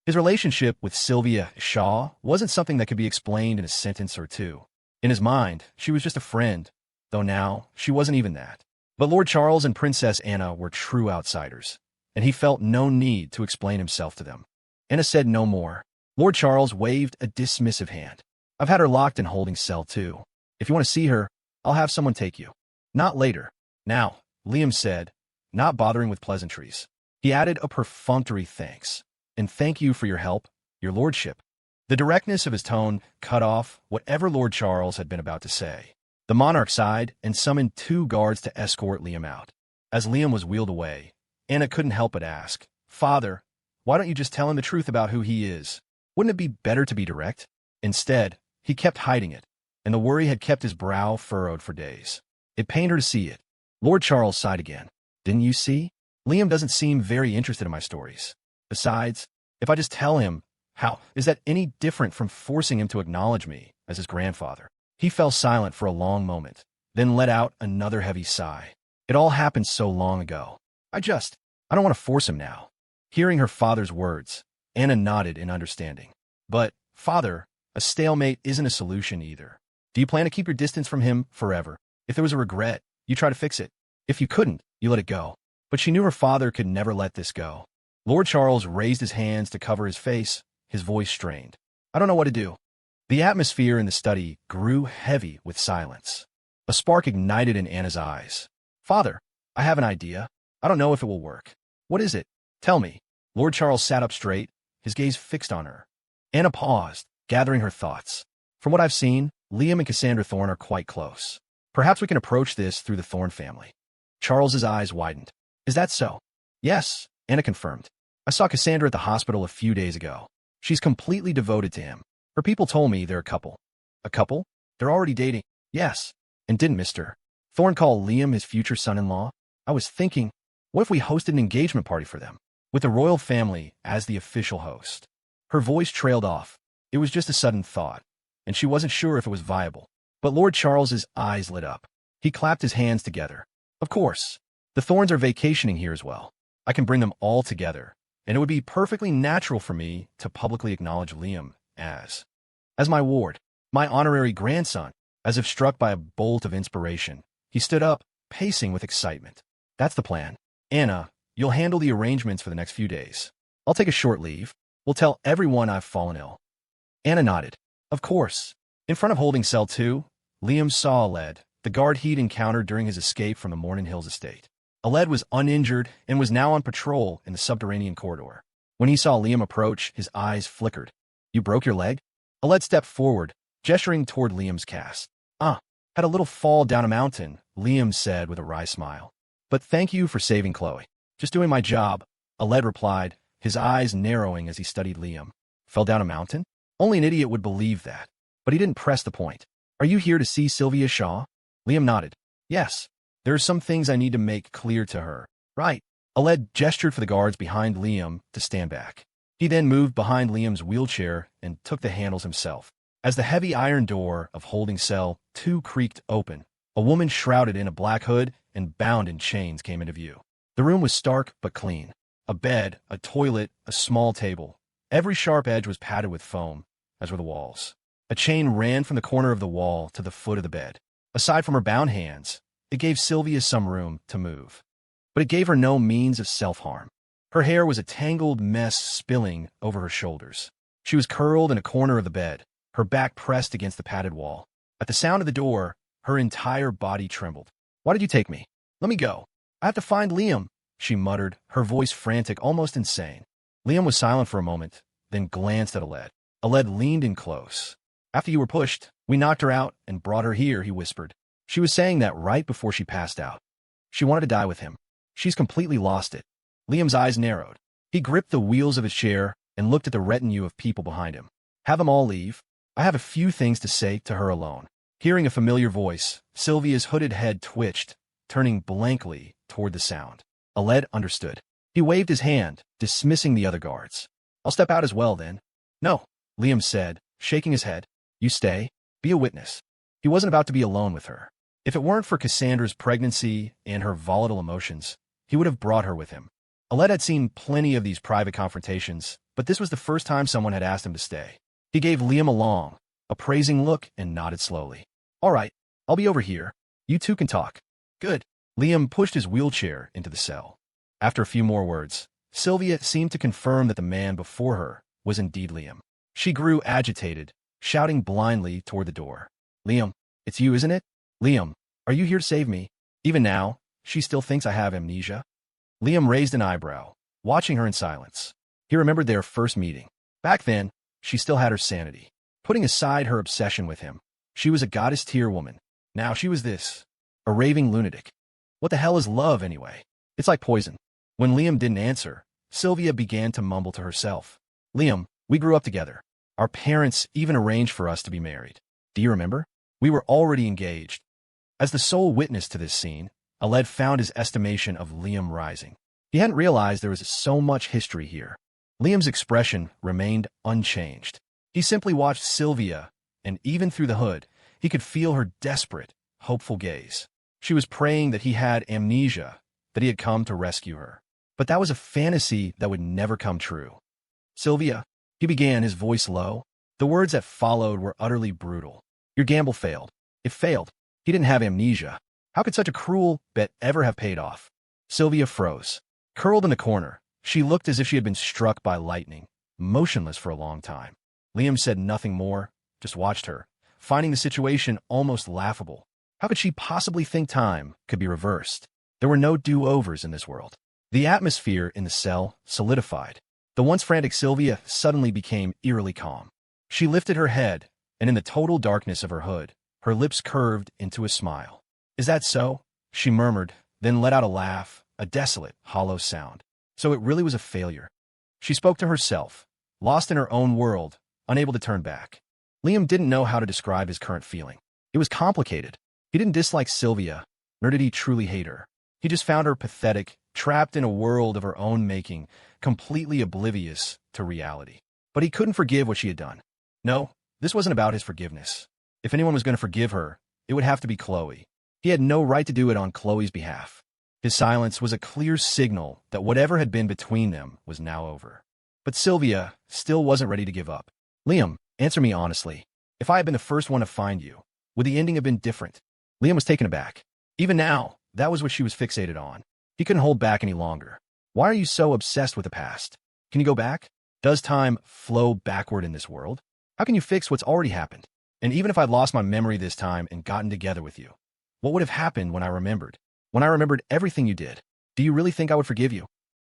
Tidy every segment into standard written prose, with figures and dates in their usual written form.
His relationship with Sylvia Shaw wasn't something that could be explained in a sentence or two. In his mind, she was just a friend, though now she wasn't even that. But Lord Charles and Princess Anna were true outsiders, and he felt no need to explain himself to them. Anna said no more. Lord Charles waved a dismissive hand. I've had her locked in holding cell too. If you want to see her, I'll have someone take you. Not later. Now, Liam said, not bothering with pleasantries. He added a perfunctory thanks. And thank you for your help, your lordship. The directness of his tone cut off whatever Lord Charles had been about to say. The monarch sighed and summoned 2 guards to escort Liam out. As Liam was wheeled away, Anna couldn't help but ask, Father, why don't you just tell him the truth about who he is? Wouldn't it be better to be direct? Instead, he kept hiding it, and the worry had kept his brow furrowed for days. It pained her to see it. Lord Charles sighed again. Didn't you see? Liam doesn't seem very interested in my stories. Besides, if I just tell him, how is that any different from forcing him to acknowledge me as his grandfather? He fell silent for a long moment, then let out another heavy sigh. It all happened so long ago. I don't want to force him now. Hearing her father's words, Anna nodded in understanding. But, Father, a stalemate isn't a solution either. Do you plan to keep your distance from him forever? If there was a regret, you try to fix it. If you couldn't, you let it go. But she knew her father could never let this go. Lord Charles raised his hands to cover his face, his voice strained. I don't know what to do. The atmosphere in the study grew heavy with silence. A spark ignited in Anna's eyes. Father, I have an idea. I don't know if it will work. What is it? Tell me. Lord Charles sat up straight, his gaze fixed on her. Anna paused, gathering her thoughts. From what I've seen, Liam and Cassandra Thorne are quite close. Perhaps we can approach this through the Thorne family. Charles's eyes widened. Is that so? Yes, Anna confirmed. I saw Cassandra at the hospital a few days ago. She's completely devoted to him. Her people told me they're a couple. A couple? They're already dating. Yes. And didn't Mr. Thorne call Liam his future son-in-law? I was thinking, what if we hosted an engagement party for them, with the royal family as the official host? Her voice trailed off. It was just a sudden thought, and she wasn't sure if it was viable. But Lord Charles's eyes lit up. He clapped his hands together. Of course. The Thornes are vacationing here as well. I can bring them all together, and it would be perfectly natural for me to publicly acknowledge Liam as my ward, my honorary grandson. As if struck by a bolt of inspiration, he stood up, pacing with excitement. That's the plan. Anna, you'll handle the arrangements for the next few days. I'll take a short leave. We'll tell everyone I've fallen ill. Anna nodded. Of course. In front of holding cell 2, Liam saw Aled, the guard he'd encountered during his escape from the Mornin Hills estate. Aled was uninjured and was now on patrol in the subterranean corridor. When he saw Liam approach, his eyes flickered. You broke your leg? Aled stepped forward, gesturing toward Liam's cast. Had a little fall down a mountain, Liam said with a wry smile. But thank you for saving Chloe. Just doing my job, Aled replied, his eyes narrowing as he studied Liam. Fell down a mountain? Only an idiot would believe that. But he didn't press the point. Are you here to see Sylvia Shaw? Liam nodded. Yes. There are some things I need to make clear to her. Right. Aled gestured for the guards behind Liam to stand back. He then moved behind Liam's wheelchair and took the handles himself. As the heavy iron door of holding cell 2 creaked open, a woman shrouded in a black hood and bound in chains came into view. The room was stark but clean. A bed, a toilet, a small table. Every sharp edge was padded with foam, as were the walls. A chain ran from the corner of the wall to the foot of the bed. Aside from her bound hands, it gave Sylvia some room to move. But it gave her no means of self-harm. Her hair was a tangled mess spilling over her shoulders. She was curled in a corner of the bed, her back pressed against the padded wall. At the sound of the door, her entire body trembled. Why did you take me? Let me go. I have to find Liam, she muttered, her voice frantic, almost insane. Liam was silent for a moment, then glanced at Aled. Aled leaned in close. After you were pushed, we knocked her out and brought her here, he whispered. She was saying that right before she passed out. She wanted to die with him. She's completely lost it. Liam's eyes narrowed. He gripped the wheels of his chair and looked at the retinue of people behind him. Have them all leave. I have a few things to say to her alone. Hearing a familiar voice, Sylvia's hooded head twitched, turning blankly toward the sound. Aled understood. He waved his hand, dismissing the other guards. I'll step out as well, then. No, Liam said, shaking his head. You stay. Be a witness. He wasn't about to be alone with her. If it weren't for Cassandra's pregnancy and her volatile emotions, he would have brought her with him. Aled had seen plenty of these private confrontations, but this was the first time someone had asked him to stay. He gave Liam a long, appraising look and nodded slowly. All right, I'll be over here. You two can talk. Good. Liam pushed his wheelchair into the cell. After a few more words, Sylvia seemed to confirm that the man before her was indeed Liam. She grew agitated, shouting blindly toward the door. Liam, it's you, isn't it? Liam, are you here to save me? Even now, she still thinks I have amnesia. Liam raised an eyebrow, watching her in silence. He remembered their first meeting. Back then, she still had her sanity. Putting aside her obsession with him, she was a goddess-tier woman. Now she was this, a raving lunatic. What the hell is love, anyway? It's like poison. When Liam didn't answer, Sylvia began to mumble to herself. Liam, we grew up together. Our parents even arranged for us to be married. Do you remember? We were already engaged. As the sole witness to this scene, Aled found his estimation of Liam rising. He hadn't realized there was so much history here. Liam's expression remained unchanged. He simply watched Sylvia, and even through the hood, he could feel her desperate, hopeful gaze. She was praying that he had amnesia, that he had come to rescue her. But that was a fantasy that would never come true. Sylvia, he began, his voice low. The words that followed were utterly brutal. Your gamble failed. It failed. He didn't have amnesia. How could such a cruel bet ever have paid off? Sylvia froze. Curled in the corner, she looked as if she had been struck by lightning, motionless for a long time. Liam said nothing more, just watched her, finding the situation almost laughable. How could she possibly think time could be reversed? There were no do-overs in this world. The atmosphere in the cell solidified. The once frantic Sylvia suddenly became eerily calm. She lifted her head, and in the total darkness of her hood, her lips curved into a smile. Is that so? She murmured, then let out a laugh, a desolate, hollow sound. So it really was a failure. She spoke to herself, lost in her own world, unable to turn back. Liam didn't know how to describe his current feeling. It was complicated. He didn't dislike Sylvia, nor did he truly hate her. He just found her pathetic, trapped in a world of her own making, completely oblivious to reality. But he couldn't forgive what she had done. No, this wasn't about his forgiveness. If anyone was going to forgive her, it would have to be Chloe. He had no right to do it on Chloe's behalf. His silence was a clear signal that whatever had been between them was now over. But Sylvia still wasn't ready to give up. Liam, answer me honestly. If I had been the first one to find you, would the ending have been different? Liam was taken aback. Even now, that was what she was fixated on. He couldn't hold back any longer. Why are you so obsessed with the past? Can you go back? Does time flow backward in this world? How can you fix what's already happened? And even if I'd lost my memory this time and gotten together with you, what would have happened when I remembered? When I remembered everything you did, do you really think I would forgive you?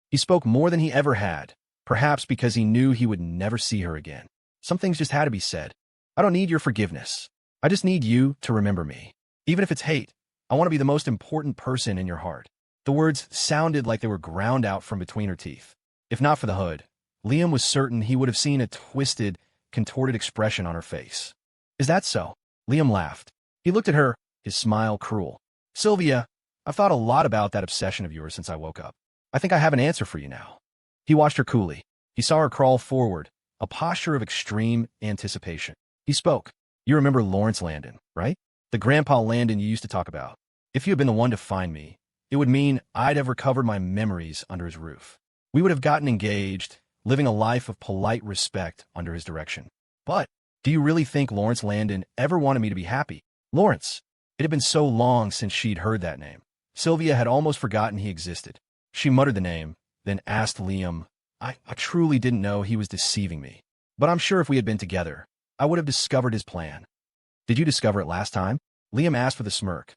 He spoke more than he ever had, perhaps because he knew he would never see her again. Some things just had to be said. I don't need your forgiveness. I just need you to remember me. Even if it's hate, I want to be the most important person in your heart. The words sounded like they were ground out from between her teeth. If not for the hood, Liam was certain he would have seen a twisted, contorted expression on her face. Is that so? Liam laughed. He looked at her, his smile cruel. Sylvia, I've thought a lot about that obsession of yours since I woke up. I think I have an answer for you now. He watched her coolly. He saw her crawl forward, a posture of extreme anticipation. He spoke. You remember Lawrence Landon, right? The Grandpa Landon you used to talk about. If you had been the one to find me, it would mean I'd have recovered my memories under his roof. We would have gotten engaged, living a life of polite respect under his direction. But do you really think Lawrence Landon ever wanted me to be happy? Lawrence. It had been so long since she'd heard that name. Sylvia had almost forgotten he existed. She muttered the name, then asked Liam, I truly didn't know he was deceiving me. But I'm sure if we had been together, I would have discovered his plan. Did you discover it last time? Liam asked with a smirk.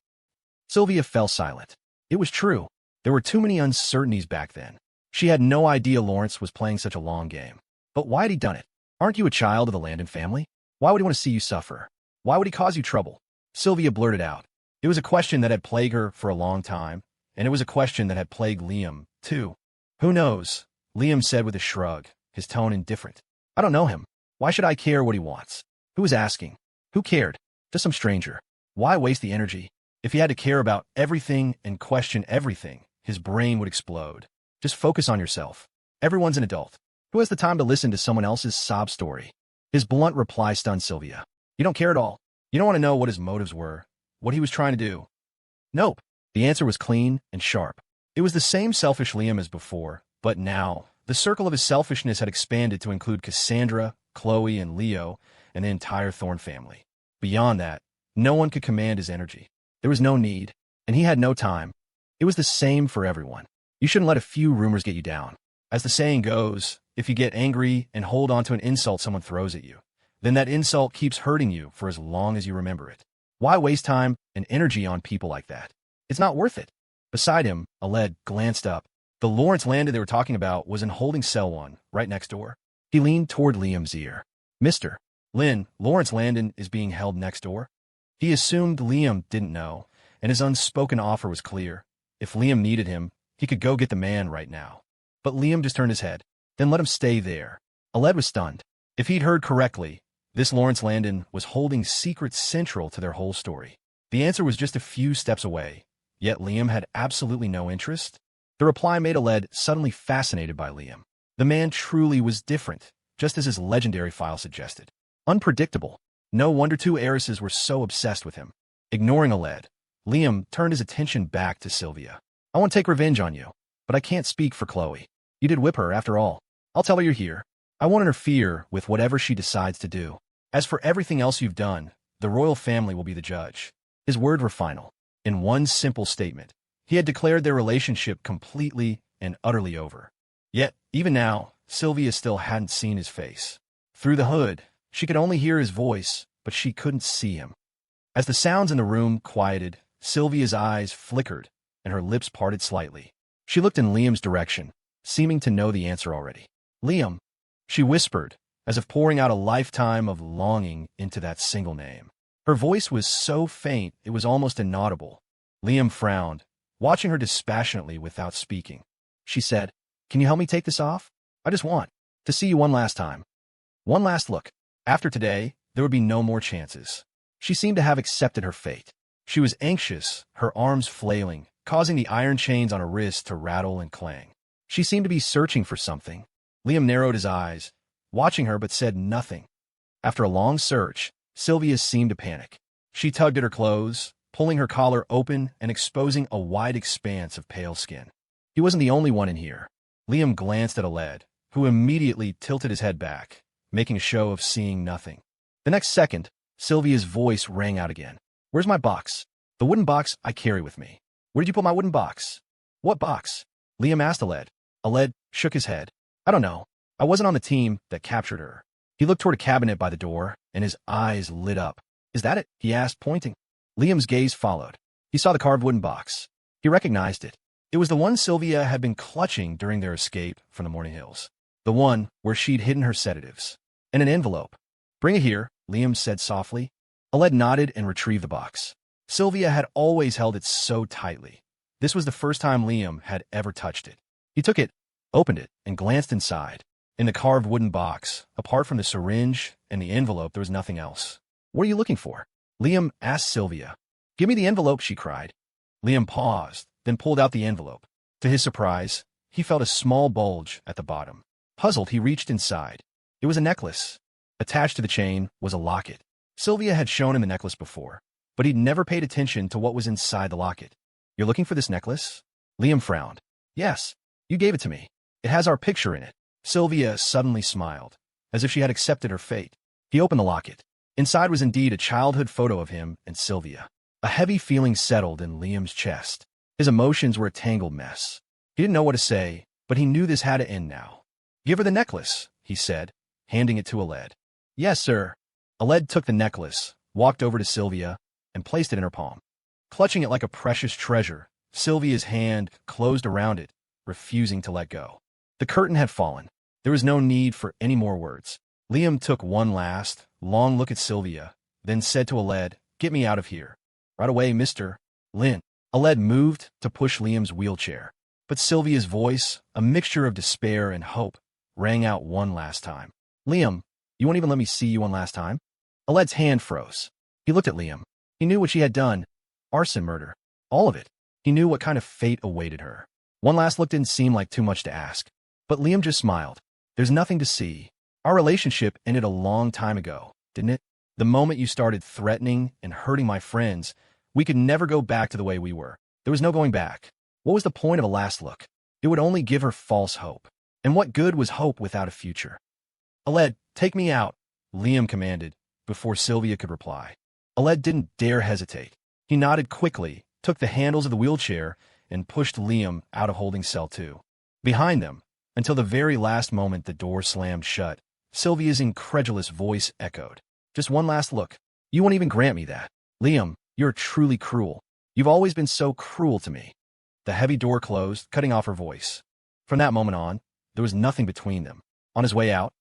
Sylvia fell silent. It was true. There were too many uncertainties back then. She had no idea Lawrence was playing such a long game. But why had he done it? Aren't you a child of the Landon family? Why would he want to see you suffer? Why would he cause you trouble? Sylvia blurted out. It was a question that had plagued her for a long time, and it was a question that had plagued Liam, too. Who knows? Liam said with a shrug, his tone indifferent. I don't know him. Why should I care what he wants? Who was asking? Who cared? Just some stranger. Why waste the energy? If he had to care about everything and question everything, his brain would explode. Just focus on yourself. Everyone's an adult. Who has the time to listen to someone else's sob story? His blunt reply stunned Sylvia. You don't care at all. You don't want to know what his motives were, what he was trying to do. Nope. The answer was clean and sharp. It was the same selfish Liam as before, but now, The circle of his selfishness had expanded to include Cassandra, Chloe, and Leo, and the entire Thorne family. Beyond that, no one could command his energy. There was no need, and he had no time. It was the same for everyone. You shouldn't let a few rumors get you down. As the saying goes, if you get angry and hold on to an insult someone throws at you, then that insult keeps hurting you for as long as you remember it. Why waste time and energy on people like that? It's not worth it. Beside him, Aled glanced up. The Lawrence Landon they were talking about was in holding cell 1, right next door. He leaned toward Liam's ear. Mr. Lynn, Lawrence Landon is being held next door. He assumed Liam didn't know, and his unspoken offer was clear. If Liam needed him, he could go get the man right now. But Liam just turned his head. Then let him stay there. Aled was stunned. If he'd heard correctly, this Lawrence Landon was holding secrets central to their whole story. The answer was just a few steps away, yet Liam had absolutely no interest. The reply made Aled suddenly fascinated by Liam. The man truly was different, just as his legendary file suggested. Unpredictable. No wonder two heiresses were so obsessed with him. Ignoring Aled, Liam turned his attention back to Sylvia. I want to take revenge on you, but I can't speak for Chloe. You did whip her, after all. I'll tell her you're here. I won't interfere with whatever she decides to do. As for everything else you've done, the royal family will be the judge. His words were final. In one simple statement, he had declared their relationship completely and utterly over. Yet, even now, Sylvia still hadn't seen his face. Through the hood, she could only hear his voice, but she couldn't see him. As the sounds in the room quieted, Sylvia's eyes flickered, and her lips parted slightly. She looked in Liam's direction, seeming to know the answer already. Liam, she whispered, as if pouring out a lifetime of longing into that single name. Her voice was so faint it was almost inaudible. Liam frowned, watching her dispassionately without speaking. She said, "Can you help me take this off? I just want to see you one last time. One last look. After today, there would be no more chances." She seemed to have accepted her fate. She was anxious, her arms flailing, causing the iron chains on her wrists to rattle and clang. She seemed to be searching for something. Liam narrowed his eyes, watching her but said nothing. After a long search, Sylvia seemed to panic. She tugged at her clothes, pulling her collar open and exposing a wide expanse of pale skin. He wasn't the only one in here. Liam glanced at Aled, who immediately tilted his head back, making a show of seeing nothing. The next second, Sylvia's voice rang out again. "Where's my box? The wooden box I carry with me. Where did you put my wooden box?" "What box?" Liam asked Aled. Aled shook his head. "I don't know. I wasn't on the team that captured her." He looked toward a cabinet by the door, and his eyes lit up. "Is that it?" he asked, pointing. Liam's gaze followed. He saw the carved wooden box. He recognized it. It was the one Sylvia had been clutching during their escape from the Morning Hills. The one where she'd hidden her sedatives. And an envelope. "Bring it here," Liam said softly. Aled nodded and retrieved the box. Sylvia had always held it so tightly. This was the first time Liam had ever touched it. He took it, opened it, and glanced inside. In the carved wooden box, apart from the syringe and the envelope, there was nothing else. "What are you looking for?" Liam asked Sylvia. "Give me the envelope," she cried. Liam paused, then pulled out the envelope. To his surprise, he felt a small bulge at the bottom. Puzzled, he reached inside. It was a necklace. Attached to the chain was a locket. Sylvia had shown him the necklace before, but he'd never paid attention to what was inside the locket. "You're looking for this necklace?" Liam frowned. "Yes, you gave it to me. It has our picture in it." Sylvia suddenly smiled, as if she had accepted her fate. He opened the locket. Inside was indeed a childhood photo of him and Sylvia. A heavy feeling settled in Liam's chest. His emotions were a tangled mess. He didn't know what to say, but he knew this had to end now. "Give her the necklace," he said, handing it to Aled. "Yes, sir." Aled took the necklace, walked over to Sylvia, and placed it in her palm. Clutching it like a precious treasure, Sylvia's hand closed around it, refusing to let go. The curtain had fallen. There was no need for any more words. Liam took one last, long look at Sylvia, then said to Aled, "Get me out of here. Right away, Mr. Lynn." Aled moved to push Liam's wheelchair, but Sylvia's voice, a mixture of despair and hope, rang out one last time. "Liam, you won't even let me see you one last time?" Aled's hand froze. He looked at Liam. He knew what she had done. Arson, murder. All of it. He knew what kind of fate awaited her. One last look didn't seem like too much to ask. But Liam just smiled. "There's nothing to see. Our relationship ended a long time ago, didn't it? The moment you started threatening and hurting my friends, we could never go back to the way we were. There was no going back. What was the point of a last look? It would only give her false hope." And what good was hope without a future? Aled, take me out, Liam commanded, before Sylvia could reply. Aled didn't dare hesitate. He nodded quickly, took the handles of the wheelchair, and pushed Liam out of holding cell 2. Behind them, until the very last moment the door slammed shut, Sylvia's incredulous voice echoed. Just one last look. You won't even grant me that. Liam, you're truly cruel. You've always been so cruel to me. The heavy door closed, cutting off her voice. From that moment on, there was nothing between them. On his way out,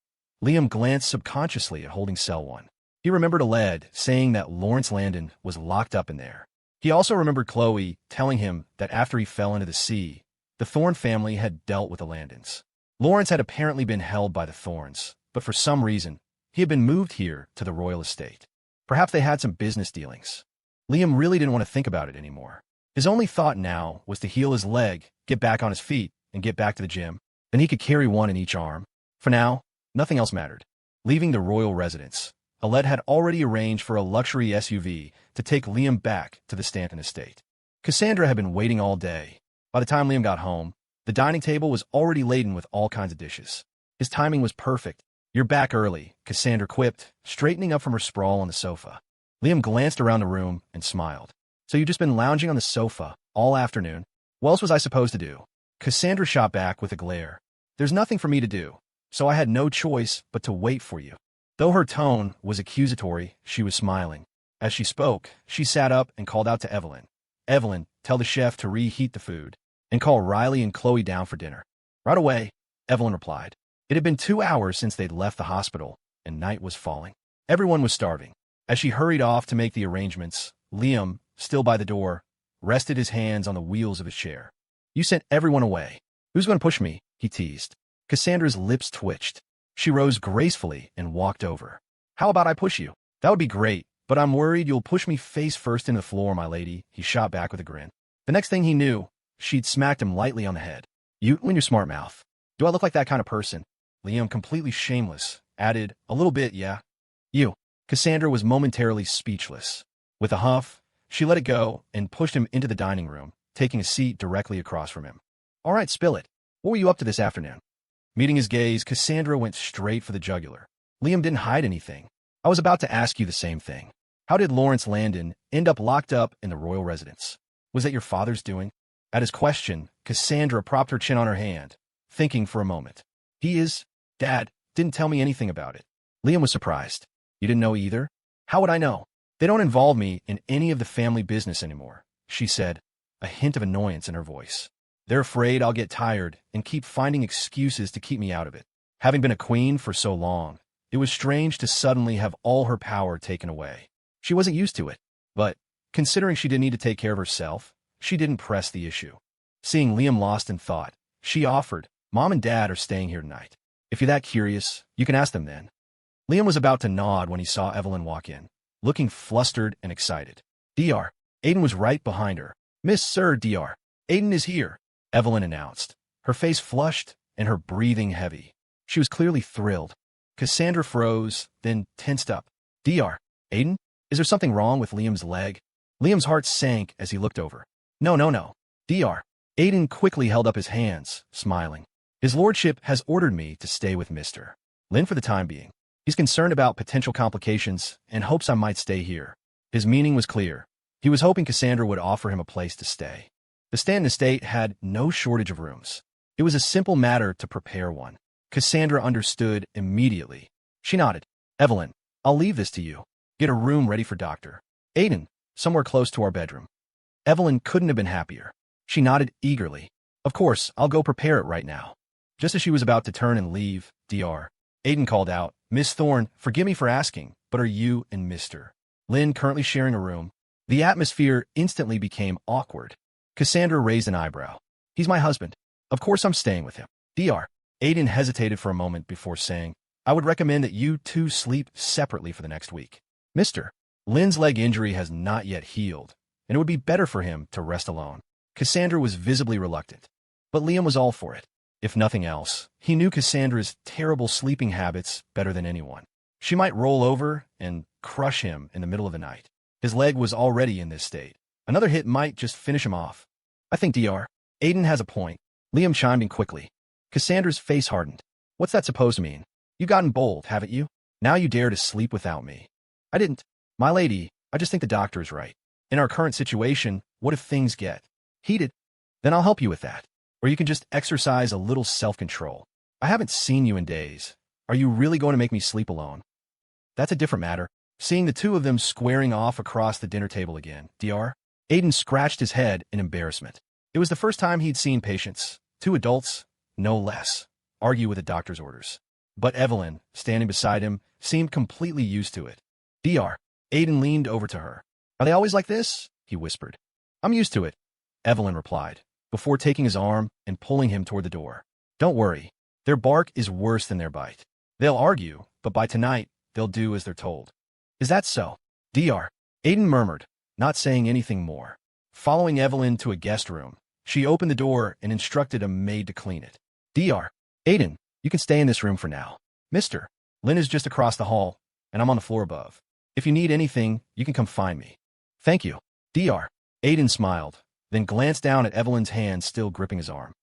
Liam glanced subconsciously at holding cell 1. He remembered Aled saying that Lawrence Landon was locked up in there. He also remembered Chloe telling him that after he fell into the sea, the Thorne family had dealt with the Landons. Lawrence had apparently been held by the Thornes, but for some reason, he had been moved here to the royal estate. Perhaps they had some business dealings. Liam really didn't want to think about it anymore. His only thought now was to heal his leg, get back on his feet, and get back to the gym. Then he could carry one in each arm. For now, nothing else mattered. Leaving the royal residence, Aled had already arranged for a luxury SUV to take Liam back to the Stanton estate. Cassandra had been waiting all day. By the time Liam got home, the dining table was already laden with all kinds of dishes. His timing was perfect. You're back early, Cassandra quipped, straightening up from her sprawl on the sofa. Liam glanced around the room and smiled. So you've just been lounging on the sofa all afternoon? What else was I supposed to do? Cassandra shot back with a glare. There's nothing for me to do, so I had no choice but to wait for you. Though her tone was accusatory, she was smiling. As she spoke, she sat up and called out to Evelyn. Evelyn, tell the chef to reheat the food, and call Riley and Chloe down for dinner. Right away, Evelyn replied. It had been 2 hours since they'd left the hospital, and night was falling. Everyone was starving. As she hurried off to make the arrangements, Liam, still by the door, rested his hands on the wheels of his chair. You sent everyone away. Who's going to push me? He teased. Cassandra's lips twitched. She rose gracefully and walked over. How about I push you? That would be great, but I'm worried you'll push me face first into the floor, my lady, he shot back with a grin. The next thing he knew, she'd smacked him lightly on the head. You and your smart mouth. Do I look like that kind of person? Liam, completely shameless, added, a little bit, yeah. You. Cassandra was momentarily speechless. With a huff, she let it go and pushed him into the dining room, taking a seat directly across from him. All right, spill it. What were you up to this afternoon? Meeting his gaze, Cassandra went straight for the jugular. Liam didn't hide anything. I was about to ask you the same thing. How did Lawrence Landon end up locked up in the royal residence? Was that your father's doing? At his question, Cassandra propped her chin on her hand, thinking for a moment. He is? Dad didn't tell me anything about it. Liam was surprised. You didn't know either? How would I know? They don't involve me in any of the family business anymore, she said, a hint of annoyance in her voice. They're afraid I'll get tired and keep finding excuses to keep me out of it. Having been a queen for so long, it was strange to suddenly have all her power taken away. She wasn't used to it, but considering she didn't need to take care of herself, she didn't press the issue. Seeing Liam lost in thought, she offered, Mom and Dad are staying here tonight. If you're that curious, you can ask them then. Liam was about to nod when he saw Evelyn walk in, looking flustered and excited. Dr. Aiden was right behind her. Miss Sir Dr. Aiden is here, Evelyn announced, her face flushed and her breathing heavy. She was clearly thrilled. Cassandra froze, then tensed up. Dr. Aiden? Is there something wrong with Liam's leg? Liam's heart sank as he looked over. No. Dr. Aiden quickly held up his hands, smiling. His lordship has ordered me to stay with Mr. Lynn for the time being. He's concerned about potential complications and hopes I might stay here. His meaning was clear. He was hoping Cassandra would offer him a place to stay. The Stanton estate had no shortage of rooms. It was a simple matter to prepare one. Cassandra understood immediately. She nodded. Evelyn, I'll leave this to you. Get a room ready for Dr. Aiden, somewhere close to our bedroom. Evelyn couldn't have been happier. She nodded eagerly. Of course, I'll go prepare it right now. Just as she was about to turn and leave, Dr. Aiden called out, Miss Thorne, forgive me for asking, but are you and Mr. Lynn currently sharing a room? The atmosphere instantly became awkward. Cassandra raised an eyebrow. He's my husband. Of course I'm staying with him. Dr. Aiden hesitated for a moment before saying, I would recommend that you two sleep separately for the next week. Mr. Lynn's leg injury has not yet healed, and it would be better for him to rest alone. Cassandra was visibly reluctant, but Liam was all for it. If nothing else, he knew Cassandra's terrible sleeping habits better than anyone. She might roll over and crush him in the middle of the night. His leg was already in this state. Another hit might just finish him off. I think Dr. Aiden has a point. Liam chimed in quickly. Cassandra's face hardened. What's that supposed to mean? You've gotten bold, haven't you? Now you dare to sleep without me. I didn't. My lady, I just think the doctor is right. In our current situation, what if things get heated? Then I'll help you with that. Or you can just exercise a little self-control. I haven't seen you in days. Are you really going to make me sleep alone? That's a different matter. Seeing the two of them squaring off across the dinner table again, Dr. Aiden scratched his head in embarrassment. It was the first time he'd seen patients, two adults, no less, argue with a doctor's orders. But Evelyn, standing beside him, seemed completely used to it. Dr. Aiden leaned over to her. Are they always like this? He whispered. I'm used to it, Evelyn replied, before taking his arm and pulling him toward the door. Don't worry. Their bark is worse than their bite. They'll argue, but by tonight, they'll do as they're told. Is that so? Dr. Aiden murmured, not saying anything more. Following Evelyn to a guest room, she opened the door and instructed a maid to clean it. Dr. Aiden, you can stay in this room for now. Mr. Lynn is just across the hall, and I'm on the floor above. If you need anything, you can come find me. Thank you. Dr. Aiden smiled, then glanced down at Evelyn's hand still gripping his arm.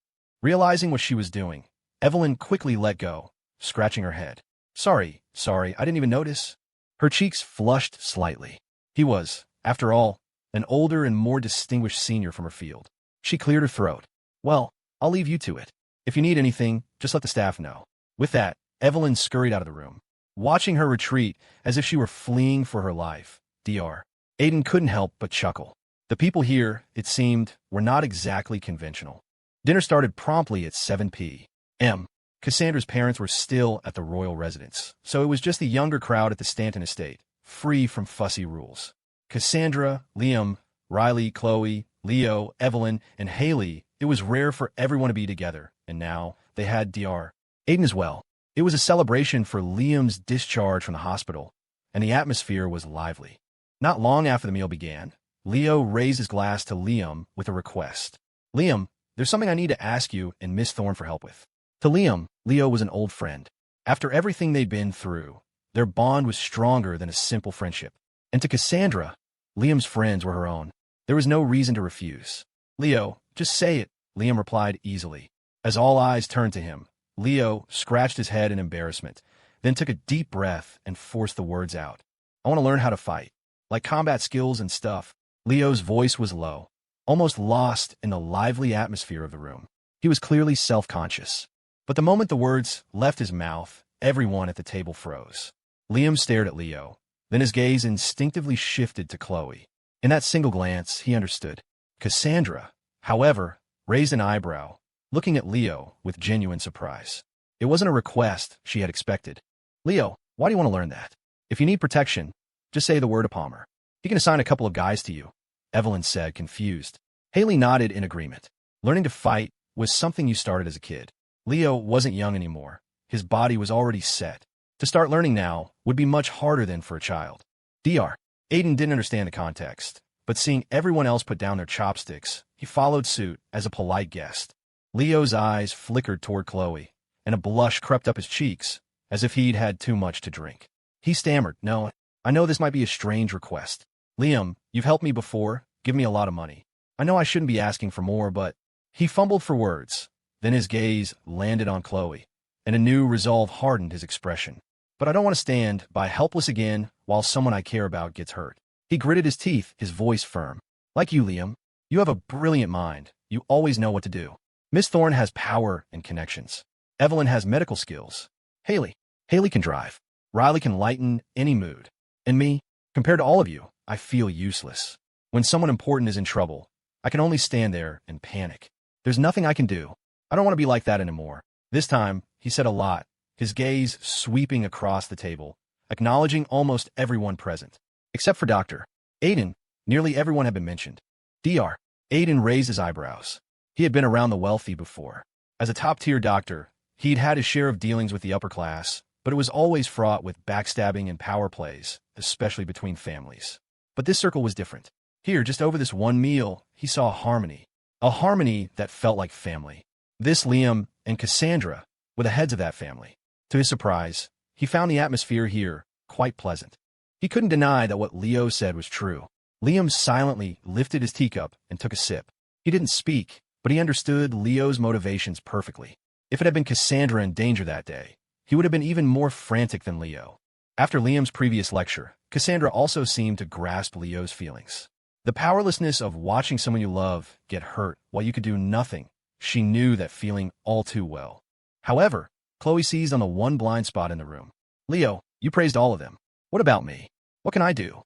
Realizing what she was doing, Evelyn quickly let go, scratching her head. Sorry, I didn't even notice. Her cheeks flushed slightly. He was, after all, an older and more distinguished senior from her field. She cleared her throat. Well, I'll leave you to it. If you need anything, just let the staff know. With that, Evelyn scurried out of the room. Watching her retreat as if she were fleeing for her life, Dr. Aiden couldn't help but chuckle. The people here, it seemed, were not exactly conventional. Dinner started promptly at 7 p.m. Cassandra's parents were still at the royal residence, so it was just the younger crowd at the Stanton estate, free from fussy rules. Cassandra, Liam, Riley, Chloe, Leo, Evelyn, and Haley, it was rare for everyone to be together, and now they had Dr. Aiden as well. It was a celebration for Liam's discharge from the hospital, and the atmosphere was lively. Not long after the meal began, Leo raised his glass to Liam with a request. Liam, there's something I need to ask you and Miss Thorne for help with. To Liam, Leo was an old friend. After everything they'd been through, their bond was stronger than a simple friendship. And to Cassandra, Liam's friends were her own. There was no reason to refuse. Leo, just say it, Liam replied easily. As all eyes turned to him, Leo scratched his head in embarrassment, then took a deep breath and forced the words out. I want to learn how to fight. Like combat skills and stuff. Leo's voice was low, almost lost in the lively atmosphere of the room. He was clearly self-conscious. But the moment the words left his mouth, everyone at the table froze. Liam stared at Leo, then his gaze instinctively shifted to Chloe. In that single glance, he understood. Cassandra, however, raised an eyebrow, looking at Leo with genuine surprise. It wasn't a request she had expected. Leo, why do you want to learn that? If you need protection, just say the word to Palmer. He can assign a couple of guys to you, Evelyn said, confused. Haley nodded in agreement. Learning to fight was something you started as a kid. Leo wasn't young anymore. His body was already set. To start learning now would be much harder than for a child. Dr. Aiden didn't understand the context, but seeing everyone else put down their chopsticks, he followed suit as a polite guest. Leo's eyes flickered toward Chloe, and a blush crept up his cheeks, as if he'd had too much to drink. He stammered, No, I know this might be a strange request. Liam, you've helped me before, give me a lot of money. I know I shouldn't be asking for more, but... He fumbled for words. Then his gaze landed on Chloe, and a new resolve hardened his expression. But I don't want to stand by helpless again while someone I care about gets hurt. He gritted his teeth, his voice firm. Like you, Liam, you have a brilliant mind. You always know what to do. Miss Thorne has power and connections. Evelyn has medical skills. Haley can drive. Riley can lighten any mood. And me, compared to all of you, I feel useless. When someone important is in trouble, I can only stand there and panic. There's nothing I can do. I don't want to be like that anymore. This time, he said a lot, his gaze sweeping across the table, acknowledging almost everyone present. Except for Dr. Aiden, nearly everyone had been mentioned. Dr. Aiden raised his eyebrows. He had been around the wealthy before. As a top-tier doctor, he'd had his share of dealings with the upper class, but it was always fraught with backstabbing and power plays, especially between families. But this circle was different. Here, just over this one meal, he saw a harmony that felt like family. This Liam and Cassandra were the heads of that family. To his surprise, he found the atmosphere here quite pleasant. He couldn't deny that what Leo said was true. Liam silently lifted his teacup and took a sip. He didn't speak, but he understood Leo's motivations perfectly. If it had been Cassandra in danger that day, he would have been even more frantic than Leo. After Liam's previous lecture, Cassandra also seemed to grasp Leo's feelings. The powerlessness of watching someone you love get hurt while you could do nothing. She knew that feeling all too well. However, Chloe seized on the one blind spot in the room. Leo, you praised all of them. What about me? What can I do?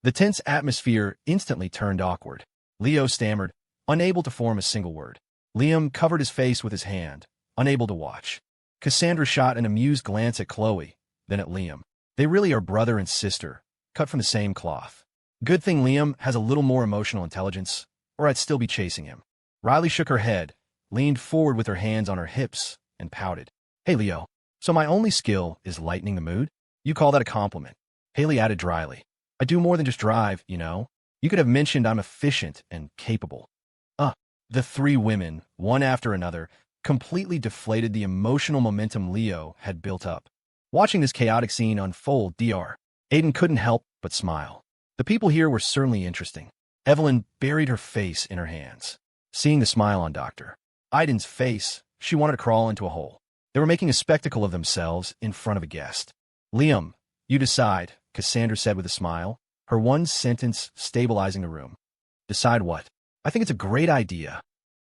The tense atmosphere instantly turned awkward. Leo stammered, unable to form a single word. Liam covered his face with his hand, unable to watch. Cassandra shot an amused glance at Chloe, then at Liam. They really are brother and sister, cut from the same cloth. Good thing Liam has a little more emotional intelligence, or I'd still be chasing him. Riley shook her head, leaned forward with her hands on her hips, and pouted. Hey, Leo, so my only skill is lightening the mood? You call that a compliment? Haley added dryly. I do more than just drive, you know. You could have mentioned I'm efficient and capable. The three women, one after another, completely deflated the emotional momentum Leo had built up. Watching this chaotic scene unfold, Aiden couldn't help but smile. The people here were certainly interesting. Evelyn buried her face in her hands. Seeing the smile on Dr. Aiden's face, she wanted to crawl into a hole. They were making a spectacle of themselves in front of a guest. Liam, you decide, Cassandra said with a smile, her one sentence stabilizing the room. Decide what? I think it's a great idea,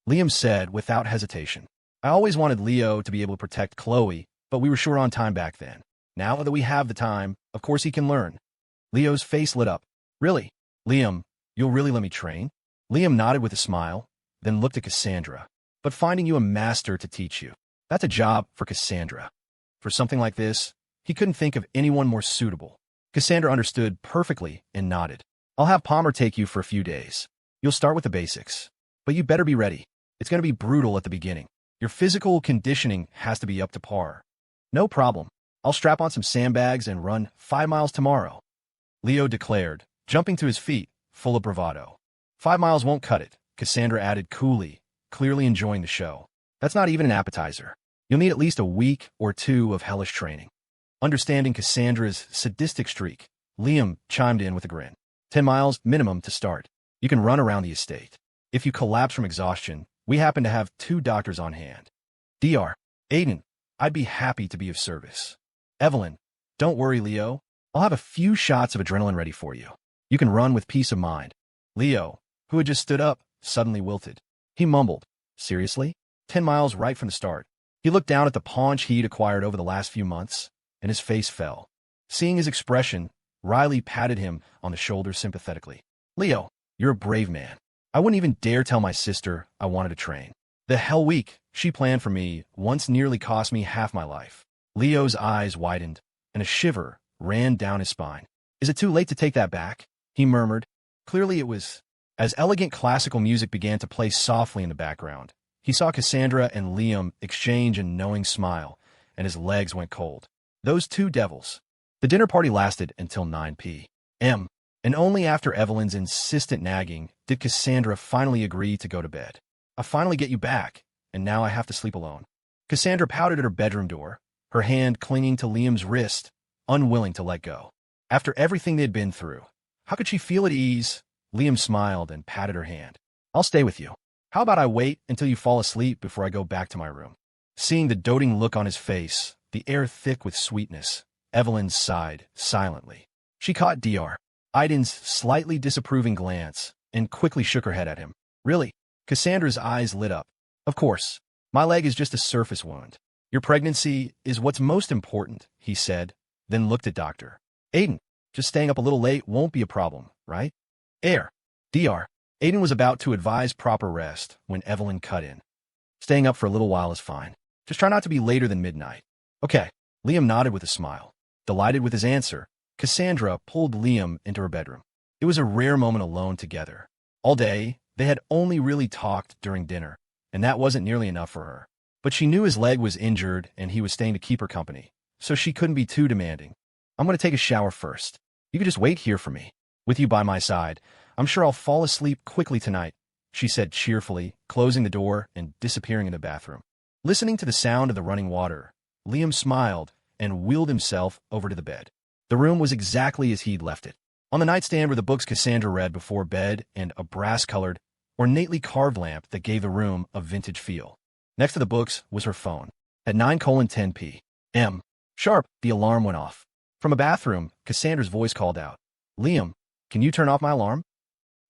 Liam said without hesitation. I always wanted Leo to be able to protect Chloe, but we were short on time back then. Now that we have the time, of course he can learn. Leo's face lit up. Really? Liam, you'll really let me train? Liam nodded with a smile, then looked at Cassandra. But finding you a master to teach you, that's a job for Cassandra. For something like this, he couldn't think of anyone more suitable. Cassandra understood perfectly and nodded. I'll have Palmer take you for a few days. You'll start with the basics. But you better be ready. It's going to be brutal at the beginning. Your physical conditioning has to be up to par. No problem. I'll strap on some sandbags and run 5 miles tomorrow, Leo declared, jumping to his feet, full of bravado. 5 miles won't cut it, Cassandra added coolly, clearly enjoying the show. That's not even an appetizer. You'll need at least a week or two of hellish training. Understanding Cassandra's sadistic streak, Liam chimed in with a grin. 10 miles minimum to start. You can run around the estate. If you collapse from exhaustion, we happen to have 2 doctors on hand. Aiden, I'd be happy to be of service. Evelyn, don't worry, Leo. I'll have a few shots of adrenaline ready for you. You can run with peace of mind. Leo, who had just stood up, suddenly wilted. He mumbled, seriously? 10 miles right from the start. He looked down at the paunch he'd acquired over the last few months, and his face fell. Seeing his expression, Riley patted him on the shoulder sympathetically. Leo, you're a brave man. I wouldn't even dare tell my sister I wanted to train. The hell week she planned for me once nearly cost me half my life. Leo's eyes widened, and a shiver ran down his spine. Is it too late to take that back? He murmured. Clearly it was. As elegant classical music began to play softly in the background, he saw Cassandra and Liam exchange a knowing smile, and his legs went cold. Those 2 devils. The dinner party lasted until 9 p.m., and only after Evelyn's insistent nagging did Cassandra finally agree to go to bed. I finally get you back, and now I have to sleep alone. Cassandra pouted at her bedroom door, her hand clinging to Liam's wrist, unwilling to let go. After everything they'd been through, how could she feel at ease? Liam smiled and patted her hand. I'll stay with you. How about I wait until you fall asleep before I go back to my room? Seeing the doting look on his face, the air thick with sweetness, Evelyn sighed silently. She caught Aiden's slightly disapproving glance and quickly shook her head at him. Really? Cassandra's eyes lit up. Of course. My leg is just a surface wound. Your pregnancy is what's most important, he said, then looked at Dr. Aiden. Just staying up a little late won't be a problem, right? Aiden was about to advise proper rest when Evelyn cut in. Staying up for a little while is fine. Just try not to be later than midnight. Okay. Liam nodded with a smile. Delighted with his answer, Cassandra pulled Liam into her bedroom. It was a rare moment alone together. All day, they had only really talked during dinner, and that wasn't nearly enough for her. But she knew his leg was injured and he was staying to keep her company, so she couldn't be too demanding. I'm going to take a shower first. You could just wait here for me. With you by my side, I'm sure I'll fall asleep quickly tonight, she said cheerfully, closing the door and disappearing in the bathroom. Listening to the sound of the running water, Liam smiled and wheeled himself over to the bed. The room was exactly as he'd left it. On the nightstand were the books Cassandra read before bed and a brass-colored, ornately carved lamp that gave the room a vintage feel. Next to the books was her phone. At 9:10 p.m. sharp, the alarm went off. From a bathroom, Cassandra's voice called out, "Liam, can you turn off my alarm?"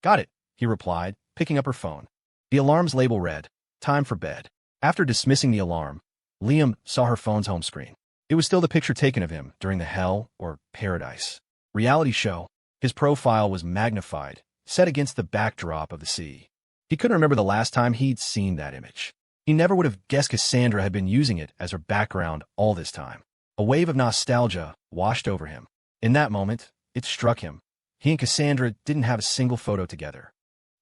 "Got it," he replied, picking up her phone. The alarm's label read, "Time for bed." After dismissing the alarm, Liam saw her phone's home screen. It was still the picture taken of him during the hell or paradise reality show. His profile was magnified, set against the backdrop of the sea. He couldn't remember the last time he'd seen that image. He never would have guessed Cassandra had been using it as her background all this time. A wave of nostalgia washed over him. In that moment, it struck him. He and Cassandra didn't have a single photo together.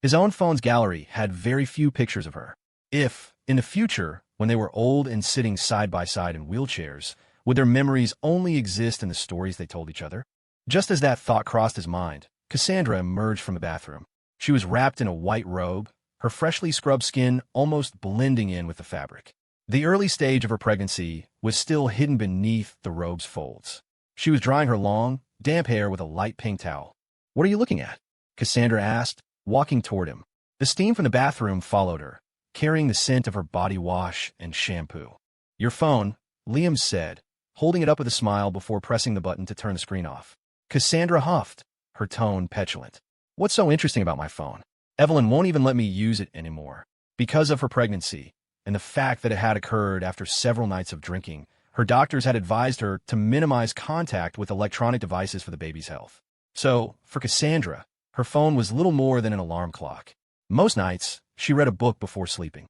His own phone's gallery had very few pictures of her. If, in the future, when they were old and sitting side by side in wheelchairs, would their memories only exist in the stories they told each other? Just as that thought crossed his mind, Cassandra emerged from the bathroom. She was wrapped in a white robe, her freshly scrubbed skin almost blending in with the fabric. The early stage of her pregnancy was still hidden beneath the robe's folds. She was drying her long, damp hair with a light pink towel. "What are you looking at?" Cassandra asked, walking toward him. The steam from the bathroom followed her, carrying the scent of her body wash and shampoo. "Your phone," Liam said, holding it up with a smile before pressing the button to turn the screen off. Cassandra huffed, her tone petulant. "What's so interesting about my phone? Evelyn won't even let me use it anymore. Because of her pregnancy, and the fact that it had occurred after several nights of drinking, her doctors had advised her to minimize contact with electronic devices for the baby's health. So, for Cassandra, her phone was little more than an alarm clock. Most nights, she read a book before sleeping.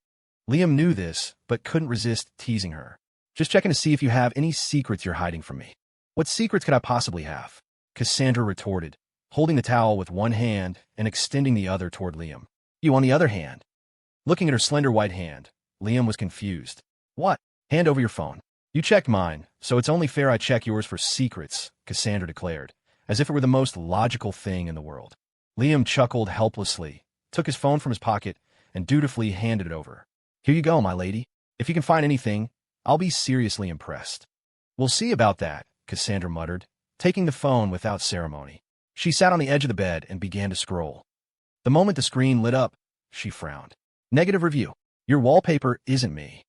Liam knew this, but couldn't resist teasing her. "Just checking to see if you have any secrets you're hiding from me." "What secrets could I possibly have?" Cassandra retorted, holding the towel with one hand and extending the other toward Liam. "You on the other hand." Looking at her slender white hand, Liam was confused. "What?" "Hand over your phone." "You checked mine, so it's only fair I check yours for secrets," Cassandra declared, as if it were the most logical thing in the world. Liam chuckled helplessly, took his phone from his pocket, and dutifully handed it over. "Here you go, my lady. If you can find anything, I'll be seriously impressed." "We'll see about that," Cassandra muttered, taking the phone without ceremony. She sat on the edge of the bed and began to scroll. The moment the screen lit up, she frowned. "Negative review. Your wallpaper isn't me."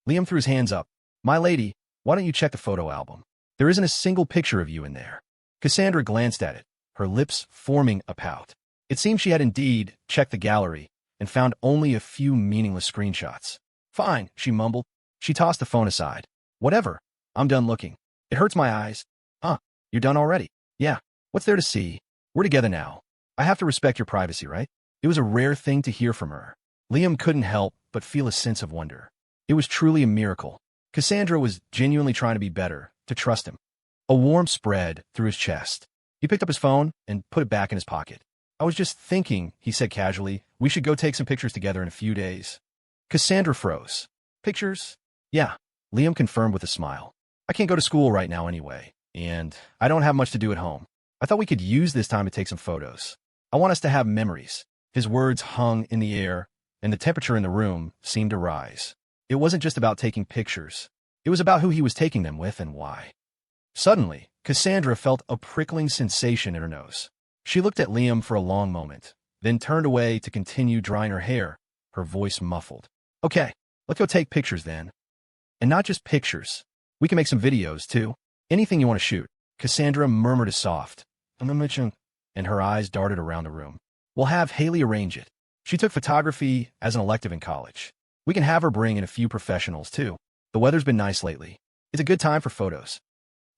Liam threw his hands up. "My lady, why don't you check the photo album? There isn't a single picture of you in there." Cassandra glanced at it, her lips forming a pout. It seemed she had indeed checked the gallery and found only a few meaningless screenshots. "Fine," she mumbled. She tossed the phone aside. "Whatever. I'm done looking. It hurts my eyes." "Huh, you're done already?" "Yeah. What's there to see? We're together now. I have to respect your privacy, right?" It was a rare thing to hear from her. Liam couldn't help but feel a sense of wonder. It was truly a miracle. Cassandra was genuinely trying to be better, to trust him. A warmth spread through his chest. He picked up his phone and put it back in his pocket. "I was just thinking," he said casually, "we should go take some pictures together in a few days." Cassandra froze. "Pictures?" "Yeah," Liam confirmed with a smile. "I can't go to school right now anyway, and I don't have much to do at home. I thought we could use this time to take some photos. I want us to have memories." His words hung in the air, and the temperature in the room seemed to rise. It wasn't just about taking pictures. It was about who he was taking them with and why. Suddenly, Cassandra felt a prickling sensation in her nose. She looked at Liam for a long moment, then turned away to continue drying her hair, her voice muffled. "Okay, let's go take pictures then. And not just pictures. We can make some videos, too. Anything you want to shoot." Cassandra murmured a soft, and her eyes darted around the room. "We'll have Haley arrange it. She took photography as an elective in college. We can have her bring in a few professionals, too. The weather's been nice lately. It's a good time for photos."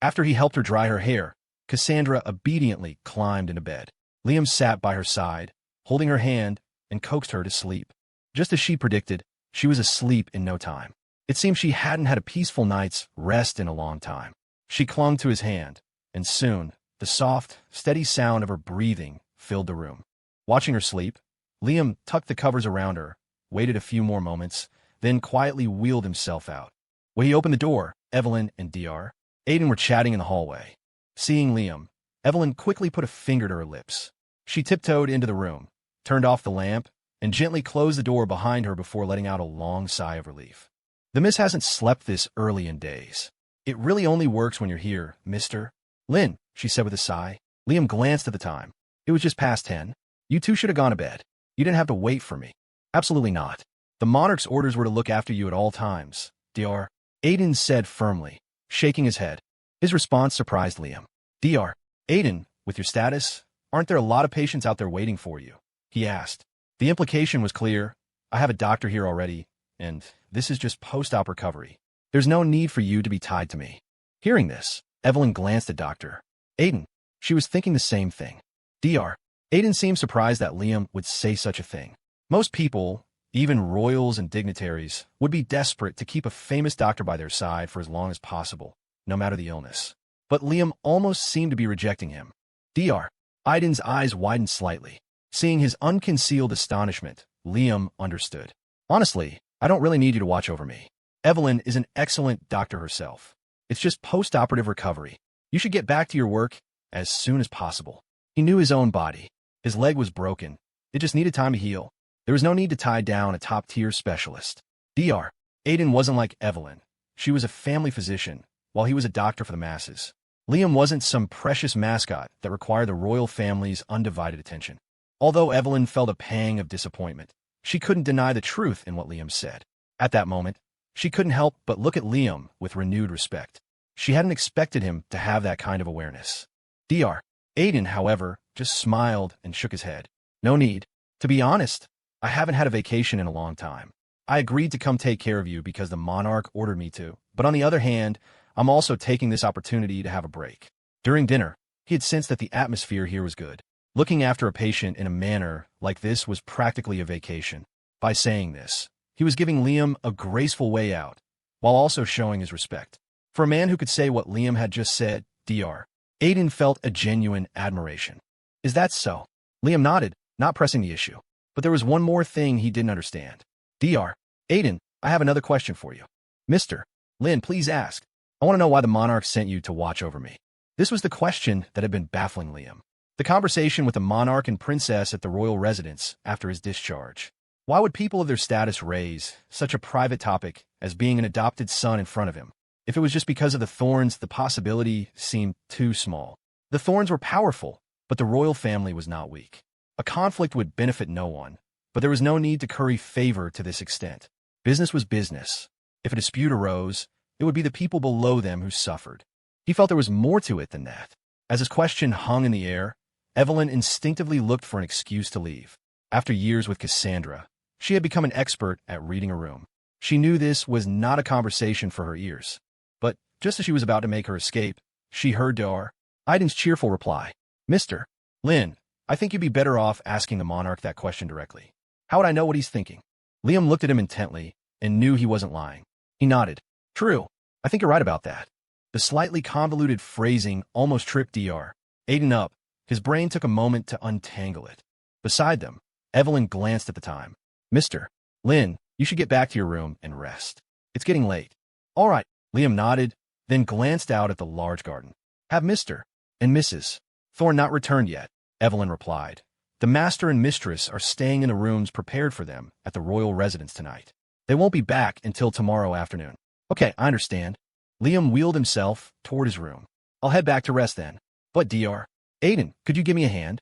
After he helped her dry her hair, Cassandra obediently climbed into bed. Liam sat by her side, holding her hand, and coaxed her to sleep. Just as she predicted, she was asleep in no time. It seemed she hadn't had a peaceful night's rest in a long time. She clung to his hand, and soon, the soft, steady sound of her breathing filled the room. Watching her sleep, Liam tucked the covers around her, waited a few more moments, then quietly wheeled himself out. When he opened the door, Evelyn and Dr. Aiden were chatting in the hallway. Seeing Liam, Evelyn quickly put a finger to her lips. She tiptoed into the room, turned off the lamp, and gently closed the door behind her before letting out a long sigh of relief. "The miss hasn't slept this early in days. It really only works when you're here, Mr. Lynn," she said with a sigh. Liam glanced at the time. It was just past 10. "You two should have gone to bed. You didn't have to wait for me." "Absolutely not." The monarch's orders were to look after you at all times, Dr. Aiden said firmly, shaking his head. His response surprised Liam. Dr. Aiden, with your status, aren't there a lot of patients out there waiting for you? He asked. The implication was clear. I have a doctor here already, and this is just post-op recovery. There's no need for you to be tied to me. Hearing this, Evelyn glanced at Dr. Aiden. She was thinking the same thing. Dr. Aiden seemed surprised that Liam would say such a thing. Most people, even royals and dignitaries, would be desperate to keep a famous doctor by their side for as long as possible, no matter the illness. But Liam almost seemed to be rejecting him. Dr. Aiden's eyes widened slightly. Seeing his unconcealed astonishment, Liam understood. Honestly, I don't really need you to watch over me. Evelyn is an excellent doctor herself. It's just post-operative recovery. You should get back to your work as soon as possible. He knew his own body. His leg was broken. It just needed time to heal. There was no need to tie down a top-tier specialist. Dr. Aiden wasn't like Evelyn. She was a family physician, while he was a doctor for the masses. Liam wasn't some precious mascot that required the royal family's undivided attention. Although Evelyn felt a pang of disappointment, she couldn't deny the truth in what Liam said. At that moment, she couldn't help but look at Liam with renewed respect. She hadn't expected him to have that kind of awareness. Dr. Aiden, however, just smiled and shook his head. No need. To be honest, I haven't had a vacation in a long time. I agreed to come take care of you because the monarch ordered me to, but on the other hand, I'm also taking this opportunity to have a break. During dinner, he had sensed that the atmosphere here was good. Looking after a patient in a manner like this was practically a vacation. By saying this, he was giving Liam a graceful way out, while also showing his respect. For a man who could say what Liam had just said, Dr. Aiden felt a genuine admiration. Is that so? Liam nodded, not pressing the issue. But there was one more thing he didn't understand. Dr. Aiden, I have another question for you. Mr. Lynn, please ask. I want to know why the monarch sent you to watch over me. This was the question that had been baffling Liam. The conversation with the monarch and princess at the royal residence after his discharge. Why would people of their status raise such a private topic as being an adopted son in front of him? If it was just because of the thorns, the possibility seemed too small. The thorns were powerful, but the royal family was not weak. A conflict would benefit no one, but there was no need to curry favor to this extent. Business was business. If a dispute arose, it would be the people below them who suffered. He felt there was more to it than that. As his question hung in the air, Evelyn instinctively looked for an excuse to leave. After years with Cassandra, she had become an expert at reading a room. She knew this was not a conversation for her ears. But just as she was about to make her escape, she heard Dr. Aiden's cheerful reply. Mr. Lynn, I think you'd be better off asking the monarch that question directly. How would I know what he's thinking? Liam looked at him intently and knew he wasn't lying. He nodded. True. I think you're right about that. The slightly convoluted phrasing almost tripped Dr. Aiden up. His brain took a moment to untangle it. Beside them, Evelyn glanced at the time. Mr. Lynn, you should get back to your room and rest. It's getting late. All right. Liam nodded, then glanced out at the large garden. Have Mr. and Mrs. Thorne not returned yet? Evelyn replied. The master and mistress are staying in the rooms prepared for them at the royal residence tonight. They won't be back until tomorrow afternoon. Okay, I understand. Liam wheeled himself toward his room. I'll head back to rest then. But Dr. Aiden, could you give me a hand?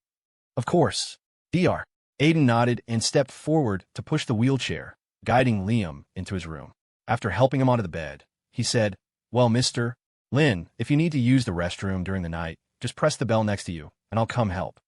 Of course. Dr. Aiden nodded and stepped forward to push the wheelchair, guiding Liam into his room. After helping him onto the bed, he said, Well, Mr. Lynn, if you need to use the restroom during the night, just press the bell next to you, and I'll come help.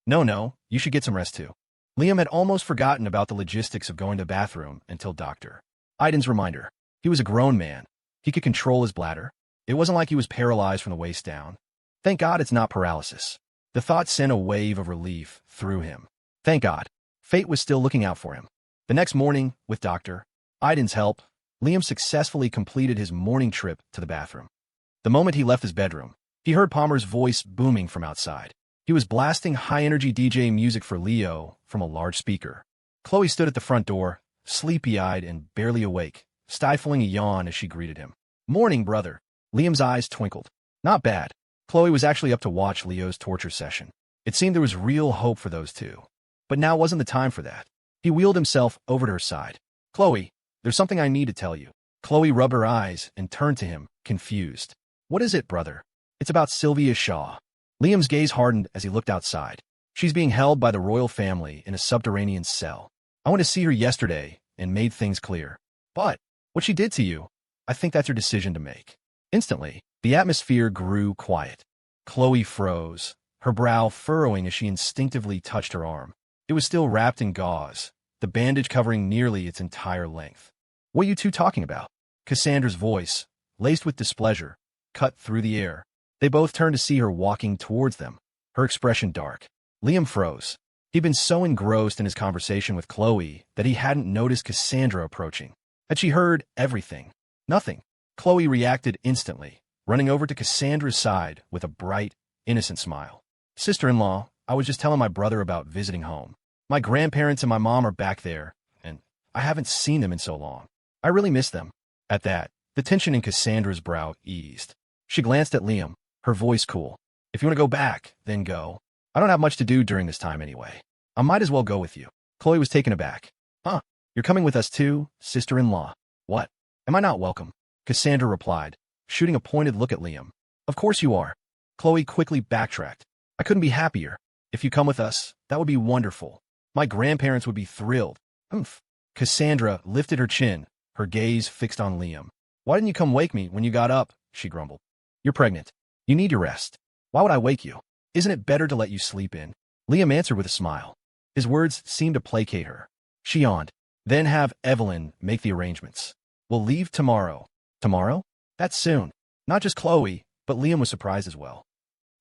No, you should get some rest too. Liam had almost forgotten about the logistics of going to the bathroom until Dr. Aiden's reminder. He was a grown man. He could control his bladder. It wasn't like he was paralyzed from the waist down. Thank God it's not paralysis. The thought sent a wave of relief through him. Thank God. Fate was still looking out for him. The next morning, with Dr. Aiden's help, Liam successfully completed his morning trip to the bathroom. The moment he left his bedroom, he heard Palmer's voice booming from outside. He was blasting high-energy DJ music for Leo from a large speaker. Chloe stood at the front door, sleepy-eyed and barely awake, stifling a yawn as she greeted him. Morning, brother. Liam's eyes twinkled. Not bad. Chloe was actually up to watch Leo's torture session. It seemed there was real hope for those two. But now wasn't the time for that. He wheeled himself over to her side. Chloe, there's something I need to tell you. Chloe rubbed her eyes and turned to him, confused. What is it, brother? It's about Sylvia Shaw. Liam's gaze hardened as he looked outside. She's being held by the royal family in a subterranean cell. I went to see her yesterday, and made things clear. But what she did to you, I think that's your decision to make. Instantly, the atmosphere grew quiet. Chloe froze, her brow furrowing as she instinctively touched her arm. It was still wrapped in gauze, the bandage covering nearly its entire length. What are you two talking about? Cassandra's voice, laced with displeasure, cut through the air. They both turned to see her walking towards them, her expression dark. Liam froze. He'd been so engrossed in his conversation with Chloe that he hadn't noticed Cassandra approaching. Had she heard everything? Nothing. Chloe reacted instantly, running over to Cassandra's side with a bright, innocent smile. Sister-in-law, I was just telling my brother about visiting home. My grandparents and my mom are back there, and I haven't seen them in so long. I really miss them. At that, the tension in Cassandra's brow eased. She glanced at Liam, her voice cool. If you want to go back, then go. I don't have much to do during this time anyway. I might as well go with you. Chloe was taken aback. Huh? You're coming with us too, sister-in-law? What? Am I not welcome? Cassandra replied, shooting a pointed look at Liam. Of course you are. Chloe quickly backtracked. I couldn't be happier. If you come with us, that would be wonderful. My grandparents would be thrilled. Humph. Cassandra lifted her chin, her gaze fixed on Liam. Why didn't you come wake me when you got up? She grumbled. You're pregnant. You need your rest. Why would I wake you? Isn't it better to let you sleep in? Liam answered with a smile. His words seemed to placate her. She yawned. Then have Evelyn make the arrangements. We'll leave tomorrow. Tomorrow? That's soon. Not just Chloe, but Liam was surprised as well.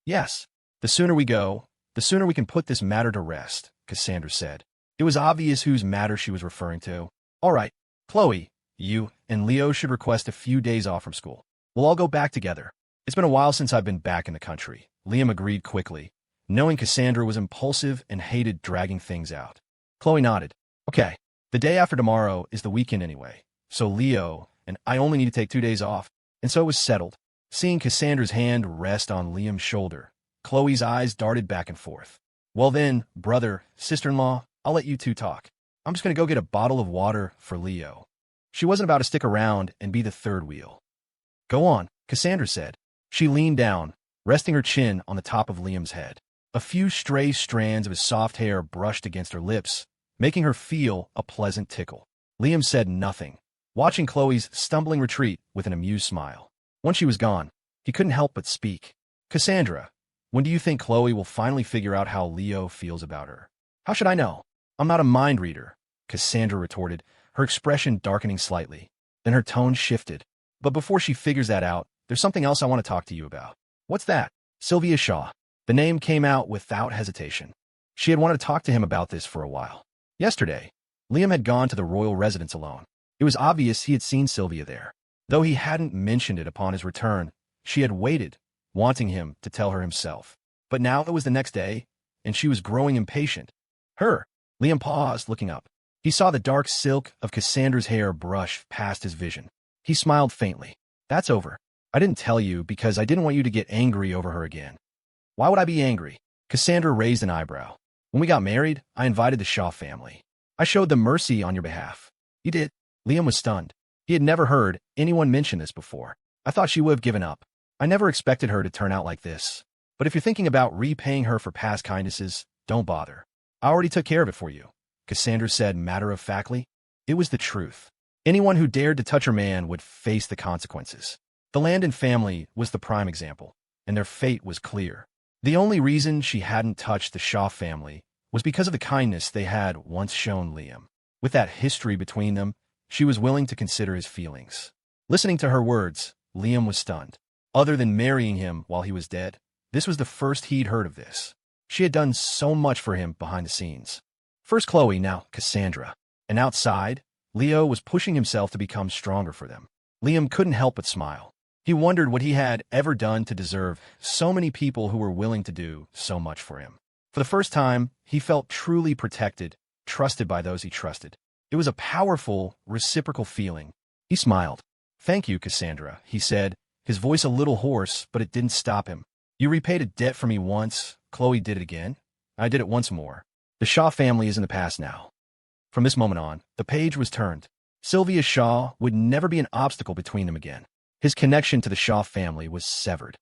Yes. The sooner we go, the sooner we can put this matter to rest, Cassandra said. It was obvious whose matter she was referring to. All right, Chloe, you and Leo should request a few days off from school. We'll all go back together. It's been a while since I've been back in the country. Liam agreed quickly, knowing Cassandra was impulsive and hated dragging things out. Chloe nodded. Okay, the day after tomorrow is the weekend anyway, so Leo and I only need to take 2 days off, and so it was settled. Seeing Cassandra's hand rest on Liam's shoulder, Chloe's eyes darted back and forth. Well then, brother, sister-in-law, I'll let you two talk. I'm just going to go get a bottle of water for Leo. She wasn't about to stick around and be the third wheel. Go on, Cassandra said. She leaned down, resting her chin on the top of Liam's head. A few stray strands of his soft hair brushed against her lips, making her feel a pleasant tickle. Liam said nothing, watching Chloe's stumbling retreat with an amused smile. Once she was gone, he couldn't help but speak. Cassandra, when do you think Chloe will finally figure out how Leo feels about her? How should I know? I'm not a mind reader, Cassandra retorted, her expression darkening slightly. Then her tone shifted. But before she figures that out, there's something else I want to talk to you about. What's that? Sylvia Shaw. The name came out without hesitation. She had wanted to talk to him about this for a while. Yesterday, Liam had gone to the royal residence alone. It was obvious he had seen Sylvia there. Though he hadn't mentioned it upon his return, she had waited, wanting him to tell her himself. But now it was the next day, and she was growing impatient. Her. Liam paused, looking up. He saw the dark silk of Cassandra's hair brush past his vision. He smiled faintly. That's over. I didn't tell you because I didn't want you to get angry over her again. Why would I be angry? Cassandra raised an eyebrow. When we got married, I invited the Shaw family. I showed them mercy on your behalf. You did. Liam was stunned. He had never heard anyone mention this before. I thought she would have given up. I never expected her to turn out like this. But if you're thinking about repaying her for past kindnesses, don't bother. I already took care of it for you, Cassandra said matter-of-factly. It was the truth. Anyone who dared to touch her man would face the consequences. The Landon family was the prime example, and their fate was clear. The only reason she hadn't touched the Shaw family was because of the kindness they had once shown Liam. With that history between them, she was willing to consider his feelings. Listening to her words, Liam was stunned. Other than marrying him while he was dead, this was the first he'd heard of this. She had done so much for him behind the scenes. First Chloe, now Cassandra. And outside, Leo was pushing himself to become stronger for them. Liam couldn't help but smile. He wondered what he had ever done to deserve so many people who were willing to do so much for him. For the first time, he felt truly protected, trusted by those he trusted. It was a powerful, reciprocal feeling. He smiled. Thank you, Cassandra, he said, his voice a little hoarse, but it didn't stop him. You repaid a debt for me once. Chloe did it again. I did it once more. The Shaw family is in the past now. From this moment on, the page was turned. Sylvia Shaw would never be an obstacle between them again. His connection to the Shaw family was severed.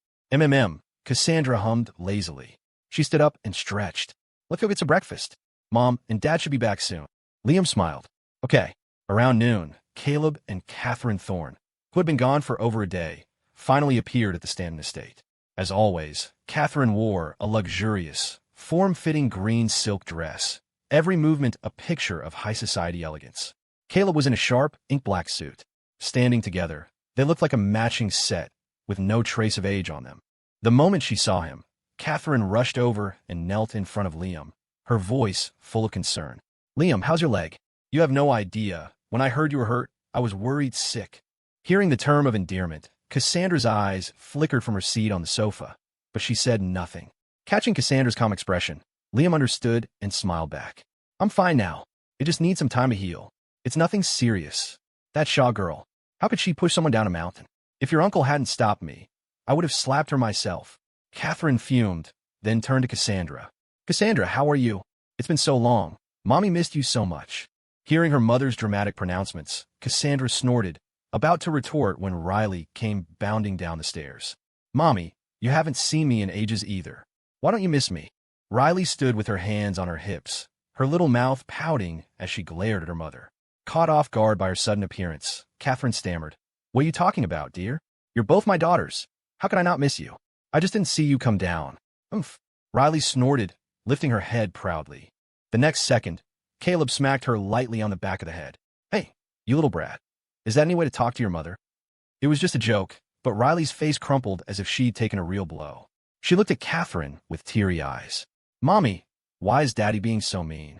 Cassandra hummed lazily. She stood up and stretched. Let's go get some breakfast. Mom and Dad should be back soon. Liam smiled. Okay, Around noon, Caleb and Catherine Thorne, who had been gone for over a day, finally appeared at the Stanton estate. As always, Catherine wore a luxurious, form-fitting green silk dress, every movement a picture of high society elegance. Caleb was in a sharp, ink-black suit. Standing together, they looked like a matching set, with no trace of age on them. The moment she saw him, Catherine rushed over and knelt in front of Liam, her voice full of concern. "Liam, how's your leg? You have no idea. When I heard you were hurt, I was worried sick." Hearing the term of endearment, Cassandra's eyes flickered from her seat on the sofa, but she said nothing. Catching Cassandra's calm expression, Liam understood and smiled back. "I'm fine now. It just needs some time to heal. It's nothing serious. That Shaw girl, how could she push someone down a mountain? If your uncle hadn't stopped me, I would have slapped her myself." Catherine fumed, then turned to Cassandra. "Cassandra, how are you? It's been so long. Mommy missed you so much." Hearing her mother's dramatic pronouncements, Cassandra snorted, about to retort when Riley came bounding down the stairs. "Mommy, you haven't seen me in ages either. Why don't you miss me?" Riley stood with her hands on her hips, her little mouth pouting as she glared at her mother. Caught off guard by her sudden appearance, Catherine stammered, "What are you talking about, dear? You're both my daughters. How could I not miss you? I just didn't see you come down." "Oomph." Riley snorted, lifting her head proudly. The next second, Caleb smacked her lightly on the back of the head. "Hey, you little brat. Is that any way to talk to your mother?" It was just a joke, but Riley's face crumpled as if she'd taken a real blow. She looked at Catherine with teary eyes. "Mommy, why is Daddy being so mean?"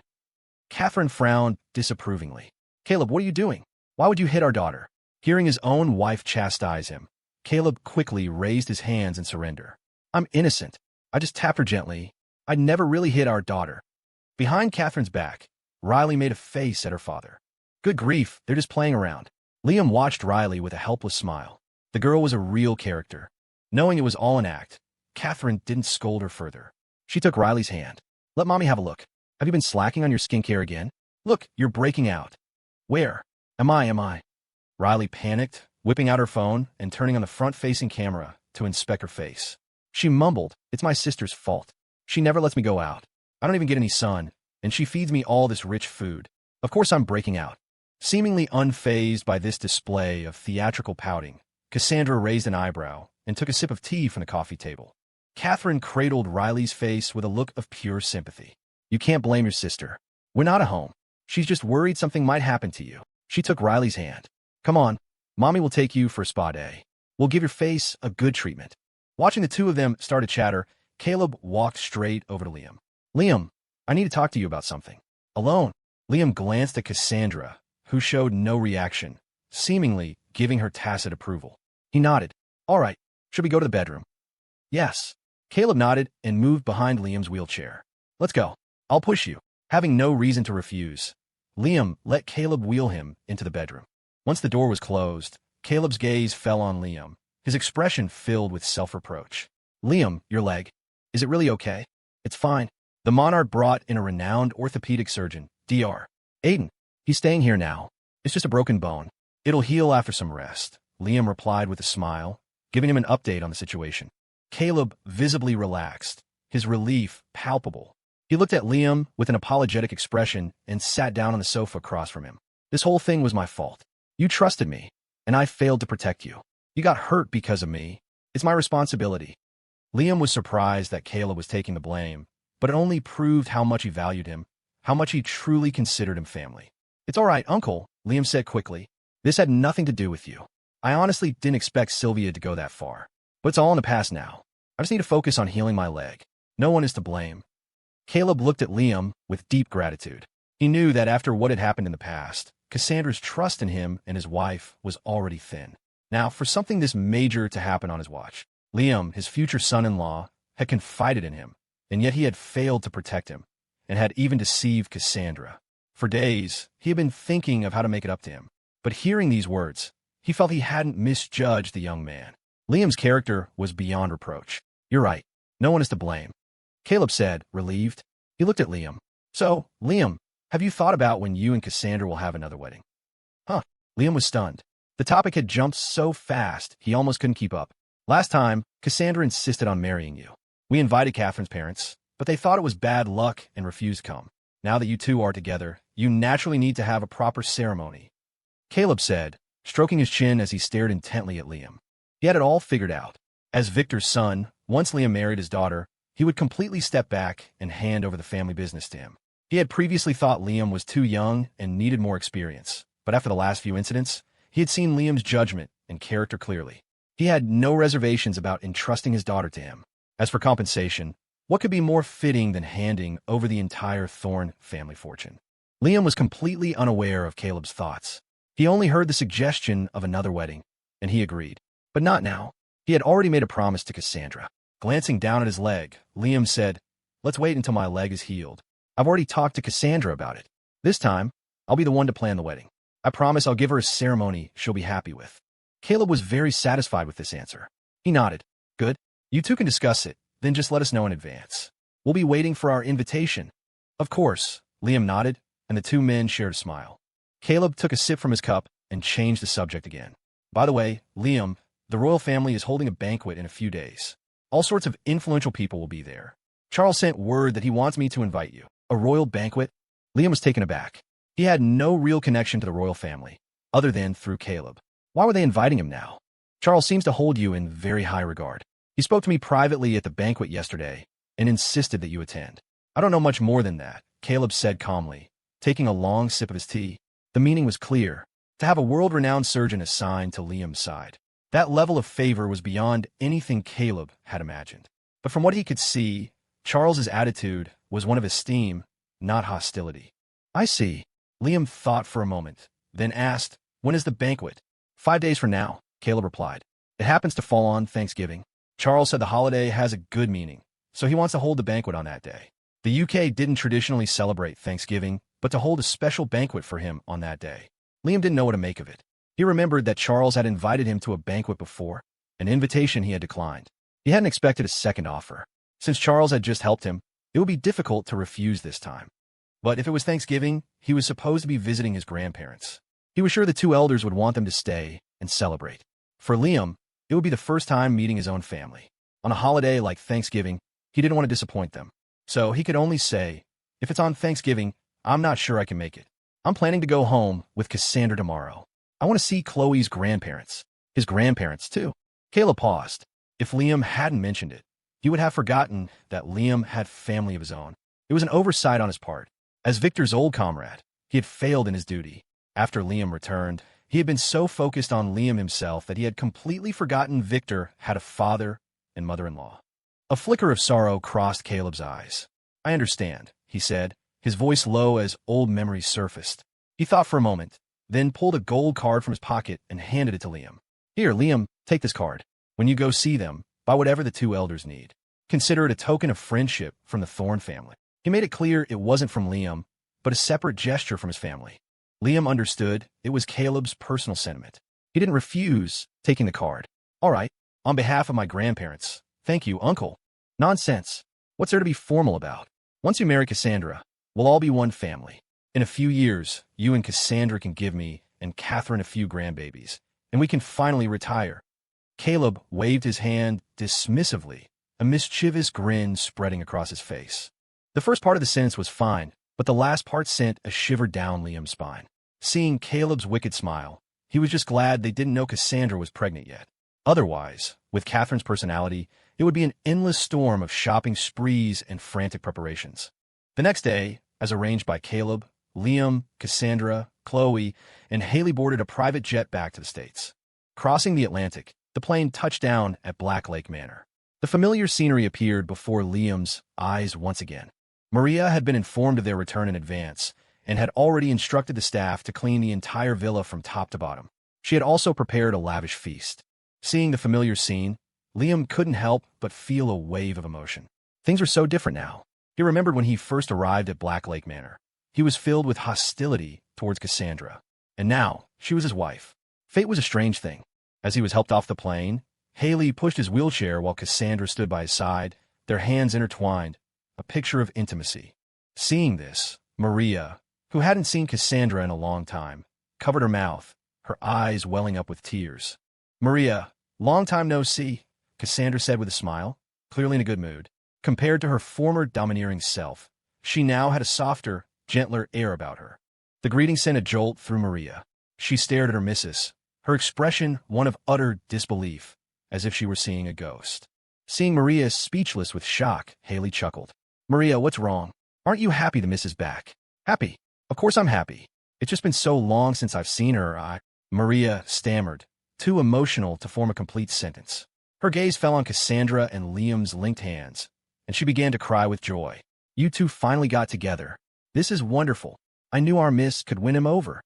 Catherine frowned disapprovingly. "Caleb, what are you doing? Why would you hit our daughter?" Hearing his own wife chastise him, Caleb quickly raised his hands in surrender. "I'm innocent. I just tapped her gently. I'd never really hit our daughter." Behind Catherine's back, Riley made a face at her father. "Good grief, they're just playing around." Liam watched Riley with a helpless smile. The girl was a real character. Knowing it was all an act, Catherine didn't scold her further. She took Riley's hand. "Let Mommy have a look. Have you been slacking on your skincare again? Look, you're breaking out." "Where? Am I?" Riley panicked, whipping out her phone and turning on the front-facing camera to inspect her face. She mumbled, "It's my sister's fault. She never lets me go out. I don't even get any sun, and she feeds me all this rich food. Of course I'm breaking out." Seemingly unfazed by this display of theatrical pouting, Cassandra raised an eyebrow and took a sip of tea from the coffee table. Catherine cradled Riley's face with a look of pure sympathy. "You can't blame your sister. We're not at home. She's just worried something might happen to you." She took Riley's hand. "Come on, Mommy will take you for a spa day. We'll give your face a good treatment." Watching the two of them start to chatter, Caleb walked straight over to Liam. "Liam, I need to talk to you about something." "Alone?" Liam glanced at Cassandra, who showed no reaction, seemingly giving her tacit approval. He nodded. "All right, should we go to the bedroom?" "Yes." Caleb nodded and moved behind Liam's wheelchair. "Let's go. I'll push you." Having no reason to refuse, Liam let Caleb wheel him into the bedroom. Once the door was closed, Caleb's gaze fell on Liam, his expression filled with self-reproach. "Liam, your leg. Is it really okay?" "It's fine." The monarch brought in a renowned orthopedic surgeon, Dr. Aiden. "He's staying here now. It's just a broken bone. It'll heal after some rest," Liam replied with a smile, giving him an update on the situation. Caleb visibly relaxed, his relief palpable. He looked at Liam with an apologetic expression and sat down on the sofa across from him. "This whole thing was my fault. You trusted me, and I failed to protect you. You got hurt because of me. It's my responsibility." Liam was surprised that Caleb was taking the blame, but it only proved how much he valued him, how much he truly considered him family. "It's all right, Uncle," Liam said quickly. "This had nothing to do with you. I honestly didn't expect Sylvia to go that far. But it's all in the past now. I just need to focus on healing my leg. No one is to blame." Caleb looked at Liam with deep gratitude. He knew that after what had happened in the past, Cassandra's trust in him and his wife was already thin. Now, for something this major to happen on his watch, Liam, his future son-in-law, had confided in him, and yet he had failed to protect him, and had even deceived Cassandra. For days, he had been thinking of how to make it up to him. But hearing these words, he felt he hadn't misjudged the young man. Liam's character was beyond reproach. "You're right. No one is to blame," Caleb said, relieved. He looked at Liam. "So, Liam, have you thought about when you and Cassandra will have another wedding?" "Huh." Liam was stunned. The topic had jumped so fast, he almost couldn't keep up. "Last time, Cassandra insisted on marrying you. We invited Catherine's parents, but they thought it was bad luck and refused to come. Now that you two are together, you naturally need to have a proper ceremony, Caleb said, stroking his chin as he stared intently at Liam. He had it all figured out. As Victor's son, once Liam married his daughter, he would completely step back and hand over the family business to him. He had previously thought Liam was too young and needed more experience, but after the last few incidents, he had seen Liam's judgment and character clearly. He had no reservations about entrusting his daughter to him. As for compensation, what could be more fitting than handing over the entire Thorne family fortune? Liam was completely unaware of Caleb's thoughts. He only heard the suggestion of another wedding, and he agreed. But not now. He had already made a promise to Cassandra. Glancing down at his leg, Liam said, "Let's wait until my leg is healed. I've already talked to Cassandra about it. This time, I'll be the one to plan the wedding. I promise I'll give her a ceremony she'll be happy with." Caleb was very satisfied with this answer. He nodded. "Good. You two can discuss it, then just let us know in advance. We'll be waiting for our invitation." "Of course," Liam nodded, and the two men shared a smile. Caleb took a sip from his cup and changed the subject again. "By the way, Liam, the royal family is holding a banquet in a few days. All sorts of influential people will be there. Charles sent word that he wants me to invite you." "A royal banquet?" Liam was taken aback. He had no real connection to the royal family, other than through Caleb. Why were they inviting him now? "Charles seems to hold you in very high regard. He spoke to me privately at the banquet yesterday and insisted that you attend." "I don't know much more than that," Caleb said calmly, taking a long sip of his tea. The meaning was clear. To have a world-renowned surgeon assigned to Liam's side. That level of favor was beyond anything Caleb had imagined. But from what he could see, Charles's attitude was one of esteem, not hostility. "I see." Liam thought for a moment, then asked, "When is the banquet?" 5 days from now," Caleb replied. "It happens to fall on Thanksgiving. Charles said the holiday has a good meaning, so he wants to hold the banquet on that day. The UK didn't traditionally celebrate Thanksgiving, but to hold a special banquet for him on that day." Liam didn't know what to make of it. He remembered that Charles had invited him to a banquet before, an invitation he had declined. He hadn't expected a second offer. Since Charles had just helped him, it would be difficult to refuse this time. But if it was Thanksgiving, he was supposed to be visiting his grandparents. He was sure the two elders would want them to stay and celebrate. For Liam, it would be the first time meeting his own family. On a holiday like Thanksgiving, he didn't want to disappoint them. So he could only say, "If it's on Thanksgiving, I'm not sure I can make it. I'm planning to go home with Cassandra tomorrow. I want to see Chloe's grandparents." His grandparents, too. Caleb paused. If Liam hadn't mentioned it, he would have forgotten that Liam had family of his own. It was an oversight on his part. As Victor's old comrade, he had failed in his duty. After Liam returned, he had been so focused on Liam himself that he had completely forgotten Victor had a father and mother-in-law. A flicker of sorrow crossed Caleb's eyes. "I understand," he said, his voice low as old memories surfaced. He thought for a moment, then pulled a gold card from his pocket and handed it to Liam. "Here, Liam, take this card. When you go see them, buy whatever the two elders need. Consider it a token of friendship from the Thorne family." He made it clear it wasn't from Liam, but a separate gesture from his family. Liam understood it was Caleb's personal sentiment. He didn't refuse taking the card. "All right, on behalf of my grandparents, thank you, Uncle." "Nonsense. What's there to be formal about? Once you marry Cassandra, we'll all be one family. In a few years, you and Cassandra can give me and Catherine a few grandbabies, and we can finally retire." Caleb waved his hand dismissively, a mischievous grin spreading across his face. The first part of the sentence was fine, but the last part sent a shiver down Liam's spine. Seeing Caleb's wicked smile, he was just glad they didn't know Cassandra was pregnant yet. Otherwise, with Catherine's personality, it would be an endless storm of shopping sprees and frantic preparations. The next day, as arranged by Caleb, Liam, Cassandra, Chloe, and Haley boarded a private jet back to the States. Crossing the Atlantic, the plane touched down at Black Lake Manor. The familiar scenery appeared before Liam's eyes once again. Maria had been informed of their return in advance and had already instructed the staff to clean the entire villa from top to bottom. She had also prepared a lavish feast. Seeing the familiar scene, Liam couldn't help but feel a wave of emotion. Things were so different now. He remembered when he first arrived at Black Lake Manor. He was filled with hostility towards Cassandra, and now she was his wife. Fate was a strange thing. As he was helped off the plane, Haley pushed his wheelchair while Cassandra stood by his side, their hands intertwined, a picture of intimacy. Seeing this, Maria, who hadn't seen Cassandra in a long time, covered her mouth, her eyes welling up with tears. "Maria, long time no see," Cassandra said with a smile, clearly in a good mood. Compared to her former domineering self, she now had a softer, gentler air about her. The greeting sent a jolt through Maria. She stared at her missus, her expression one of utter disbelief, as if she were seeing a ghost. Seeing Maria speechless with shock, Haley chuckled. Maria, what's wrong? Aren't you happy the miss is back? Happy? Of course I'm happy. It's just been so long since I've seen her, Maria stammered, too emotional to form a complete sentence. Her gaze fell on Cassandra and Liam's linked hands, and she began to cry with joy. You two finally got together. This is wonderful. I knew our miss could win him over.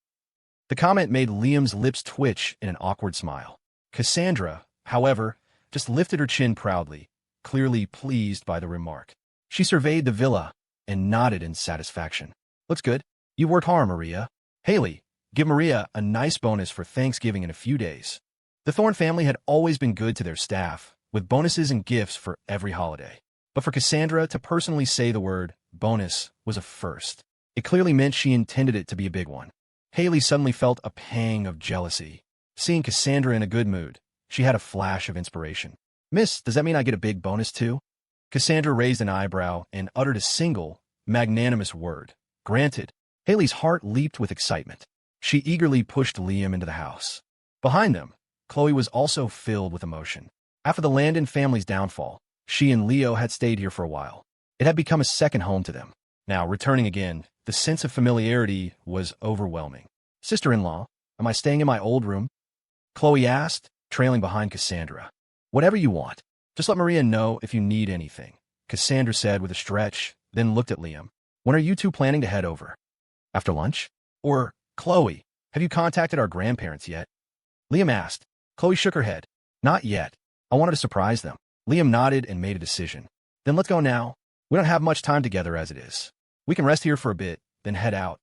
The comment made Liam's lips twitch in an awkward smile. Cassandra, however, just lifted her chin proudly, clearly pleased by the remark. She surveyed the villa and nodded in satisfaction. Looks good. You worked hard, Maria. Haley, give Maria a nice bonus for Thanksgiving in a few days. The Thorne family had always been good to their staff, with bonuses and gifts for every holiday. But for Cassandra to personally say the word bonus was a first. It clearly meant she intended it to be a big one. Haley suddenly felt a pang of jealousy. Seeing Cassandra in a good mood, she had a flash of inspiration. Miss, does that mean I get a big bonus too? Cassandra raised an eyebrow and uttered a single, magnanimous word. Granted. Haley's heart leaped with excitement. She eagerly pushed Liam into the house. Behind them, Chloe was also filled with emotion. After the Landon family's downfall, she and Leo had stayed here for a while. It had become a second home to them. Now, returning again, the sense of familiarity was overwhelming. Sister-in-law, am I staying in my old room? Chloe asked, trailing behind Cassandra. Whatever you want. Just let Maria know if you need anything, Cassandra said with a stretch, then looked at Liam. When are you two planning to head over? After lunch? Or, Chloe, have you contacted our grandparents yet? Liam asked. Chloe shook her head. Not yet. I wanted to surprise them. Liam nodded and made a decision. Then let's go now. We don't have much time together as it is. We can rest here for a bit, then head out.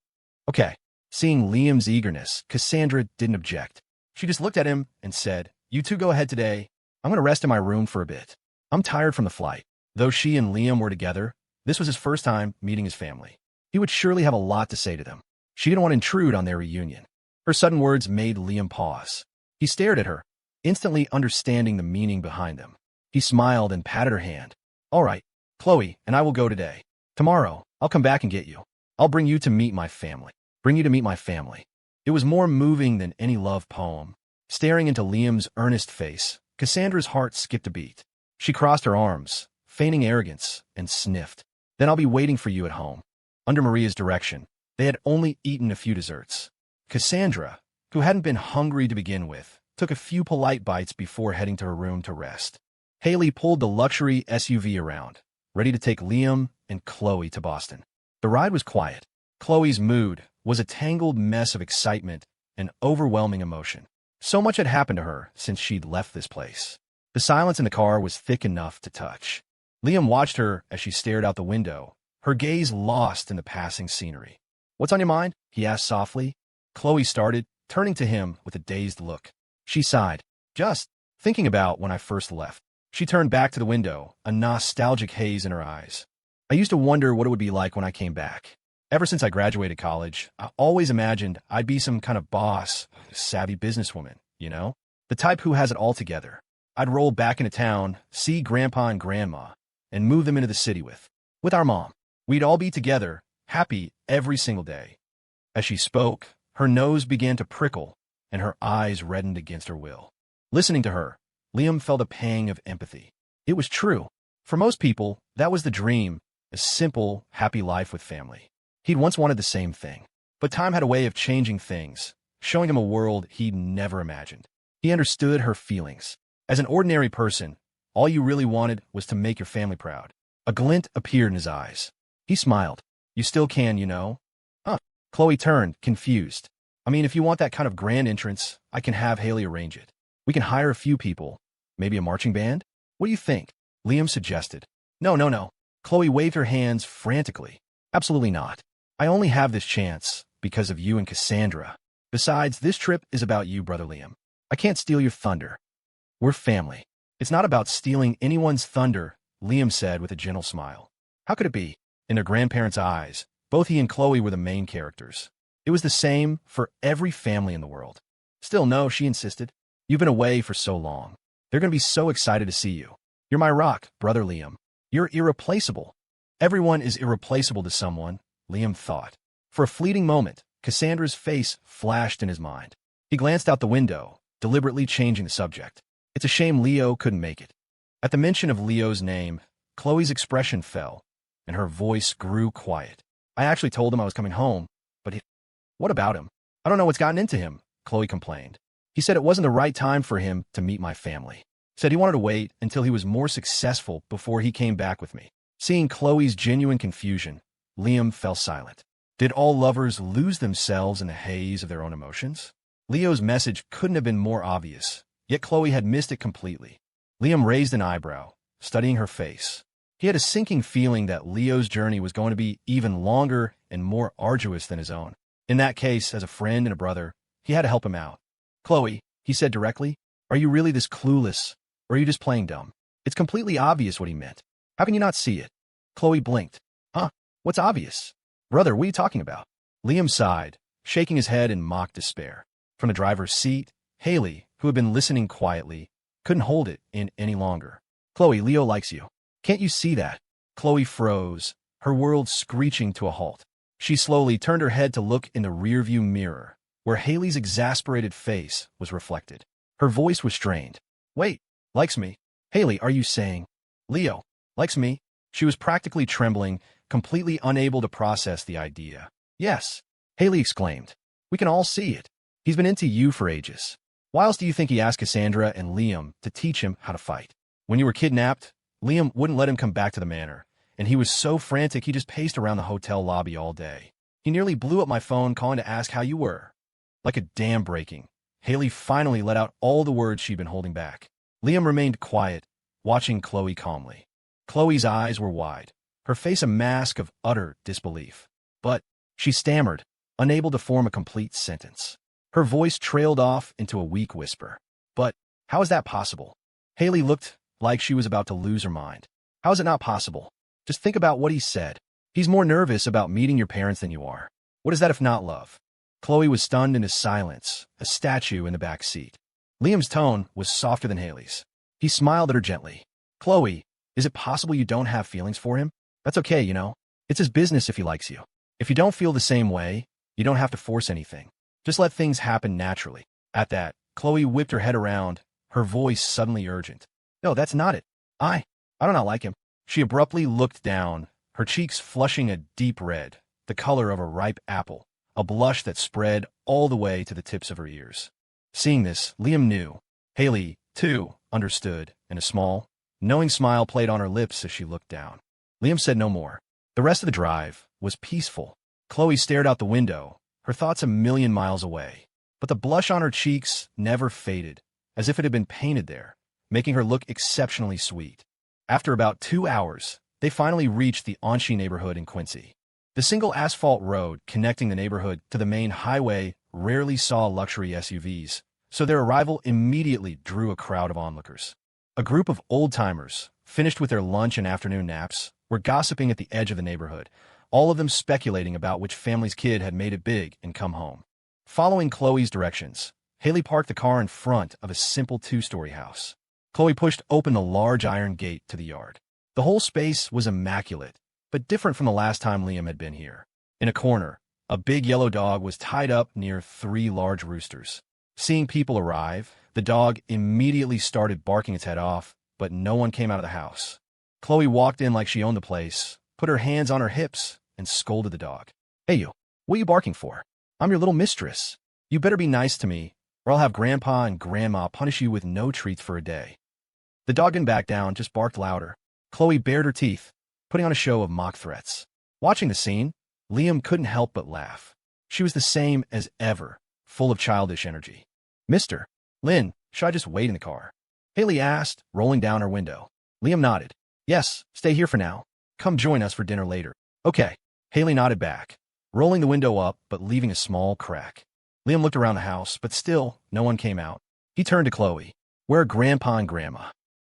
Okay. Seeing Liam's eagerness, Cassandra didn't object. She just looked at him and said, You two go ahead today. I'm going to rest in my room for a bit. I'm tired from the flight. Though she and Liam were together, this was his first time meeting his family. He would surely have a lot to say to them. She didn't want to intrude on their reunion. Her sudden words made Liam pause. He stared at her, instantly understanding the meaning behind them. He smiled and patted her hand. All right, Chloe and I will go today. Tomorrow, I'll come back and get you. I'll bring you to meet my family. Bring you to meet my family. It was more moving than any love poem. Staring into Liam's earnest face, Cassandra's heart skipped a beat. She crossed her arms, feigning arrogance, and sniffed. Then I'll be waiting for you at home. Under Maria's direction, they had only eaten a few desserts. Cassandra, who hadn't been hungry to begin with, took a few polite bites before heading to her room to rest. Haley pulled the luxury SUV around, ready to take Liam and Chloe to Boston. The ride was quiet. Chloe's mood was a tangled mess of excitement and overwhelming emotion. So much had happened to her since she'd left this place. The silence in the car was thick enough to touch. Liam watched her as she stared out the window, her gaze lost in the passing scenery. What's on your mind? He asked softly. Chloe started, turning to him with a dazed look. She sighed. Just thinking about when I first left. She turned back to the window, a nostalgic haze in her eyes. I used to wonder what it would be like when I came back. Ever since I graduated college, I always imagined I'd be some kind of boss, savvy businesswoman, you know? The type who has it all together. I'd roll back into town, see Grandpa and Grandma, and move them into the city with our mom. We'd all be together, happy every single day. As she spoke, her nose began to prickle, and her eyes reddened against her will. Listening to her, Liam felt a pang of empathy. It was true. For most people, that was the dream, a simple, happy life with family. He'd once wanted the same thing. But time had a way of changing things, showing him a world he'd never imagined. He understood her feelings. As an ordinary person, all you really wanted was to make your family proud. A glint appeared in his eyes. He smiled. You still can, you know? Huh. Chloe turned, confused. I mean, if you want that kind of grand entrance, I can have Haley arrange it. We can hire a few people. Maybe a marching band? What do you think? Liam suggested. No. Chloe waved her hands frantically. Absolutely not. I only have this chance because of you and Cassandra. Besides, this trip is about you, Brother Liam. I can't steal your thunder. We're family. It's not about stealing anyone's thunder, Liam said with a gentle smile. How could it be? In their grandparents' eyes, both he and Chloe were the main characters. It was the same for every family in the world. Still, no, she insisted. You've been away for so long. They're going to be so excited to see you. You're my rock, Brother Liam. You're irreplaceable. Everyone is irreplaceable to someone, Liam thought. For a fleeting moment, Cassandra's face flashed in his mind. He glanced out the window, deliberately changing the subject. It's a shame Leo couldn't make it. At the mention of Leo's name, Chloe's expression fell, and her voice grew quiet. I actually told him I was coming home, but what about him? I don't know what's gotten into him, Chloe complained. He said it wasn't the right time for him to meet my family. Said he wanted to wait until he was more successful before he came back with me. Seeing Chloe's genuine confusion, Liam fell silent. Did all lovers lose themselves in the haze of their own emotions? Leo's message couldn't have been more obvious, yet Chloe had missed it completely. Liam raised an eyebrow, studying her face. He had a sinking feeling that Leo's journey was going to be even longer and more arduous than his own. In that case, as a friend and a brother, he had to help him out. Chloe, he said directly, are you really this clueless, or are you just playing dumb? It's completely obvious what he meant. How can you not see it? Chloe blinked. Huh? What's obvious? Brother, what are you talking about? Liam sighed, shaking his head in mock despair. From the driver's seat, Haley, who had been listening quietly, couldn't hold it in any longer. Chloe, Leo likes you. Can't you see that? Chloe froze, her world screeching to a halt. She slowly turned her head to look in the rearview mirror, where Haley's exasperated face was reflected. Her voice was strained. Wait, likes me? Haley, are you saying Leo likes me? She was practically trembling, completely unable to process the idea. Yes, Haley exclaimed. We can all see it. He's been into you for ages. Why else do you think he asked Cassandra and Liam to teach him how to fight? When you were kidnapped, Liam wouldn't let him come back to the manor, and he was so frantic he just paced around the hotel lobby all day. He nearly blew up my phone calling to ask how you were. Like a dam breaking, Haley finally let out all the words she'd been holding back. Liam remained quiet, watching Chloe calmly. Chloe's eyes were wide, her face a mask of utter disbelief. But she stammered, unable to form a complete sentence. Her voice trailed off into a weak whisper. But how is that possible? Haley looked like she was about to lose her mind. How is it not possible? Just think about what he said. He's more nervous about meeting your parents than you are. What is that if not love? Chloe was stunned into silence, a statue in the back seat. Liam's tone was softer than Haley's. He smiled at her gently. Chloe, is it possible you don't have feelings for him? That's okay, you know. It's his business if he likes you. If you don't feel the same way, you don't have to force anything. Just let things happen naturally. At that, Chloe whipped her head around, her voice suddenly urgent. No, that's not it. I do not like him. She abruptly looked down, her cheeks flushing a deep red, the color of a ripe apple, a blush that spread all the way to the tips of her ears. Seeing this, Liam knew. Haley, too, understood, and a small, knowing smile played on her lips as she looked down. Liam said no more. The rest of the drive was peaceful. Chloe stared out the window, her thoughts a million miles away. But the blush on her cheeks never faded, as if it had been painted there, making her look exceptionally sweet. After about 2 hours, they finally reached the P13.She neighborhood in Quincy. The single asphalt road connecting the neighborhood to the main highway rarely saw luxury SUVs, so their arrival immediately drew a crowd of onlookers. A group of old-timers, finished with their lunch and afternoon naps, were gossiping at the edge of the neighborhood, all of them speculating about which family's kid had made it big and come home. Following Chloe's directions, Haley parked the car in front of a simple 2-story house. Chloe pushed open the large iron gate to the yard. The whole space was immaculate, but different from the last time Liam had been here. In a corner, a big yellow dog was tied up near 3 large roosters. Seeing people arrive, the dog immediately started barking its head off, but no one came out of the house. Chloe walked in like she owned the place, put her hands on her hips, and scolded the dog. Hey you, what are you barking for? I'm your little mistress. You better be nice to me, or I'll have Grandpa and Grandma punish you with no treats for a day. The dog didn't back down, just barked louder. Chloe bared her teeth, putting on a show of mock threats. Watching the scene, Liam couldn't help but laugh. She was the same as ever, full of childish energy. Mr. Lynn, should I just wait in the car? Haley asked, rolling down her window. Liam nodded. Yes, stay here for now. Come join us for dinner later. Okay. Haley nodded back, rolling the window up but leaving a small crack. Liam looked around the house, but still, no one came out. He turned to Chloe. Where are Grandpa and Grandma?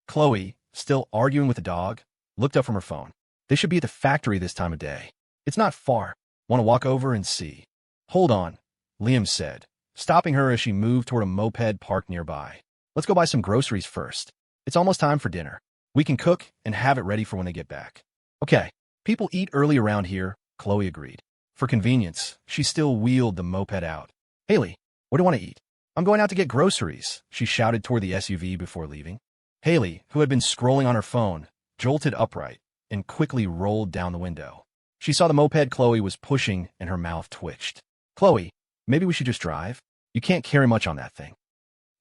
Chloe, still arguing with the dog, looked up from her phone. They should be at the factory this time of day. It's not far. Want to walk over and see? Hold on, Liam said, stopping her as she moved toward a moped parked nearby. Let's go buy some groceries first. It's almost time for dinner. We can cook and have it ready for when they get back. Okay, people eat early around here, Chloe agreed. For convenience, she still wheeled the moped out. Haley, what do you want to eat? I'm going out to get groceries, she shouted toward the SUV before leaving. Haley, who had been scrolling on her phone, jolted upright and quickly rolled down the window. She saw the moped Chloe was pushing and her mouth twitched. Chloe, maybe we should just drive? You can't carry much on that thing.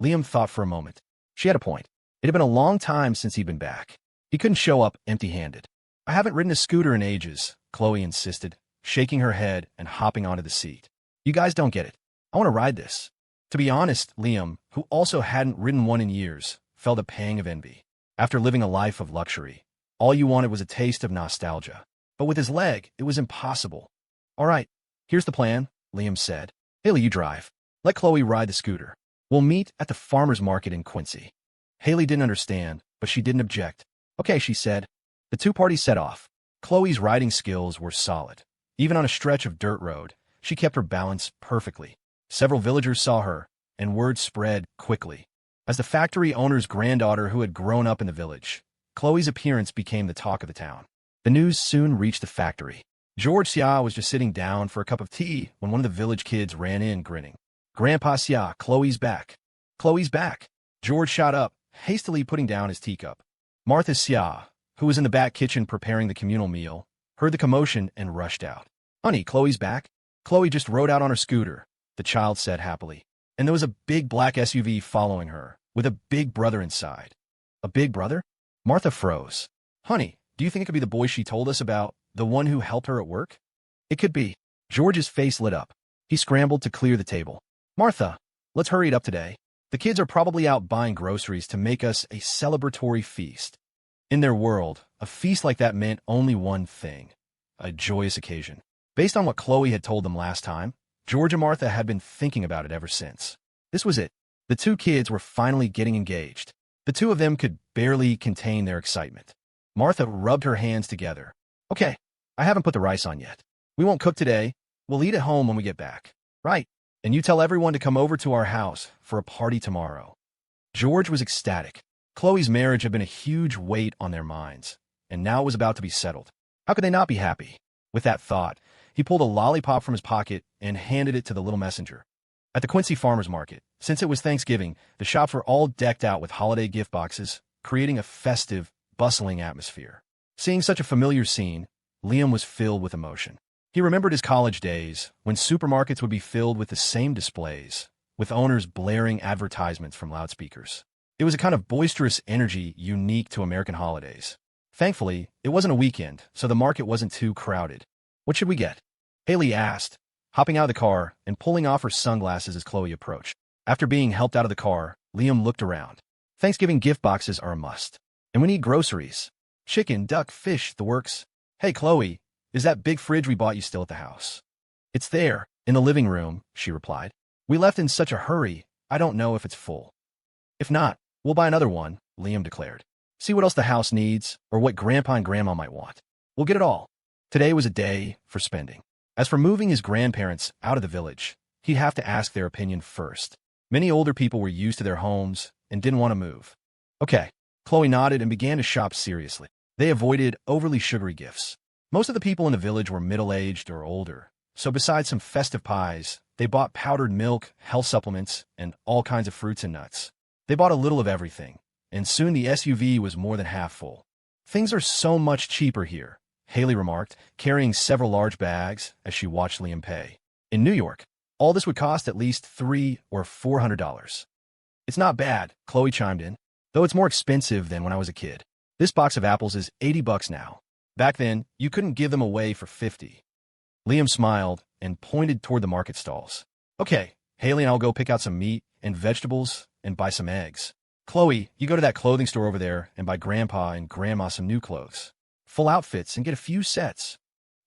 Liam thought for a moment. She had a point. It had been a long time since he'd been back. He couldn't show up empty-handed. I haven't ridden a scooter in ages, Chloe insisted, shaking her head and hopping onto the seat. You guys don't get it. I want to ride this. To be honest, Liam, who also hadn't ridden one in years, felt a pang of envy. After living a life of luxury, all you wanted was a taste of nostalgia. But with his leg, it was impossible. All right, here's the plan, Liam said. Haley, you drive. Let Chloe ride the scooter. We'll meet at the farmer's market in Quincy. Haley didn't understand, but she didn't object. Okay, she said. The two parties set off. Chloe's riding skills were solid. Even on a stretch of dirt road, she kept her balance perfectly. Several villagers saw her, and word spread quickly. As the factory owner's granddaughter who had grown up in the village, Chloe's appearance became the talk of the town. The news soon reached the factory. George-Sia was just sitting down for a cup of tea when one of the village kids ran in, grinning. Grandpa-Sia, Chloe's back. Chloe's back. George shot up, hastily putting down his teacup. Martha-Sia, who was in the back kitchen preparing the communal meal, heard the commotion and rushed out. Honey, Chloe's back? Chloe just rode out on her scooter, the child said happily. And there was a big black SUV following her, with a big brother inside. A big brother? Martha froze. Honey, do you think it could be the boy she told us about, the one who helped her at work? It could be. George's face lit up. He scrambled to clear the table. Martha, let's hurry it up today. The kids are probably out buying groceries to make us a celebratory feast. In their world, a feast like that meant only one thing, a joyous occasion. Based on what Chloe had told them last time, George and Martha had been thinking about it ever since. This was it. The two kids were finally getting engaged. The two of them could barely contain their excitement. Martha rubbed her hands together. Okay, I haven't put the rice on yet. We won't cook today. We'll eat at home when we get back. Right. And you tell everyone to come over to our house for a party tomorrow. George was ecstatic. Chloe's marriage had been a huge weight on their minds, and now it was about to be settled. How could they not be happy? With that thought, he pulled a lollipop from his pocket and handed it to the little messenger. At the Quincy farmer's market, since it was Thanksgiving, the shops were all decked out with holiday gift boxes, creating a festive, bustling atmosphere. Seeing such a familiar scene, Liam was filled with emotion. He remembered his college days, when supermarkets would be filled with the same displays, with owners blaring advertisements from loudspeakers. It was a kind of boisterous energy unique to American holidays. Thankfully, it wasn't a weekend, so the market wasn't too crowded. What should we get? Haley asked, hopping out of the car and pulling off her sunglasses as Chloe approached. After being helped out of the car, Liam looked around. Thanksgiving gift boxes are a must. And we need groceries. Chicken, duck, fish, the works. Hey, Chloe, is that big fridge we bought you still at the house? It's there, in the living room, she replied. We left in such a hurry, I don't know if it's full. If not, we'll buy another one, Liam declared. See what else the house needs, or what Grandpa and Grandma might want. We'll get it all. Today was a day for spending. As for moving his grandparents out of the village, he'd have to ask their opinion first. Many older people were used to their homes and didn't want to move. Okay, Chloe nodded and began to shop seriously. They avoided overly sugary gifts. Most of the people in the village were middle-aged or older, so besides some festive pies, they bought powdered milk, health supplements, and all kinds of fruits and nuts. They bought a little of everything, and soon the SUV was more than half full. Things are so much cheaper here, Haley remarked, carrying several large bags as she watched Liam pay. In New York, all this would cost at least $300 or $400. It's not bad, Chloe chimed in, though it's more expensive than when I was a kid. This box of apples is $80 now. Back then, you couldn't give them away for $50. Liam smiled and pointed toward the market stalls. Okay, Haley and I'll go pick out some meat and vegetables and buy some eggs. Chloe, you go to that clothing store over there and buy Grandpa and Grandma some new clothes. Full outfits and get a few sets.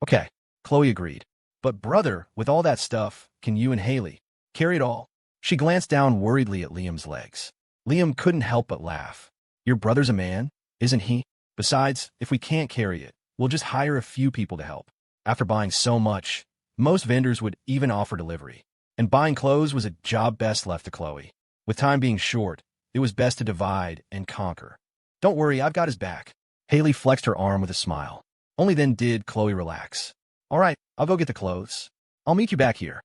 Okay, Chloe agreed. But brother, with all that stuff, can you and Haley carry it all? She glanced down worriedly at Liam's legs. Liam couldn't help but laugh. Your brother's a man, isn't he? Besides, if we can't carry it, we'll just hire a few people to help. After buying so much, most vendors would even offer delivery. And buying clothes was a job best left to Chloe. With time being short, it was best to divide and conquer. Don't worry, I've got his back. Haley flexed her arm with a smile. Only then did Chloe relax. All right, I'll go get the clothes. I'll meet you back here.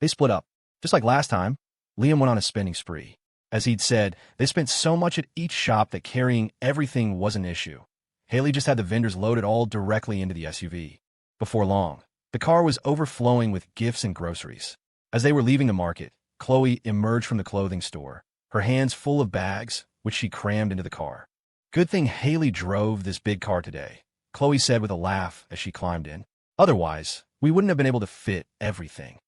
They split up. Just like last time, Liam went on a spending spree. As he'd said, they spent so much at each shop that carrying everything was an issue. Haley just had the vendors loaded all directly into the SUV. Before long, the car was overflowing with gifts and groceries. As they were leaving the market, Chloe emerged from the clothing store, her hands full of bags, which she crammed into the car. Good thing Haley drove this big car today, Chloe said with a laugh as she climbed in. Otherwise, we wouldn't have been able to fit everything.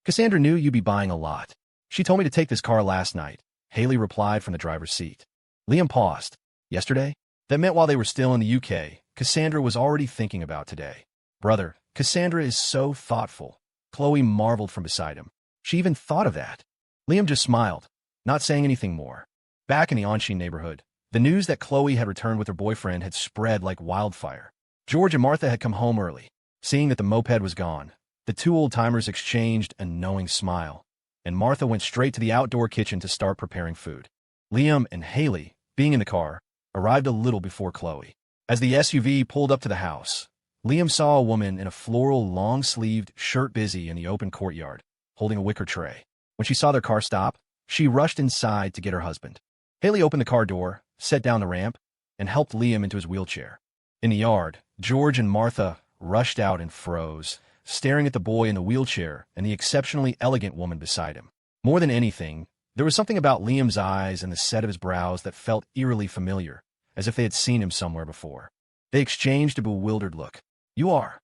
Cassandra knew you'd be buying a lot. She told me to take this car last night, Haley replied from the driver's seat. Liam paused. Yesterday? That meant while they were still in the UK, Cassandra was already thinking about today. Brother, Cassandra is so thoughtful. Chloe marveled from beside him. She even thought of that. Liam just smiled, not saying anything more. Back in the She neighborhood, the news that Chloe had returned with her boyfriend had spread like wildfire. George and Martha had come home early. Seeing that the moped was gone, the two old-timers exchanged a knowing smile, and Martha went straight to the outdoor kitchen to start preparing food. Liam and Haley, being in the car, arrived a little before Chloe. As the SUV pulled up to the house, Liam saw a woman in a floral long-sleeved shirt busy in the open courtyard, holding a wicker tray. When she saw their car stop, she rushed inside to get her husband. Haley opened the car door, set down the ramp, and helped Liam into his wheelchair. In the yard, George and Martha rushed out and froze, staring at the boy in the wheelchair and the exceptionally elegant woman beside him. More than anything, there was something about Liam's eyes and the set of his brows that felt eerily familiar, as if they had seen him somewhere before. They exchanged a bewildered look. You are?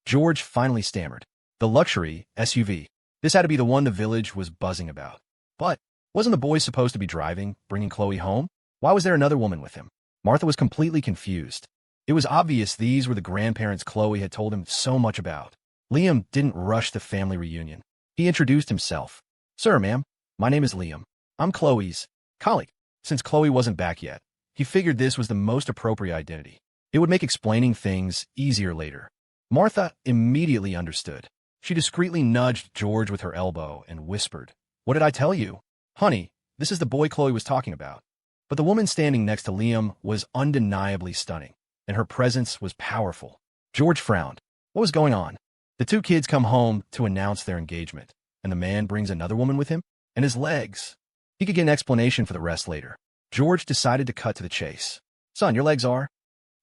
George finally stammered. The luxury SUV. This had to be the one the village was buzzing about. But wasn't the boy supposed to be driving, bringing Chloe home? Why was there another woman with him? Martha was completely confused. It was obvious these were the grandparents Chloe had told him so much about. Liam didn't rush the family reunion. He introduced himself. Sir, ma'am, my name is Liam. I'm Chloe's colleague. Since Chloe wasn't back yet, he figured this was the most appropriate identity. It would make explaining things easier later. Martha immediately understood. She discreetly nudged George with her elbow and whispered, "What did I tell you? Honey, this is the boy Chloe was talking about." But the woman standing next to Liam was undeniably stunning, and her presence was powerful. George frowned. What was going on? The two kids come home to announce their engagement, and the man brings another woman with him? And his legs. He could get an explanation for the rest later. George decided to cut to the chase. Son, your legs are?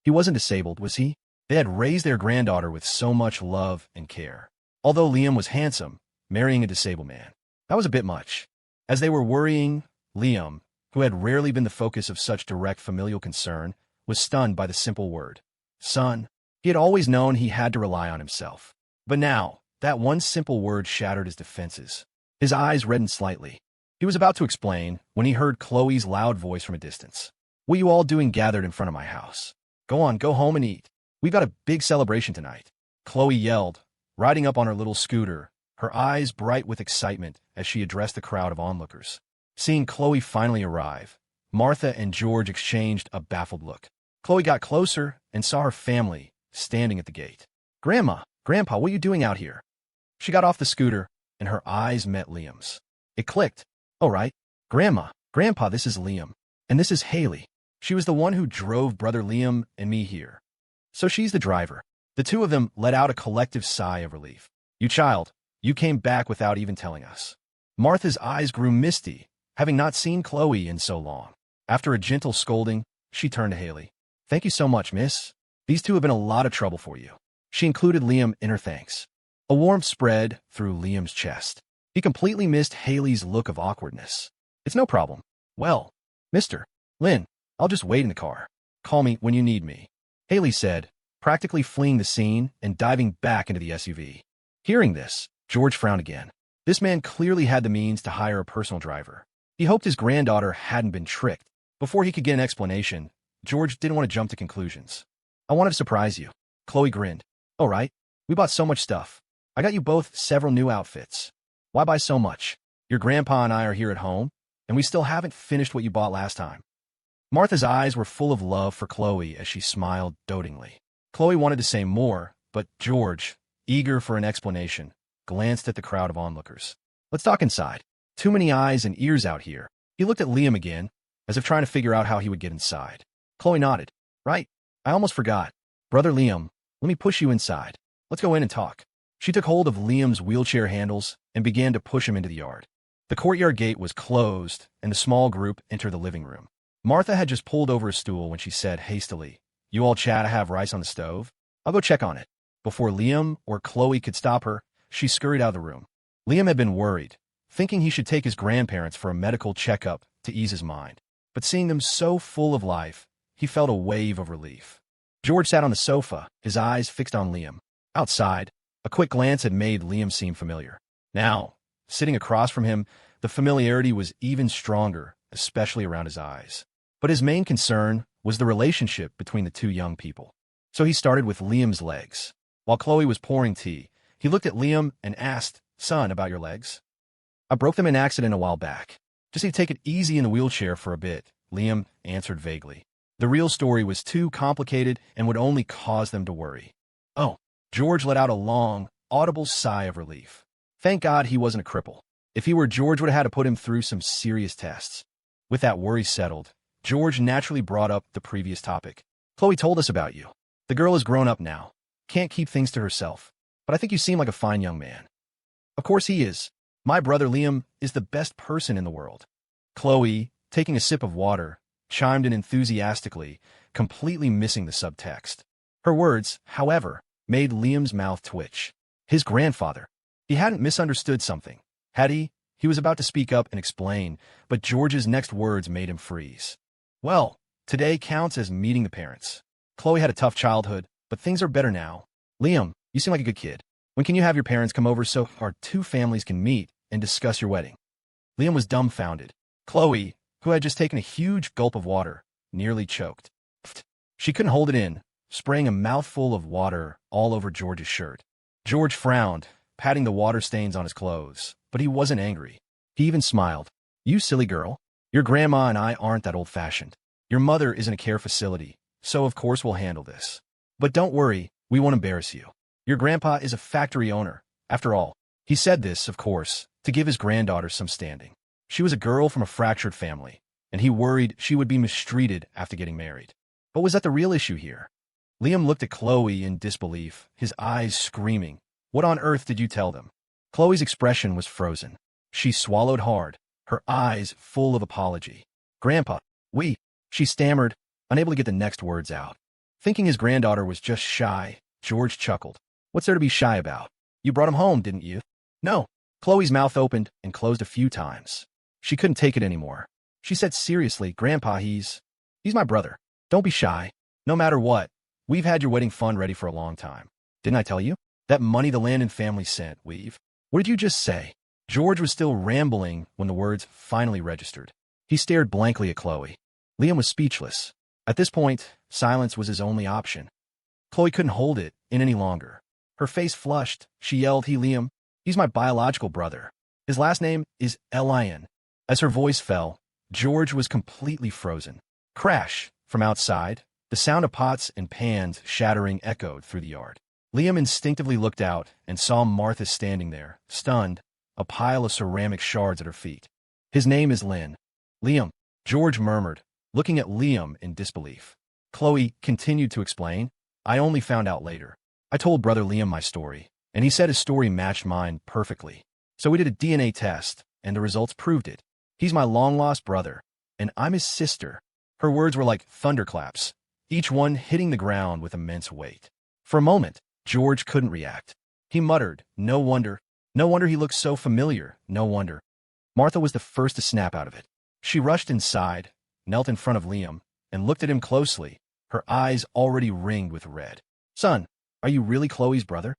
He wasn't disabled, was he? They had raised their granddaughter with so much love and care. Although Liam was handsome, marrying a disabled man, that was a bit much. As they were worrying, Liam, who had rarely been the focus of such direct familial concern, was stunned by the simple word, son. He had always known he had to rely on himself. But now, that one simple word shattered his defenses. His eyes reddened slightly. He was about to explain when he heard Chloe's loud voice from a distance. What you all doing gathered in front of my house? Go on, go home and eat. We've got a big celebration tonight. Chloe yelled, riding up on her little scooter, her eyes bright with excitement as she addressed the crowd of onlookers. Seeing Chloe finally arrive, Martha and George exchanged a baffled look. Chloe got closer and saw her family standing at the gate. Grandma, Grandpa, what are you doing out here? She got off the scooter, and her eyes met Liam's. It clicked. Oh, right. Grandma, Grandpa, this is Liam. And this is Haley. She was the one who drove brother Liam and me here. So she's the driver. The two of them let out a collective sigh of relief. You child, you came back without even telling us. Martha's eyes grew misty, having not seen Chloe in so long. After a gentle scolding, she turned to Haley. Thank you so much, miss. These two have been a lot of trouble for you. She included Liam in her thanks. A warmth spread through Liam's chest. He completely missed Haley's look of awkwardness. It's no problem. Well, Mr. Lynn, I'll just wait in the car. Call me when you need me, Haley said, practically fleeing the scene and diving back into the SUV. Hearing this, George frowned again. This man clearly had the means to hire a personal driver. He hoped his granddaughter hadn't been tricked. Before he could get an explanation, George didn't want to jump to conclusions. I wanted to surprise you. Chloe grinned. All right, we bought so much stuff. I got you both several new outfits. Why buy so much? Your grandpa and I are here at home, and we still haven't finished what you bought last time. Martha's eyes were full of love for Chloe as she smiled dotingly. Chloe wanted to say more, but George, eager for an explanation, glanced at the crowd of onlookers. Let's talk inside. Too many eyes and ears out here. He looked at Liam again, as if trying to figure out how he would get inside. Chloe nodded. Right, I almost forgot. Brother Liam, let me push you inside. Let's go in and talk. She took hold of Liam's wheelchair handles and began to push him into the yard. The courtyard gate was closed, and the small group entered the living room. Martha had just pulled over a stool when she said hastily, "You all chat to have rice on the stove? I'll go check on it." Before Liam or Chloe could stop her, she scurried out of the room. Liam had been worried, thinking he should take his grandparents for a medical checkup to ease his mind. But seeing them so full of life, he felt a wave of relief. George sat on the sofa, his eyes fixed on Liam. Outside, a quick glance had made Liam seem familiar. Now, sitting across from him, the familiarity was even stronger, especially around his eyes. But his main concern was the relationship between the two young people. So he started with Liam's legs. While Chloe was pouring tea, he looked at Liam and asked, "Son, about your legs?" "I broke them in an accident a while back. Just need to take it easy in the wheelchair for a bit," Liam answered vaguely. The real story was too complicated and would only cause them to worry. "Oh." George let out a long, audible sigh of relief. Thank God he wasn't a cripple. If he were, George would have had to put him through some serious tests. With that worry settled, George naturally brought up the previous topic. "Chloe told us about you. The girl is grown up now. Can't keep things to herself. But I think you seem like a fine young man." "Of course he is. My brother Liam is the best person in the world." Chloe, taking a sip of water, chimed in enthusiastically, completely missing the subtext. Her words, however, made Liam's mouth twitch. His grandfather. He hadn't misunderstood something, had he? He was about to speak up and explain, but George's next words made him freeze. "Well, today counts as meeting the parents. Chloe had a tough childhood, but things are better now. Liam, you seem like a good kid. When can you have your parents come over so our two families can meet and discuss your wedding?" Liam was dumbfounded. Chloe, who had just taken a huge gulp of water, nearly choked. She couldn't hold it in, spraying a mouthful of water all over George's shirt. George frowned, patting the water stains on his clothes, but he wasn't angry. He even smiled. "You silly girl. Your grandma and I aren't that old-fashioned. Your mother is in a care facility, so of course we'll handle this. But don't worry, we won't embarrass you. Your grandpa is a factory owner, after all." He said this, of course, to give his granddaughter some standing. She was a girl from a fractured family, and he worried she would be mistreated after getting married. But was that the real issue here? Liam looked at Chloe in disbelief, his eyes screaming, "What on earth did you tell them?" Chloe's expression was frozen. She swallowed hard, her eyes full of apology. "Grandpa, she stammered, unable to get the next words out. Thinking his granddaughter was just shy, George chuckled. "What's there to be shy about? You brought him home, didn't you?" "No." Chloe's mouth opened and closed a few times. She couldn't take it anymore. She said seriously, "Grandpa, he's my brother. Don't be shy. No matter what, we've had your wedding fund ready for a long time. Didn't I tell you? That money the Landon family sent, What did you just say?" George was still rambling when the words finally registered. He stared blankly at Chloe. Liam was speechless. At this point, silence was his only option. Chloe couldn't hold it in any longer. Her face flushed. She yelled, Liam, he's my biological brother. His last name is Lin." As her voice fell, George was completely frozen. Crash! From outside, the sound of pots and pans shattering echoed through the yard. Liam instinctively looked out and saw Martha standing there, stunned, a pile of ceramic shards at her feet. "His name is Lin." "Liam," George murmured, looking at Liam in disbelief. Chloe continued to explain, "I only found out later. I told brother Liam my story, and he said his story matched mine perfectly. So we did a DNA test, and the results proved it. He's my long-lost brother, and I'm his sister." Her words were like thunderclaps, each one hitting the ground with immense weight. For a moment, George couldn't react. He muttered, No wonder he looked so familiar, no wonder." Martha was the first to snap out of it. She rushed inside, knelt in front of Liam, and looked at him closely, her eyes already ringed with red. "Son, are you really Chloe's brother?"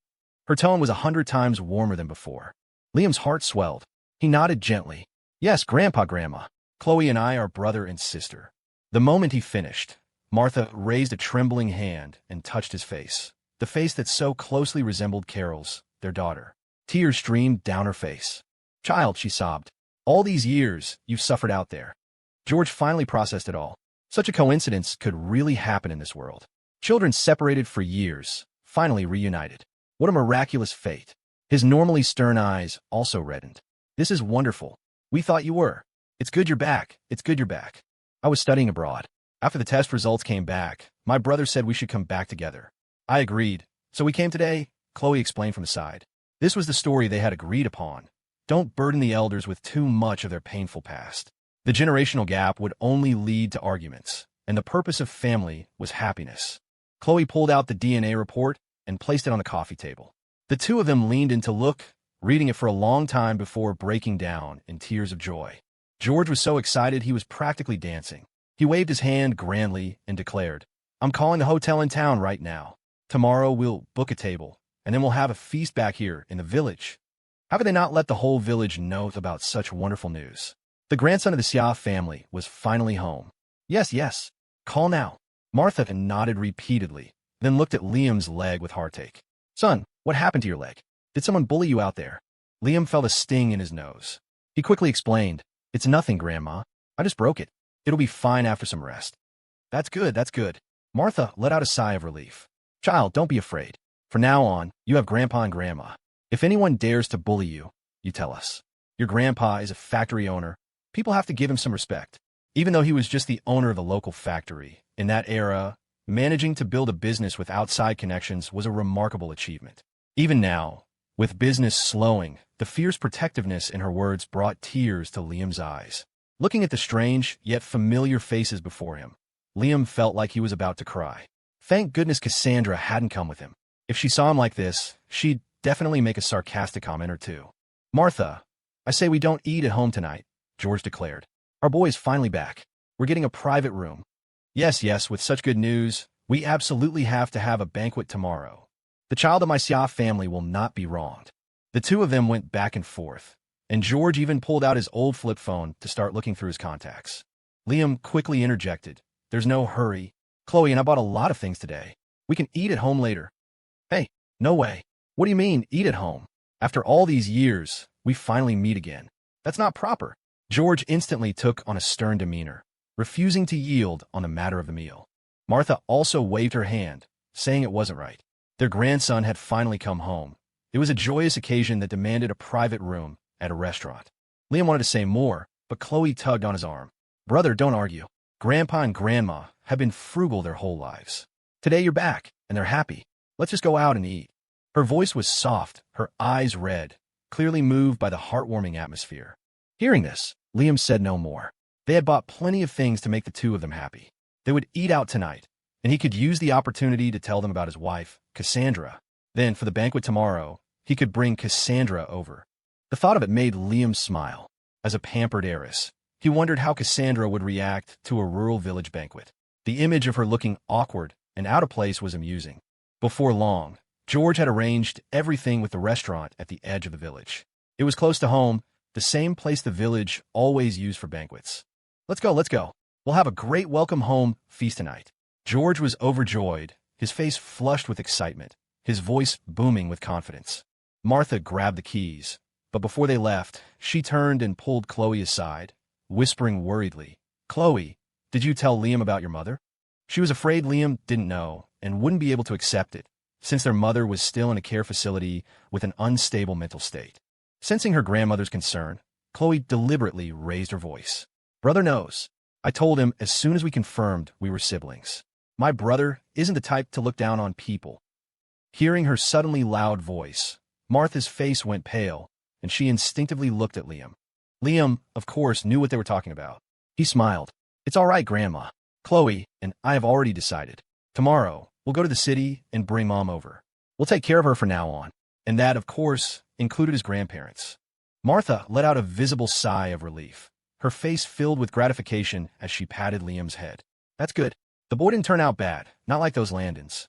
Her tone was 100 times warmer than before. Liam's heart swelled. He nodded gently. "Yes, Grandma. Chloe and I are brother and sister." The moment he finished, Martha raised a trembling hand and touched his face, the face that so closely resembled Carol's, their daughter. Tears streamed down her face. "Child," she sobbed, "all these years you've suffered out there." George finally processed it all. Such a coincidence could really happen in this world. Children separated for years, finally reunited. What a miraculous fate. His normally stern eyes also reddened. "This is wonderful. We thought you were. It's good you're back. I was studying abroad. After the test results came back, my brother said we should come back together. I agreed, so we came today, Chloe explained from the side. This was the story they had agreed upon. Don't burden the elders with too much of their painful past. The generational gap would only lead to arguments, and the purpose of family was happiness. Chloe pulled out the DNA report and placed it on the coffee table. The two of them leaned in to look, reading it for a long time before breaking down in tears of joy. George was so excited he was practically dancing. He waved his hand grandly and declared, "I'm calling the hotel in town right now. Tomorrow we'll book a table, and then we'll have a feast back here in the village." How could they not let the whole village know about such wonderful news? The grandson of the Xia family was finally home. Yes, yes. Call now. Martha nodded repeatedly, then looked at Liam's leg with heartache. Son, what happened to your leg? Did someone bully you out there? Liam felt a sting in his nose. He quickly explained, It's nothing, Grandma. I just broke it. It'll be fine after some rest. That's good, that's good. Martha let out a sigh of relief. Child, don't be afraid. From now on, you have Grandpa and Grandma. If anyone dares to bully you, you tell us. Your grandpa is a factory owner. People have to give him some respect. Even though he was just the owner of the local factory, in that era, managing to build a business with outside connections was a remarkable achievement. Even now, with business slowing, the fierce protectiveness in her words brought tears to Liam's eyes. Looking at the strange, yet familiar faces before him, Liam felt like he was about to cry. Thank goodness Cassandra hadn't come with him. If she saw him like this, she'd definitely make a sarcastic comment or two. Martha, I say we don't eat at home tonight, George declared. Our boy is finally back. We're getting a private room. Yes, yes, with such good news, we absolutely have to have a banquet tomorrow. The child of my Xia family will not be wronged. The two of them went back and forth, and George even pulled out his old flip phone to start looking through his contacts. Liam quickly interjected, There's no hurry. Chloe and I bought a lot of things today. We can eat at home later. Hey, no way. What do you mean, eat at home? After all these years, we finally meet again. That's not proper. George instantly took on a stern demeanor, refusing to yield on the matter of the meal. Martha also waved her hand, saying it wasn't right. Their grandson had finally come home. It was a joyous occasion that demanded a private room at a restaurant. Liam wanted to say more, but Chloe tugged on his arm. Brother, don't argue. Grandpa and Grandma have been frugal their whole lives. Today you're back, and they're happy. Let's just go out and eat. Her voice was soft, her eyes red, clearly moved by the heartwarming atmosphere. Hearing this, Liam said no more. They had bought plenty of things to make the two of them happy. They would eat out tonight, and he could use the opportunity to tell them about his wife, Cassandra. Then, for the banquet tomorrow, he could bring Cassandra over. The thought of it made Liam smile. As a pampered heiress, he wondered how Cassandra would react to a rural village banquet. The image of her looking awkward and out of place was amusing. Before long, George had arranged everything with the restaurant at the edge of the village. It was close to home, the same place the village always used for banquets. Let's go, let's go. We'll have a great welcome home feast tonight. George was overjoyed, his face flushed with excitement, his voice booming with confidence. Martha grabbed the keys, but before they left, she turned and pulled Chloe aside, whispering worriedly, Chloe, did you tell Liam about your mother? She was afraid Liam didn't know and wouldn't be able to accept it, since their mother was still in a care facility with an unstable mental state. Sensing her grandmother's concern, Chloe deliberately raised her voice. Brother knows. I told him as soon as we confirmed we were siblings. My brother isn't the type to look down on people. Hearing her suddenly loud voice, Martha's face went pale, and she instinctively looked at Liam. Liam, of course, knew what they were talking about. He smiled. It's all right, Grandma. Chloe and I have already decided. Tomorrow, we'll go to the city and bring Mom over. We'll take care of her from now on. And that, of course, included his grandparents. Martha let out a visible sigh of relief, her face filled with gratification as she patted Liam's head. That's good. The boy didn't turn out bad, not like those Landons.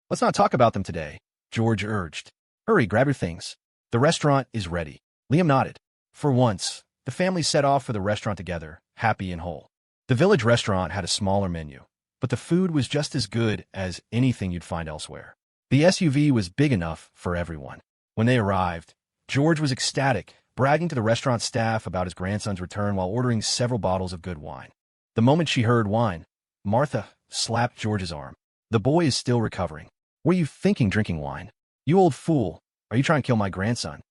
Let's not talk about them today, George urged. Hurry, grab your things. The restaurant is ready. Liam nodded. For once, the family set off for the restaurant together, happy and whole. The village restaurant had a smaller menu, but the food was just as good as anything you'd find elsewhere. The SUV was big enough for everyone. When they arrived, George was ecstatic, bragging to the restaurant staff about his grandson's return while ordering several bottles of good wine. The moment she heard wine, Martha slapped George's arm. The boy is still recovering. What are you thinking drinking wine? You old fool. Are you trying to kill my grandson?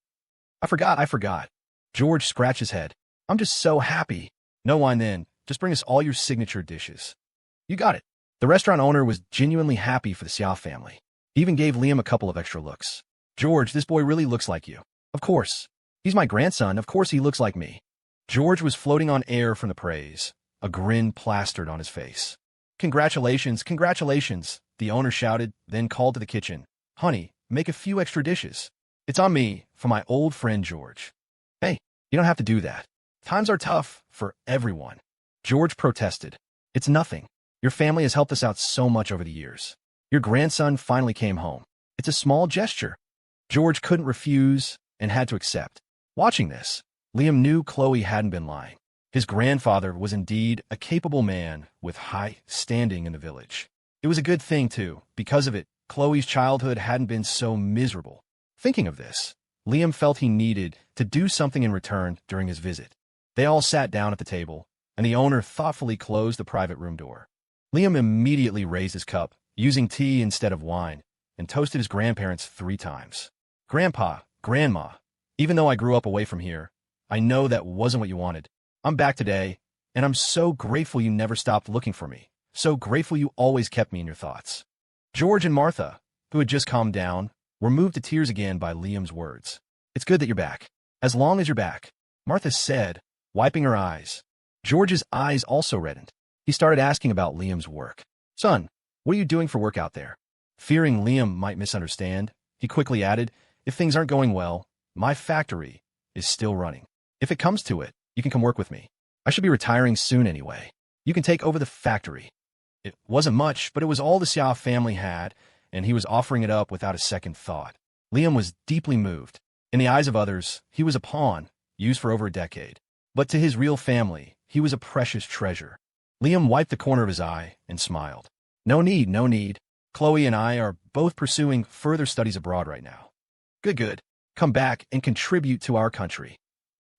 I forgot. George scratched his head. I'm just so happy. No wine then. Just bring us all your signature dishes. You got it. The restaurant owner was genuinely happy for the Xia family. He even gave Liam a couple of extra looks. George, this boy really looks like you. Of course. He's my grandson, of course he looks like me. George was floating on air from the praise, a grin plastered on his face. Congratulations, congratulations, the owner shouted, then called to the kitchen. Honey, make a few extra dishes. It's on me, for my old friend George. Hey, you don't have to do that. Times are tough for everyone. George protested. It's nothing. Your family has helped us out so much over the years. Your grandson finally came home. It's a small gesture. George couldn't refuse and had to accept. Watching this, Liam knew Chloe hadn't been lying. His grandfather was indeed a capable man with high standing in the village. It was a good thing, too. Because of it, Chloe's childhood hadn't been so miserable. Thinking of this, Liam felt he needed to do something in return during his visit. They all sat down at the table, and the owner thoughtfully closed the private room door. Liam immediately raised his cup, using tea instead of wine, and toasted his grandparents 3 times. Grandpa, Grandma, even though I grew up away from here, I know that wasn't what you wanted. I'm back today, and I'm so grateful you never stopped looking for me. So grateful you always kept me in your thoughts. George and Martha, who had just calmed down, were moved to tears again by Liam's words. It's good that you're back. As long as you're back, Martha said, wiping her eyes. George's eyes also reddened. He started asking about Liam's work. Son, what are you doing for work out there? Fearing Liam might misunderstand, he quickly added, if things aren't going well, my factory is still running. If it comes to it, you can come work with me. I should be retiring soon anyway. You can take over the factory. It wasn't much, but it was all the Xia family had, and he was offering it up without a second thought. Liam was deeply moved. In the eyes of others, he was a pawn, used for over a decade. But to his real family, he was a precious treasure. Liam wiped the corner of his eye and smiled. No need, no need. Chloe and I are both pursuing further studies abroad right now. Good, good. Come back and contribute to our country.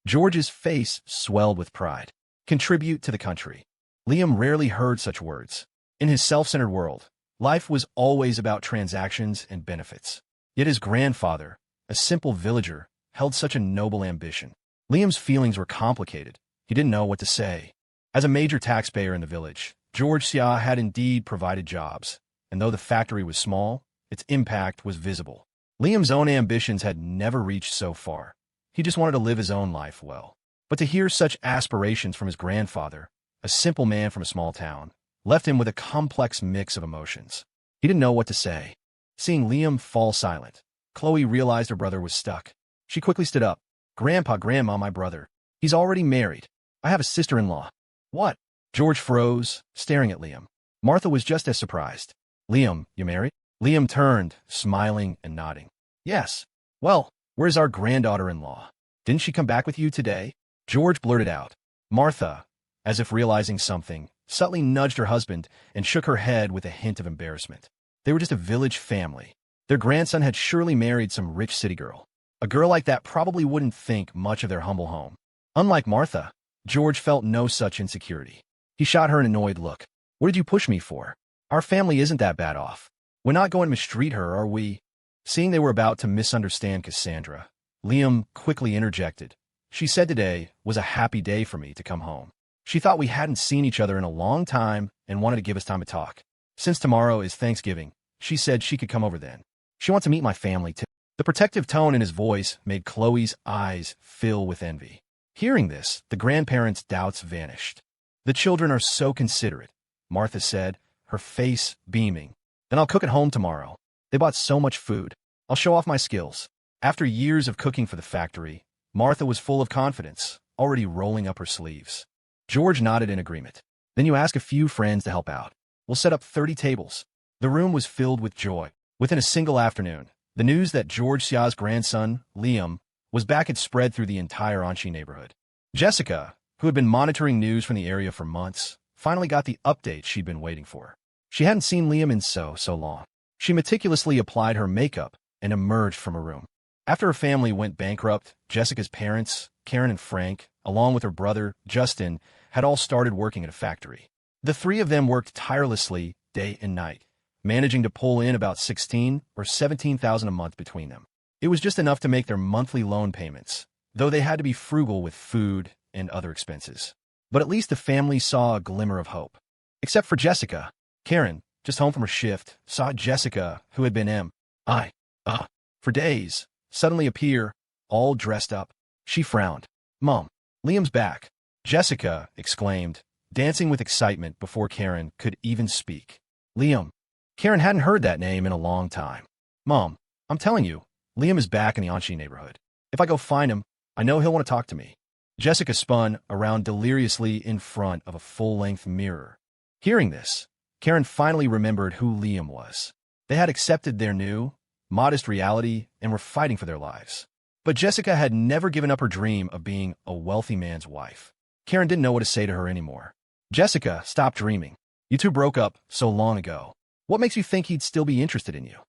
George's face swelled with pride. Contribute to the country. Liam rarely heard such words. In his self-centered world, life was always about transactions and benefits. Yet his grandfather, a simple villager, held such a noble ambition. Liam's feelings were complicated. He didn't know what to say. As a major taxpayer in the village, George Xia had indeed provided jobs, and though the factory was small, its impact was visible. Liam's own ambitions had never reached so far. He just wanted to live his own life well. But to hear such aspirations from his grandfather, a simple man from a small town, left him with a complex mix of emotions. He didn't know what to say. Seeing Liam fall silent, Chloe realized her brother was stuck. She quickly stood up. Grandpa, Grandma, my brother. He's already married. I have a sister-in-law. What? George froze, staring at Liam. Martha was just as surprised. Liam, you married? Liam turned, smiling and nodding. Yes. Well, where's our granddaughter-in-law? Didn't she come back with you today? George blurted out. Martha, as if realizing something, subtly nudged her husband and shook her head with a hint of embarrassment. They were just a village family. Their grandson had surely married some rich city girl. A girl like that probably wouldn't think much of their humble home. Unlike Martha, George felt no such insecurity. He shot her an annoyed look. What did you push me for? Our family isn't that bad off. We're not going to mistreat her, are we? Seeing they were about to misunderstand Cassandra, Liam quickly interjected. She said today was a happy day for me to come home. She thought we hadn't seen each other in a long time and wanted to give us time to talk. Since tomorrow is Thanksgiving, she said she could come over then. She wants to meet my family too. The protective tone in his voice made Chloe's eyes fill with envy. Hearing this, the grandparents' doubts vanished. The children are so considerate, Martha said, her face beaming. Then I'll cook at home tomorrow. They bought so much food. I'll show off my skills. After years of cooking for the factory, Martha was full of confidence, already rolling up her sleeves. George nodded in agreement. Then you ask a few friends to help out. We'll set up 30 tables. The room was filled with joy. Within a single afternoon, the news that George Xia's grandson, Liam, was back had spread through the entire Anshi neighborhood. Jessica, who had been monitoring news from the area for months, finally got the update she'd been waiting for. She hadn't seen Liam in so long. She meticulously applied her makeup and emerged from her room. After her family went bankrupt, Jessica's parents, Karen and Frank, along with her brother, Justin, had all started working at a factory. The 3 of them worked tirelessly day and night, managing to pull in about $16,000 or $17,000 a month between them. It was just enough to make their monthly loan payments, though they had to be frugal with food and other expenses. But at least the family saw a glimmer of hope. Except for Jessica. Karen, just home from her shift, saw Jessica, who had been M.I. For days, suddenly appear, all dressed up. She frowned. "Mom, Liam's back," Jessica exclaimed, dancing with excitement before Karen could even speak. Liam. Karen hadn't heard that name in a long time. "Mom, I'm telling you, Liam is back in the She neighborhood. If I go find him, I know he'll want to talk to me." Jessica spun around deliriously in front of a full-length mirror. Hearing this, Karen finally remembered who Liam was. They had accepted their new, modest reality and were fighting for their lives. But Jessica had never given up her dream of being a wealthy man's wife. Karen didn't know what to say to her anymore. "Jessica, stop dreaming. You two broke up so long ago. What makes you think he'd still be interested in you?"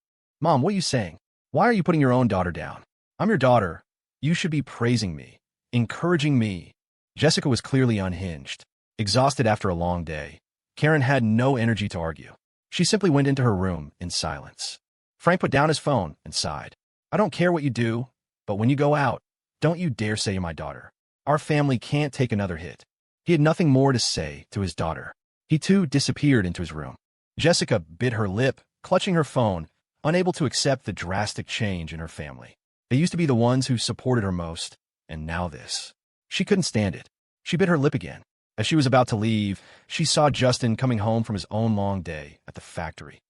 "Mom, what are you saying? Why are you putting your own daughter down? I'm your daughter. You should be praising me, encouraging me." Jessica was clearly unhinged. Exhausted after a long day, Karen had no energy to argue. She simply went into her room in silence. Frank put down his phone and sighed. "I don't care what you do, but when you go out, don't you dare say you're my daughter. Our family can't take another hit." He had nothing more to say to his daughter. He too disappeared into his room. Jessica bit her lip, clutching her phone, unable to accept the drastic change in her family. They used to be the ones who supported her most, and now this. She couldn't stand it. She bit her lip again. As she was about to leave, she saw Justin coming home from his own long day at the factory.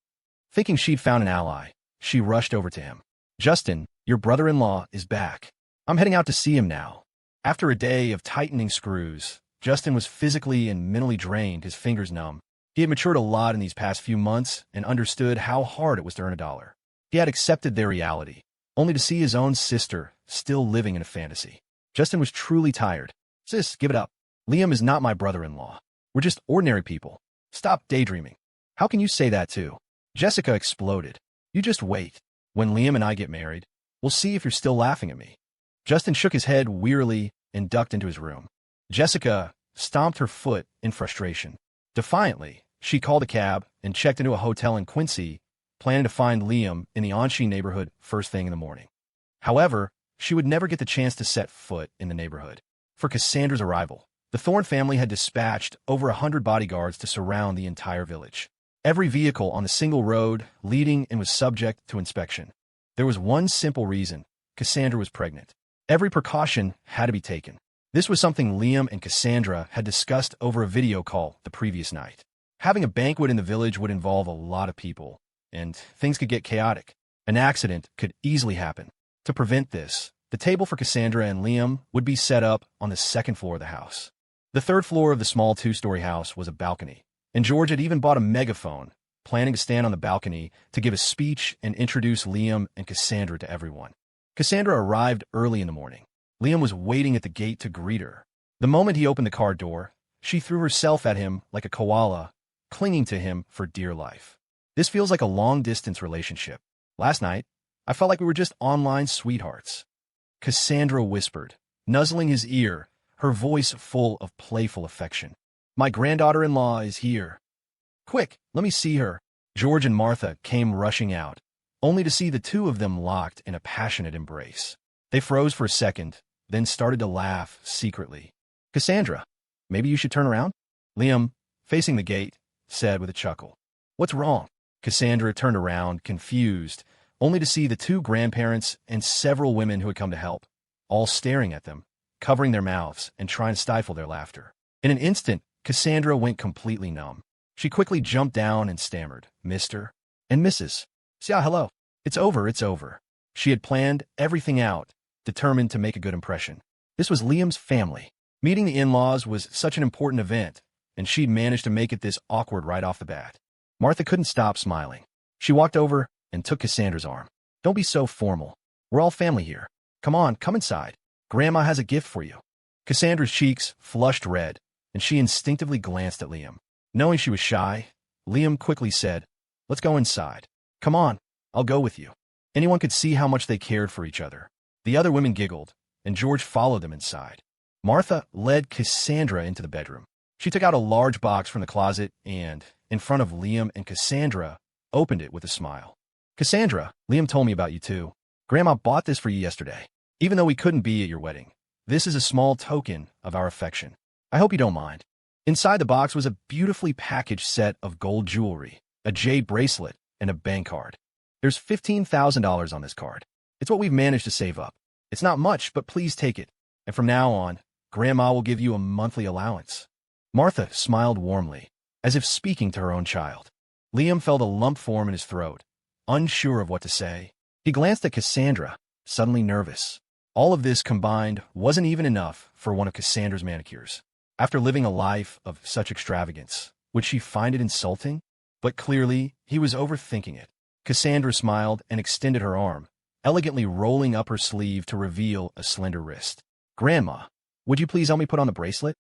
Thinking she'd found an ally, she rushed over to him. "Justin, your brother-in-law is back. I'm heading out to see him now." After a day of tightening screws, Justin was physically and mentally drained, his fingers numb. He had matured a lot in these past few months and understood how hard it was to earn a dollar. He had accepted their reality, only to see his own sister still living in a fantasy. Justin was truly tired. "Sis, give it up. Liam is not my brother-in-law. We're just ordinary people. Stop daydreaming." "How can you say that too?" Jessica exploded. "You just wait. When Liam and I get married, we'll see if you're still laughing at me." Justin shook his head wearily and ducked into his room. Jessica stomped her foot in frustration. Defiantly, she called a cab and checked into a hotel in Quincy, planning to find Liam in the She neighborhood first thing in the morning. However, she would never get the chance to set foot in the neighborhood. For Cassandra's arrival, the Thorne family had dispatched over 100 bodyguards to surround the entire village. Every vehicle on the single road leading and was subject to inspection. There was one simple reason: Cassandra was pregnant. Every precaution had to be taken. This was something Liam and Cassandra had discussed over a video call the previous night. Having a banquet in the village would involve a lot of people, and things could get chaotic. An accident could easily happen. To prevent this, the table for Cassandra and Liam would be set up on the second floor of the house. The third floor of the small two-story house was a balcony, and George had even bought a megaphone, planning to stand on the balcony to give a speech and introduce Liam and Cassandra to everyone. Cassandra arrived early in the morning. Liam was waiting at the gate to greet her. The moment he opened the car door, she threw herself at him like a koala, clinging to him for dear life. "This feels like a long-distance relationship. Last night, I felt like we were just online sweethearts," Cassandra whispered, nuzzling his ear, her voice full of playful affection. "My granddaughter-in-law is here. Quick, let me see her." George and Martha came rushing out, only to see the two of them locked in a passionate embrace. They froze for a second, then started to laugh secretly. "Cassandra, maybe you should turn around?" Liam, facing the gate, said with a chuckle. "What's wrong?" Cassandra turned around, confused, only to see the two grandparents and several women who had come to help, all staring at them, covering their mouths and trying to stifle their laughter. In an instant, Cassandra went completely numb. She quickly jumped down and stammered, "Mr. and Mrs. Yeah, hello. It's over, it's over." She had planned everything out, determined to make a good impression. This was Liam's family. Meeting the in-laws was such an important event, and she'd managed to make it this awkward right off the bat. Martha couldn't stop smiling. She walked over and took Cassandra's arm. "Don't be so formal. We're all family here. Come on, come inside. Grandma has a gift for you." Cassandra's cheeks flushed red, and she instinctively glanced at Liam. Knowing she was shy, Liam quickly said, "Let's go inside. Come on, I'll go with you." Anyone could see how much they cared for each other. The other women giggled, and George followed them inside. Martha led Cassandra into the bedroom. She took out a large box from the closet and, in front of Liam and Cassandra, opened it with a smile. "Cassandra, Liam told me about you too. Grandma bought this for you yesterday. Even though we couldn't be at your wedding, this is a small token of our affection. I hope you don't mind." Inside the box was a beautifully packaged set of gold jewelry, a jade bracelet, and a bank card. There's $15,000 on this card. It's what we've managed to save up. It's not much, but please take it. And from now on, Grandma will give you a monthly allowance. Martha smiled warmly, as if speaking to her own child. Liam felt a lump form in his throat, unsure of what to say. He glanced at Cassandra, suddenly nervous. All of this combined wasn't even enough for one of Cassandra's manicures. After living a life of such extravagance, would she find it insulting? But clearly, he was overthinking it. Cassandra smiled and extended her arm, elegantly rolling up her sleeve to reveal a slender wrist. Grandma, would you please help me put on the bracelet?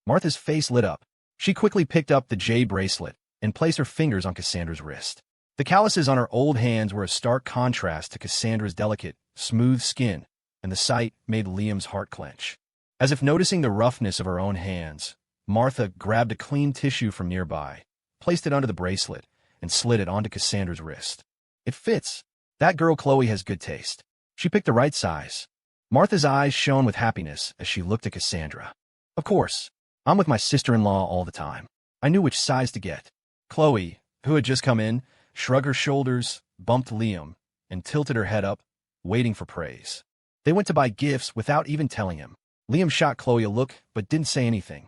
Martha's face lit up. She quickly picked up the jade bracelet and placed her fingers on Cassandra's wrist. The calluses on her old hands were a stark contrast to Cassandra's delicate, smooth skin, and the sight made Liam's heart clench. As if noticing the roughness of her own hands, Martha grabbed a clean tissue from nearby, placed it under the bracelet, and slid it onto Cassandra's wrist. It fits. That girl Chloe has good taste. She picked the right size. Martha's eyes shone with happiness as she looked at Cassandra. Of course, I'm with my sister-in-law all the time. I knew which size to get. Chloe, who had just come in, shrugged her shoulders, bumped Liam, and tilted her head up, waiting for praise. They went to buy gifts without even telling him. Liam shot Chloe a look, but didn't say anything.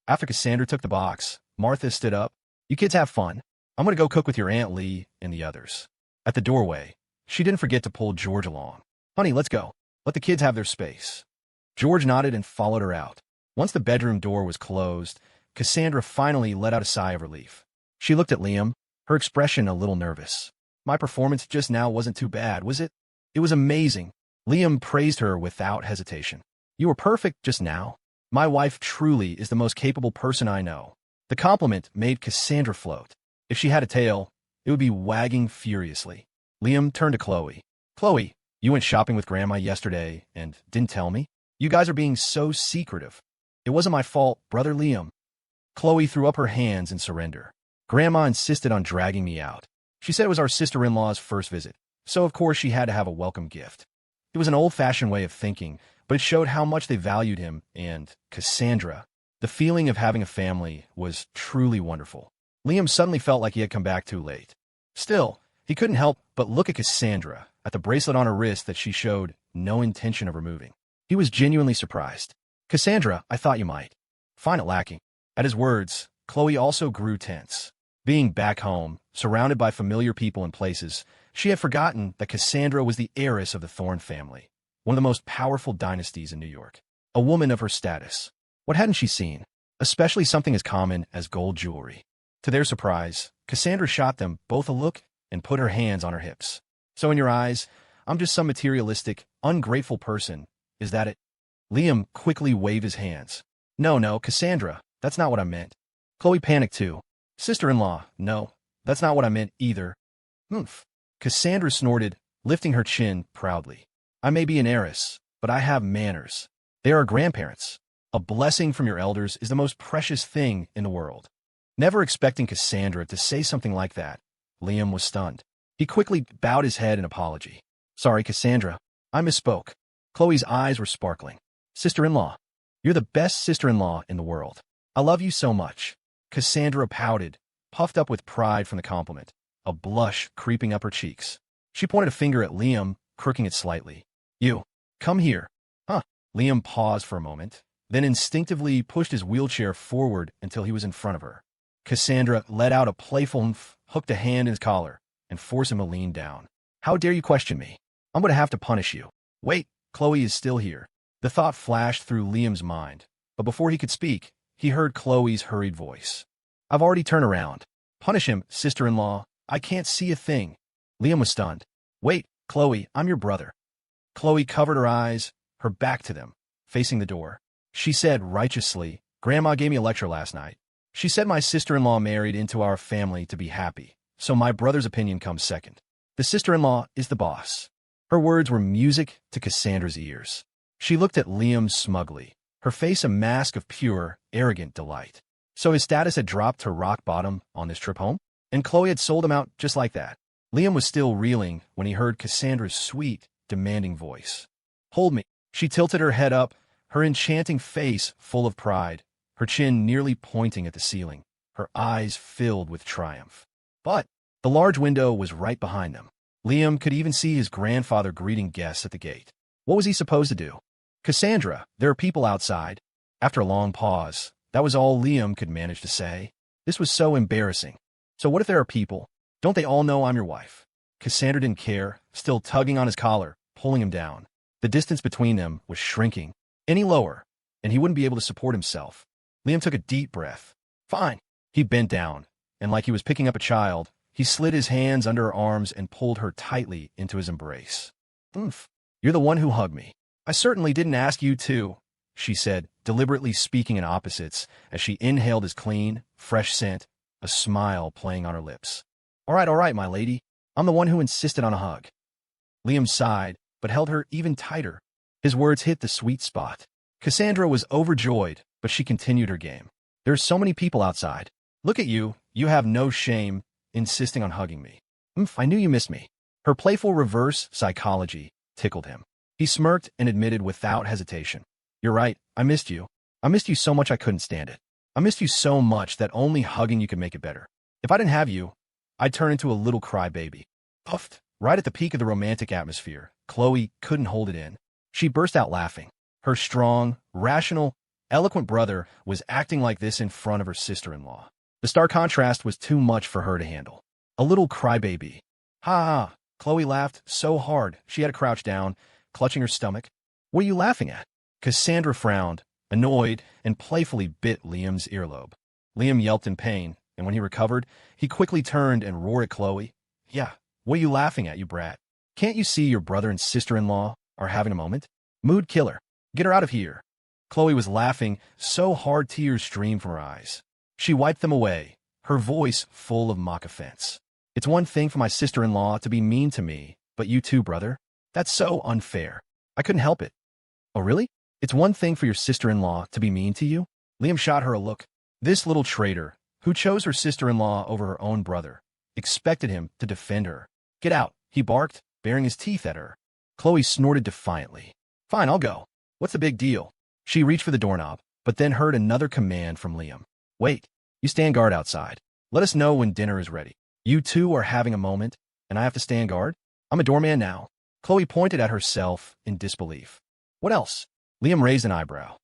After Cassandra took the box, Martha stood up. You kids have fun. I'm going to go cook with your Aunt Lee and the others. At the doorway, she didn't forget to pull George along. Honey, let's go. Let the kids have their space. George nodded and followed her out. Once the bedroom door was closed, Cassandra finally let out a sigh of relief. She looked at Liam, her expression a little nervous. My performance just now wasn't too bad, was it? It was amazing. Liam praised her without hesitation. You were perfect just now. My wife truly is the most capable person I know. The compliment made Cassandra float. If she had a tail, it would be wagging furiously. Liam turned to Chloe. Chloe, you went shopping with Grandma yesterday and didn't tell me? You guys are being so secretive. It wasn't my fault, brother Liam. Chloe threw up her hands in surrender. Grandma insisted on dragging me out. She said it was our sister-in-law's first visit, so of course she had to have a welcome gift. It was an old-fashioned way of thinking, but it showed how much they valued him and Cassandra. The feeling of having a family was truly wonderful. Liam suddenly felt like he had come back too late. Still, he couldn't help but look at Cassandra, at the bracelet on her wrist that she showed no intention of removing. He was genuinely surprised. Cassandra, I thought you might. Find it lacking. At his words, Chloe also grew tense. Being back home, surrounded by familiar people and places, she had forgotten that Cassandra was the heiress of the Thorne family, one of the most powerful dynasties in New York. A woman of her status. What hadn't she seen? Especially something as common as gold jewelry. To their surprise, Cassandra shot them both a look and put her hands on her hips. So in your eyes, I'm just some materialistic, ungrateful person. Is that it? Liam quickly waved his hands. No, Cassandra, that's not what I meant. Chloe panicked too. Sister-in-law, no, that's not what I meant either. Oomph. Cassandra snorted, lifting her chin proudly. I may be an heiress, but I have manners. They are grandparents. A blessing from your elders is the most precious thing in the world. Never expecting Cassandra to say something like that, Liam was stunned. He quickly bowed his head in apology. Sorry, Cassandra. I misspoke. Chloe's eyes were sparkling. Sister-in-law. You're the best sister-in-law in the world. I love you so much. Cassandra pouted, puffed up with pride from the compliment, a blush creeping up her cheeks. She pointed a finger at Liam, crooking it slightly. You, come here. Huh. Liam paused for a moment, then instinctively pushed his wheelchair forward until he was in front of her. Cassandra let out a playful oomph, hooked a hand in his collar, and forced him to lean down. How dare you question me? I'm going to have to punish you. Wait, Chloe is still here. The thought flashed through Liam's mind, but before he could speak, he heard Chloe's hurried voice. I've already turned around. Punish him, sister-in-law. I can't see a thing. Liam was stunned. Wait, Chloe, I'm your brother. Chloe covered her eyes, her back to them, facing the door. She said righteously, Grandma gave me a lecture last night. She said my sister-in-law married into our family to be happy, so my brother's opinion comes second. The sister-in-law is the boss. Her words were music to Cassandra's ears. She looked at Liam smugly, her face a mask of pure, arrogant delight. So his status had dropped to rock bottom on this trip home? And Chloe had sold him out just like that. Liam was still reeling when he heard Cassandra's sweet, demanding voice. Hold me. She tilted her head up, her enchanting face full of pride, her chin nearly pointing at the ceiling, her eyes filled with triumph. But the large window was right behind them. Liam could even see his grandfather greeting guests at the gate. What was he supposed to do? Cassandra, there are people outside. After a long pause, that was all Liam could manage to say. This was so embarrassing. So what if there are people? Don't they all know I'm your wife? Cassandra didn't care, still tugging on his collar, pulling him down. The distance between them was shrinking. Any lower, and he wouldn't be able to support himself. Liam took a deep breath. Fine. He bent down, and like he was picking up a child, he slid his hands under her arms and pulled her tightly into his embrace. Oomph. You're the one who hugged me. I certainly didn't ask you to, she said, deliberately speaking in opposites as she inhaled his clean, fresh scent, a smile playing on her lips. All right, my lady. I'm the one who insisted on a hug. Liam sighed, but held her even tighter. His words hit the sweet spot. Cassandra was overjoyed, but she continued her game. There's so many people outside. Look at you. You have no shame, insisting on hugging me. I knew you missed me. Her playful reverse psychology tickled him. He smirked and admitted without hesitation. You're right, I missed you. I missed you so much I couldn't stand it. I missed you so much that only hugging you could make it better. If I didn't have you, I'd turn into a little crybaby. Puffed. Right at the peak of the romantic atmosphere, Chloe couldn't hold it in. She burst out laughing. Her strong, rational, eloquent brother was acting like this in front of her sister-in-law. The stark contrast was too much for her to handle. A little crybaby. Ha ha. Chloe laughed so hard she had to crouch down, clutching her stomach. What are you laughing at? Cassandra frowned, annoyed, and playfully bit Liam's earlobe. Liam yelped in pain, and when he recovered, he quickly turned and roared at Chloe. Yeah, what are you laughing at, you brat? Can't you see your brother and sister-in-law are having a moment? Mood killer. Get her out of here. Chloe was laughing so hard tears streamed from her eyes. She wiped them away, her voice full of mock offense. It's one thing for my sister-in-law to be mean to me, but you too, brother? That's so unfair. I couldn't help it. Oh, really? It's one thing for your sister-in-law to be mean to you? Liam shot her a look. This little traitor, who chose her sister-in-law over her own brother, expected him to defend her. Get out, he barked, baring his teeth at her. Chloe snorted defiantly. Fine, I'll go. What's the big deal? She reached for the doorknob, but then heard another command from Liam. Wait, you stand guard outside. Let us know when dinner is ready. You two are having a moment, and I have to stand guard? I'm a doorman now. Chloe pointed at herself in disbelief. What else? Liam raised an eyebrow.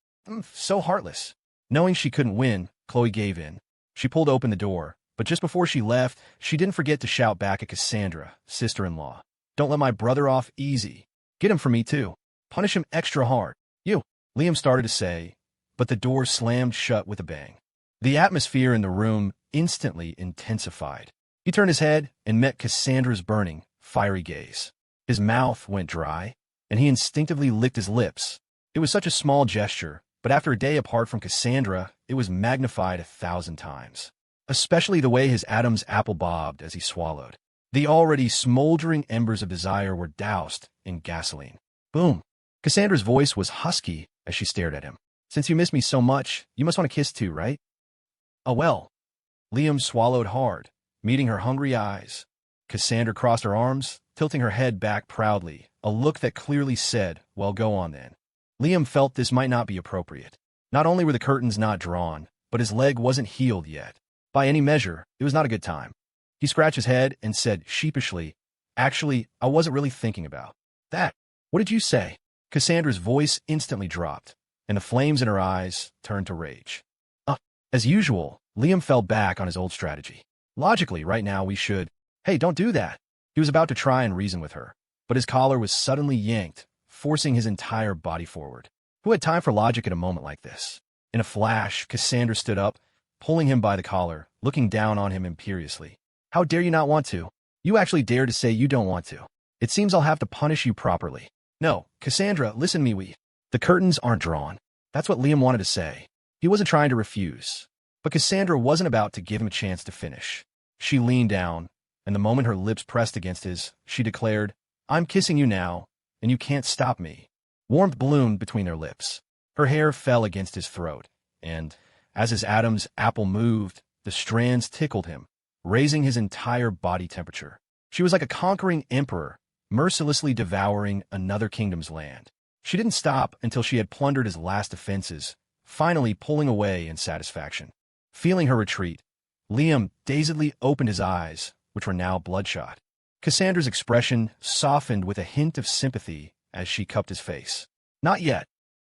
So heartless. Knowing she couldn't win, Chloe gave in. She pulled open the door, but just before she left, she didn't forget to shout back at Cassandra, sister-in-law. Don't let my brother off easy. Get him for me, too. Punish him extra hard. You, Liam started to say, but the door slammed shut with a bang. The atmosphere in the room instantly intensified. He turned his head and met Cassandra's burning, fiery gaze. His mouth went dry, and he instinctively licked his lips. It was such a small gesture, but after a day apart from Cassandra, it was magnified 1,000 times. Especially the way his Adam's apple bobbed as he swallowed. The already smoldering embers of desire were doused in gasoline. Boom. Cassandra's voice was husky as she stared at him. Since you miss me so much, you must want to kiss too, right? Oh well. Liam swallowed hard, meeting her hungry eyes. Cassandra crossed her arms, tilting her head back proudly, a look that clearly said, well, go on then. Liam felt this might not be appropriate. Not only were the curtains not drawn, but his leg wasn't healed yet. By any measure, it was not a good time. He scratched his head and said sheepishly, actually, I wasn't really thinking about that. What did you say? Cassandra's voice instantly dropped, and the flames in her eyes turned to rage. As usual, Liam fell back on his old strategy. Logically, right now we should... Hey, don't do that. He was about to try and reason with her, but his collar was suddenly yanked, forcing his entire body forward. Who had time for logic at a moment like this? In a flash, Cassandra stood up, pulling him by the collar, looking down on him imperiously. How dare you not want to? You actually dare to say you don't want to. It seems I'll have to punish you properly. No, Cassandra, listen me, The curtains aren't drawn. That's what Liam wanted to say. He wasn't trying to refuse. But Cassandra wasn't about to give him a chance to finish. She leaned down, and the moment her lips pressed against his, she declared, I'm kissing you now, and you can't stop me. Warmth bloomed between their lips. Her hair fell against his throat, and, as his Adam's apple moved, the strands tickled him, raising his entire body temperature. She was like a conquering emperor, mercilessly devouring another kingdom's land. She didn't stop until she had plundered his last defenses, finally pulling away in satisfaction. Feeling her retreat, Liam dazedly opened his eyes, which were now bloodshot. Cassandra's expression softened with a hint of sympathy as she cupped his face. Not yet.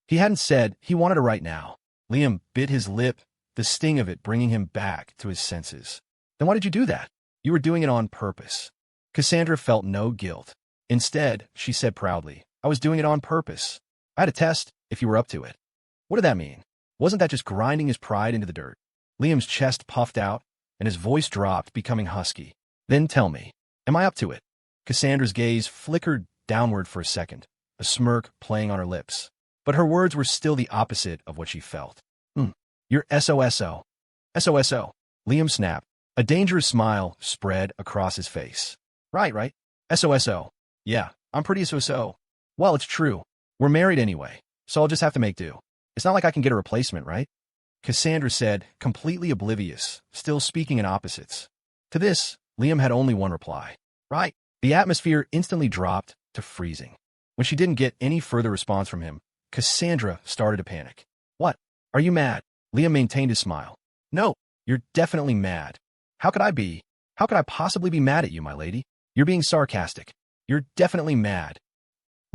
He hadn't said he wanted her right now. Liam bit his lip, the sting of it bringing him back to his senses. Then why did you do that? You were doing it on purpose. Cassandra felt no guilt. Instead, she said proudly, I was doing it on purpose. I had a test if you were up to it. What did that mean? Wasn't that just grinding his pride into the dirt? Liam's chest puffed out, and his voice dropped, becoming husky. Then tell me, am I up to it? Cassandra's gaze flickered downward for a second, a smirk playing on her lips. But her words were still the opposite of what she felt. You're SOSO. SOSO. Liam snapped. A dangerous smile spread across his face. Right. SOSO. Yeah, I'm pretty SOSO. Well, it's true. We're married anyway, so I'll just have to make do. It's not like I can get a replacement, right? Cassandra said, completely oblivious, still speaking in opposites. To this, Liam had only one reply. Right. The atmosphere instantly dropped to freezing. When she didn't get any further response from him, Cassandra started to panic. What? Are you mad? Liam maintained his smile. No, you're definitely mad. How could I be? How could I possibly be mad at you, my lady? You're being sarcastic. You're definitely mad.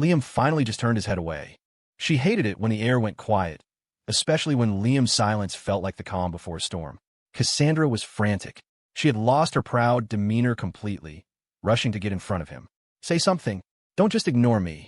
Liam finally just turned his head away. She hated it when the air went quiet, especially when Liam's silence felt like the calm before a storm. Cassandra was frantic. She had lost her proud demeanor completely, rushing to get in front of him. Say something. Don't just ignore me.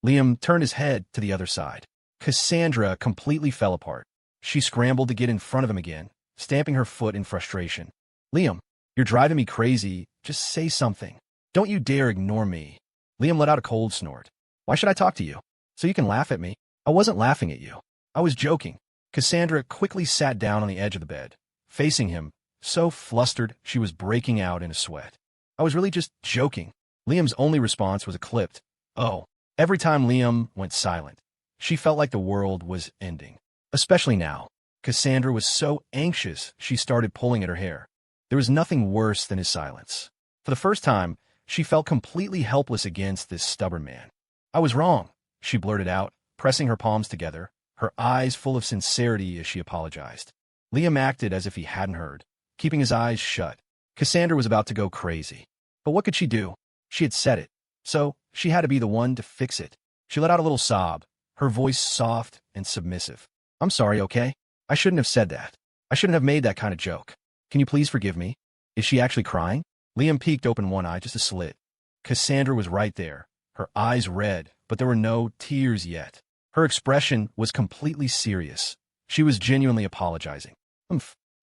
Liam turned his head to the other side. Cassandra completely fell apart. She scrambled to get in front of him again, stamping her foot in frustration. Liam, you're driving me crazy. Just say something. Don't you dare ignore me. Liam let out a cold snort. Why should I talk to you? So you can laugh at me? I wasn't laughing at you. I was joking. Cassandra quickly sat down on the edge of the bed, facing him, so flustered she was breaking out in a sweat. I was really just joking. Liam's only response was a clipped, oh. Every time Liam went silent, she felt like the world was ending. Especially now. Cassandra was so anxious she started pulling at her hair. There was nothing worse than his silence. For the first time, she felt completely helpless against this stubborn man. I was wrong, she blurted out, pressing her palms together, her eyes full of sincerity as she apologized. Liam acted as if he hadn't heard, keeping his eyes shut. Cassandra was about to go crazy. But what could she do? She had said it, so she had to be the one to fix it. She let out a little sob, her voice soft and submissive. I'm sorry, okay? I shouldn't have said that. I shouldn't have made that kind of joke. Can you please forgive me? Is she actually crying? Liam peeked open one eye, just a slit. Cassandra was right there, her eyes red, but there were no tears yet. Her expression was completely serious. She was genuinely apologizing.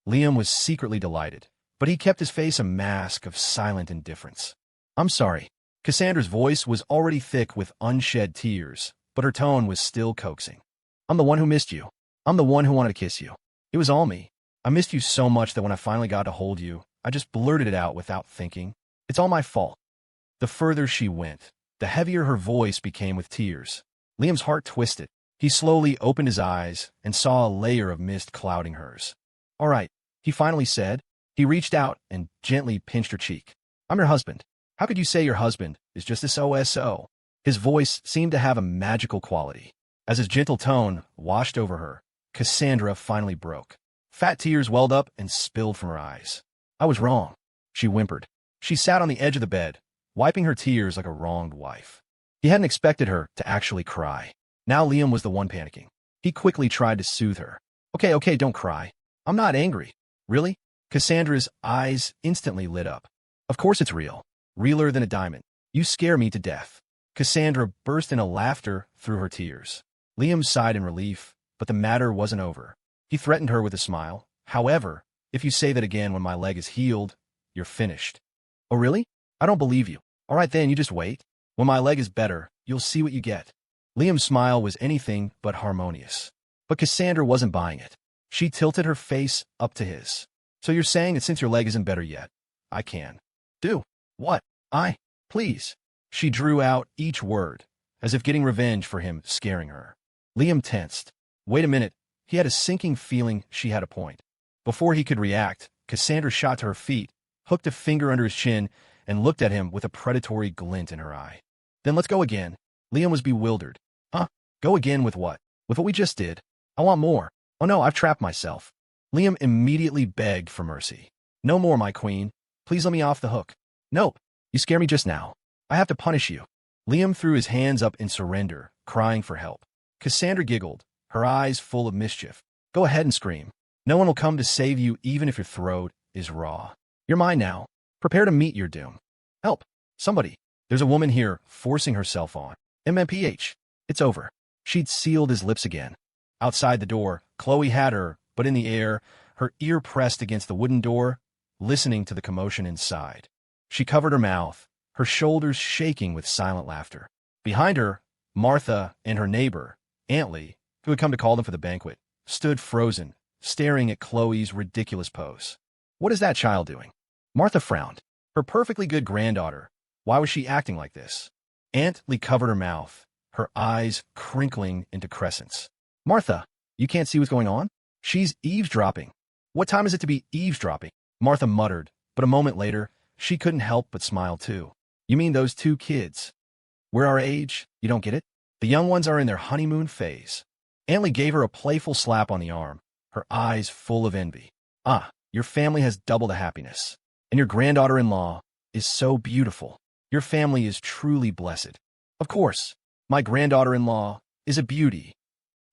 Liam was secretly delighted, but he kept his face a mask of silent indifference. I'm sorry. Cassandra's voice was already thick with unshed tears, but her tone was still coaxing. I'm the one who missed you. I'm the one who wanted to kiss you. It was all me. I missed you so much that when I finally got to hold you, I just blurted it out without thinking. It's all my fault. The further she went, the heavier her voice became with tears. Liam's heart twisted. He slowly opened his eyes and saw a layer of mist clouding hers. All right, he finally said. He reached out and gently pinched her cheek. I'm your husband. How could you say your husband is just a SOSO? His voice seemed to have a magical quality. As his gentle tone washed over her, Cassandra finally broke. Fat tears welled up and spilled from her eyes. I was wrong, she whimpered. She sat on the edge of the bed, wiping her tears like a wronged wife. He hadn't expected her to actually cry. Now Liam was the one panicking. He quickly tried to soothe her. Okay, don't cry. I'm not angry. Really? Cassandra's eyes instantly lit up. Of course it's real. Realer than a diamond. You scare me to death. Cassandra burst into laughter through her tears. Liam sighed in relief, but the matter wasn't over. He threatened her with a smile. However, if you say that again when my leg is healed, you're finished. Oh, really? I don't believe you. All right then, you just wait. When my leg is better, you'll see what you get. Liam's smile was anything but harmonious. But Cassandra wasn't buying it. She tilted her face up to his. So you're saying that since your leg isn't better yet, I can. Do. What? Please. She drew out each word, as if getting revenge for him scaring her. Liam tensed. Wait a minute. He had a sinking feeling she had a point. Before he could react, Cassandra shot to her feet, hooked a finger under his chin, and looked at him with a predatory glint in her eye. Then let's go again. Liam was bewildered. Huh? Go again with what? With what we just did? I want more. Oh no, I've trapped myself. Liam immediately begged for mercy. "No more, my queen. Please let me off the hook." "Nope. You scare me just now. I have to punish you." Liam threw his hands up in surrender, crying for help. Cassandra giggled, her eyes full of mischief. "Go ahead and scream. No one will come to save you even if your throat is raw. You're mine now. Prepare to meet your doom. Help. Somebody. There's a woman here forcing herself on. MMPH. It's over." She'd sealed his lips again. Outside the door, Chloe had her, but in the air, her ear pressed against the wooden door, listening to the commotion inside. She covered her mouth, her shoulders shaking with silent laughter. Behind her, Martha and her neighbor, Aunt Lee, who had come to call them for the banquet, stood frozen, staring at Chloe's ridiculous pose. "What is that child doing?" Martha frowned. Her perfectly good granddaughter. Why was she acting like this? Aunt Lee covered her mouth, her eyes crinkling into crescents. "Martha, you can't see what's going on? She's eavesdropping." "What time is it to be eavesdropping?" Martha muttered, but a moment later, she couldn't help but smile too. "You mean those two kids? We're our age, you don't get it? The young ones are in their honeymoon phase." Aunt Lee gave her a playful slap on the arm, her eyes full of envy. "Ah, your family has double the happiness. And your granddaughter-in-law is so beautiful. Your family is truly blessed. Of course, my granddaughter-in-law is a beauty."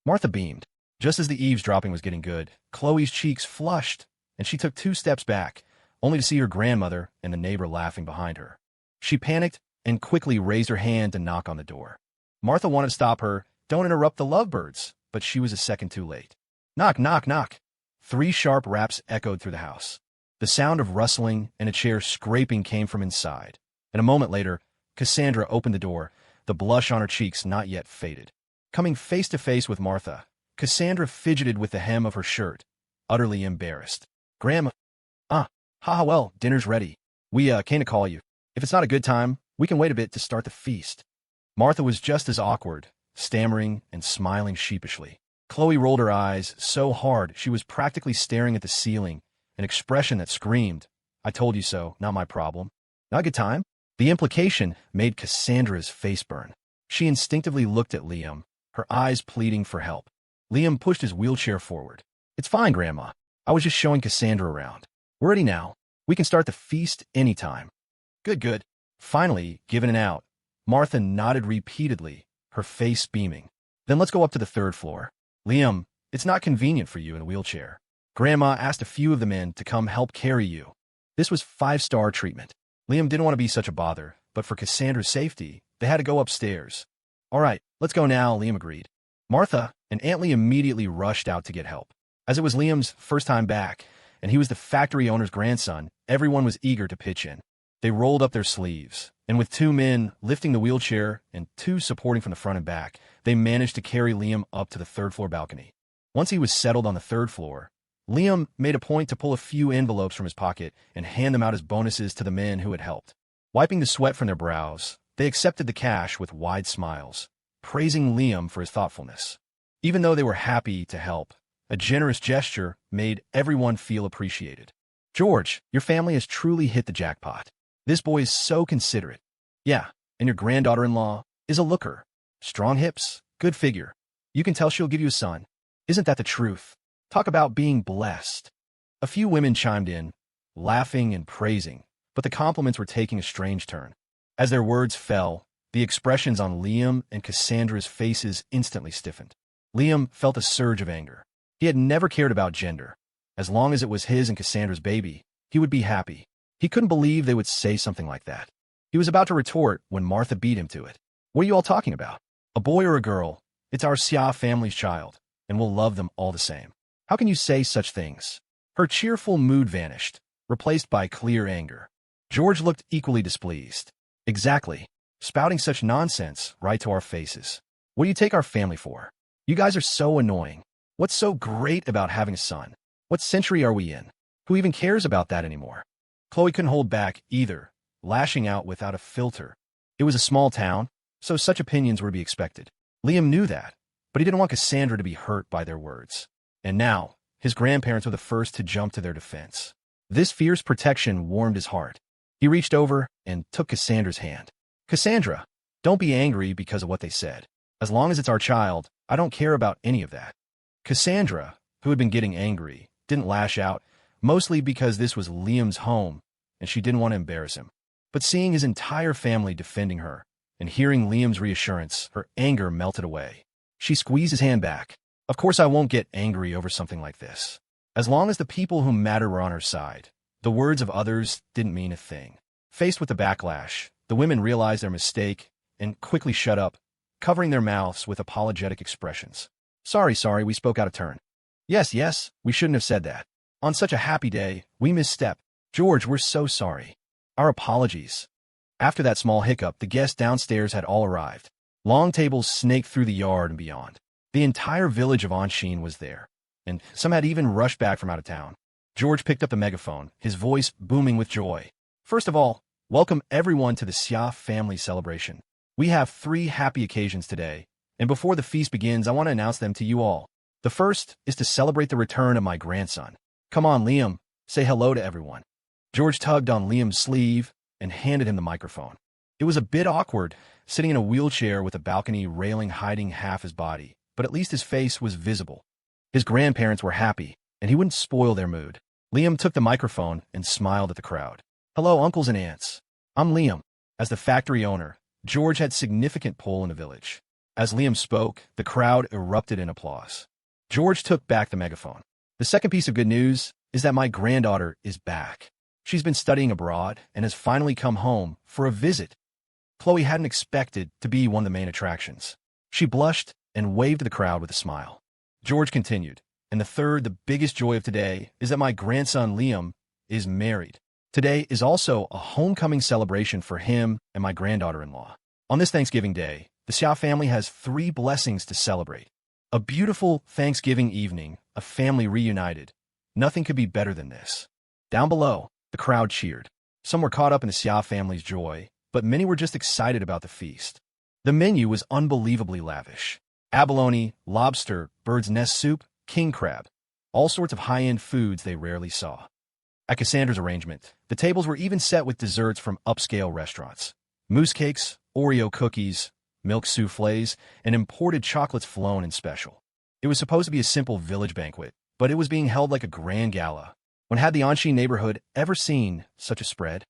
Martha beamed. Just as the eavesdropping was getting good, Chloe's cheeks flushed, and she took 2 steps back, only to see her grandmother and the neighbor laughing behind her. She panicked and quickly raised her hand to knock on the door. Martha wanted to stop her. "Don't interrupt the lovebirds," but she was a second too late. "Knock, knock, knock." 3 sharp raps echoed through the house. The sound of rustling and a chair scraping came from inside, and a moment later, Cassandra opened the door, the blush on her cheeks not yet faded. Coming face to face with Martha, Cassandra fidgeted with the hem of her shirt, utterly embarrassed. "Grandma." Haha, well, dinner's ready. We came to call you. If it's not a good time, we can wait a bit to start the feast." Martha was just as awkward, stammering and smiling sheepishly. Chloe rolled her eyes so hard she was practically staring at the ceiling, an expression that screamed, "I told you so, not my problem." "Not a good time?" The implication made Cassandra's face burn. She instinctively looked at Liam, her eyes pleading for help. Liam pushed his wheelchair forward. "It's fine, Grandma. I was just showing Cassandra around. We're ready now. We can start the feast anytime." "Good, good." Finally, given an out, Martha nodded repeatedly, her face beaming. "Then let's go up to the 3rd floor. Liam, it's not convenient for you in a wheelchair. Grandma asked a few of the men to come help carry you." This was 5-star treatment. Liam didn't want to be such a bother, but for Cassandra's safety, they had to go upstairs. "All right, let's go now," Liam agreed. Martha and Aunt Lee immediately rushed out to get help. As it was Liam's first time back, and he was the factory owner's grandson, everyone was eager to pitch in. They rolled up their sleeves, and with 2 men lifting the wheelchair and 2 supporting from the front and back, they managed to carry Liam up to the 3rd floor balcony. Once he was settled on the 3rd floor, Liam made a point to pull a few envelopes from his pocket and hand them out as bonuses to the men who had helped. Wiping the sweat from their brows, they accepted the cash with wide smiles, praising Liam for his thoughtfulness. Even though they were happy to help, a generous gesture made everyone feel appreciated. "George, your family has truly hit the jackpot. This boy is so considerate." "Yeah, and your granddaughter-in-law is a looker. Strong hips, good figure. You can tell she'll give you a son. Isn't that the truth? Talk about being blessed." A few women chimed in, laughing and praising, but the compliments were taking a strange turn. As their words fell, the expressions on Liam and Cassandra's faces instantly stiffened. Liam felt a surge of anger. He had never cared about gender. As long as it was his and Cassandra's baby, he would be happy. He couldn't believe they would say something like that. He was about to retort when Martha beat him to it. "What are you all talking about? A boy or a girl? It's our Xia family's child, and we'll love them all the same. How can you say such things?" Her cheerful mood vanished, replaced by clear anger. George looked equally displeased. "Exactly. Spouting such nonsense right to our faces. What do you take our family for? You guys are so annoying. What's so great about having a son? What century are we in? Who even cares about that anymore?" Chloe couldn't hold back either, lashing out without a filter. It was a small town, so such opinions were to be expected. Liam knew that, but he didn't want Cassandra to be hurt by their words. And now, his grandparents were the first to jump to their defense. This fierce protection warmed his heart. He reached over and took Cassandra's hand. "Cassandra, don't be angry because of what they said. As long as it's our child, I don't care about any of that." Cassandra, who had been getting angry, didn't lash out, mostly because this was Liam's home and she didn't want to embarrass him. But seeing his entire family defending her and hearing Liam's reassurance, her anger melted away. She squeezed his hand back. Of course I won't get angry over something like this. As long as the people who matter were on her side, the words of others didn't mean a thing. Faced with the backlash, the women realized their mistake and quickly shut up, covering their mouths with apologetic expressions. Sorry, we spoke out of turn. Yes, we shouldn't have said that. On such a happy day, we misstep. George, we're so sorry. Our apologies. After that small hiccup, the guests downstairs had all arrived. Long tables snaked through the yard and beyond. The entire village of She was there, and some had even rushed back from out of town. George picked up the megaphone, his voice booming with joy. First of all, welcome everyone to the She family celebration. We have 3 happy occasions today, and before the feast begins, I want to announce them to you all. The first is to celebrate the return of my grandson. Come on, Liam, say hello to everyone. George tugged on Liam's sleeve and handed him the microphone. It was a bit awkward, sitting in a wheelchair with a balcony railing hiding half his body, but at least his face was visible. His grandparents were happy, and he wouldn't spoil their mood. Liam took the microphone and smiled at the crowd. Hello, uncles and aunts. I'm Liam. As the factory owner, George had significant pull in the village. As Liam spoke, the crowd erupted in applause. George took back the megaphone. The second piece of good news is that my granddaughter is back. She's been studying abroad and has finally come home for a visit. Chloe hadn't expected to be one of the main attractions. She blushed and waved to the crowd with a smile. George continued, and the third, the biggest joy of today, is that my grandson Liam is married. Today is also a homecoming celebration for him and my granddaughter-in-law. On this Thanksgiving Day, the She family has 3 blessings to celebrate. A beautiful Thanksgiving evening, a family reunited. Nothing could be better than this. Down below, the crowd cheered. Some were caught up in the She family's joy, but many were just excited about the feast. The menu was unbelievably lavish. Abalone, lobster, bird's nest soup, king crab. All sorts of high-end foods they rarely saw. At Cassandra's arrangement, the tables were even set with desserts from upscale restaurants. Mousse cakes, Oreo cookies, milk soufflés, and imported chocolates flown in special. It was supposed to be a simple village banquet, but it was being held like a grand gala. When had the She neighborhood ever seen such a spread?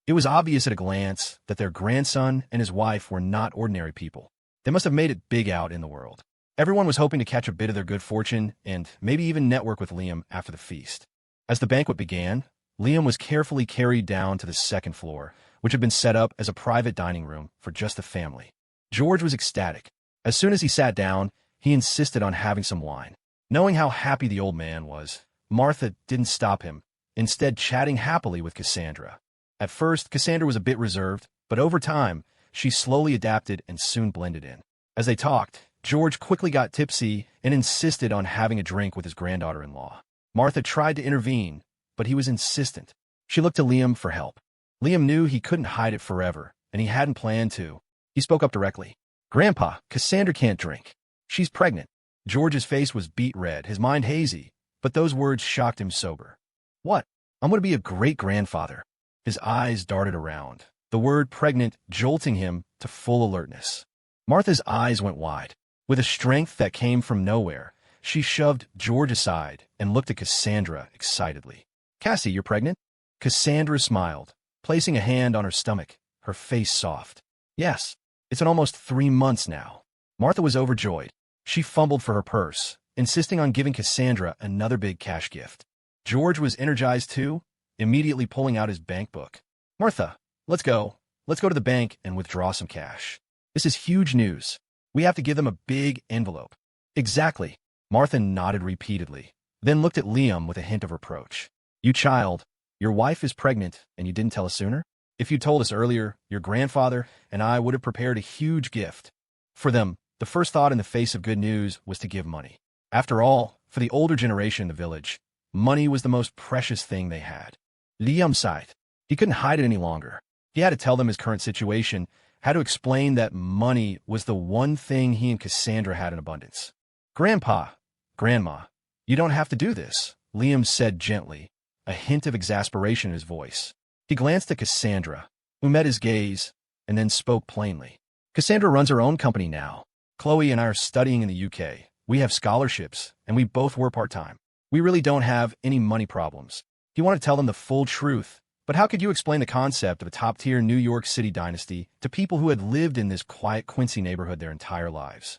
It was obvious at a glance that their grandson and his wife were not ordinary people. They must have made it big out in the world. Everyone was hoping to catch a bit of their good fortune and maybe even network with Liam after the feast. As the banquet began, Liam was carefully carried down to the second floor, which had been set up as a private dining room for just the family. George was ecstatic. As soon as he sat down, he insisted on having some wine. Knowing how happy the old man was, Martha didn't stop him, instead chatting happily with Cassandra. At first, Cassandra was a bit reserved, but over time, she slowly adapted and soon blended in. As they talked, George quickly got tipsy and insisted on having a drink with his granddaughter-in-law. Martha tried to intervene, but he was insistent. She looked to Liam for help. Liam knew he couldn't hide it forever, and he hadn't planned to. He spoke up directly. Grandpa, Cassandra can't drink. She's pregnant. George's face was beet red, his mind hazy, but those words shocked him sober. What? I'm going to be a great-grandfather. His eyes darted around, the word pregnant jolting him to full alertness. Martha's eyes went wide. With a strength that came from nowhere, she shoved George aside and looked at Cassandra excitedly. Cassie, you're pregnant? Cassandra smiled, placing a hand on her stomach, her face soft. Yes, it's been almost 3 months now. Martha was overjoyed. She fumbled for her purse, insisting on giving Cassandra another big cash gift. George was energized too, immediately pulling out his bank book. Martha, let's go. Let's go to the bank and withdraw some cash. This is huge news. We have to give them a big envelope. Exactly. Martha nodded repeatedly, then looked at Liam with a hint of reproach. You child, your wife is pregnant and you didn't tell us sooner? If you told us earlier, your grandfather and I would have prepared a huge gift. For them, the first thought in the face of good news was to give money. After all, for the older generation in the village, money was the most precious thing they had. Liam sighed. He couldn't hide it any longer. He had to tell them his current situation, had to explain that money was the one thing he and Cassandra had in abundance. Grandpa, Grandma, you don't have to do this, Liam said gently, a hint of exasperation in his voice. He glanced at Cassandra, who met his gaze, and then spoke plainly. Cassandra runs her own company now. Chloe and I are studying in the UK. We have scholarships, and we both work part-time. We really don't have any money problems. He wanted to tell them the full truth, but how could you explain the concept of a top-tier New York City dynasty to people who had lived in this quiet Quincy neighborhood their entire lives?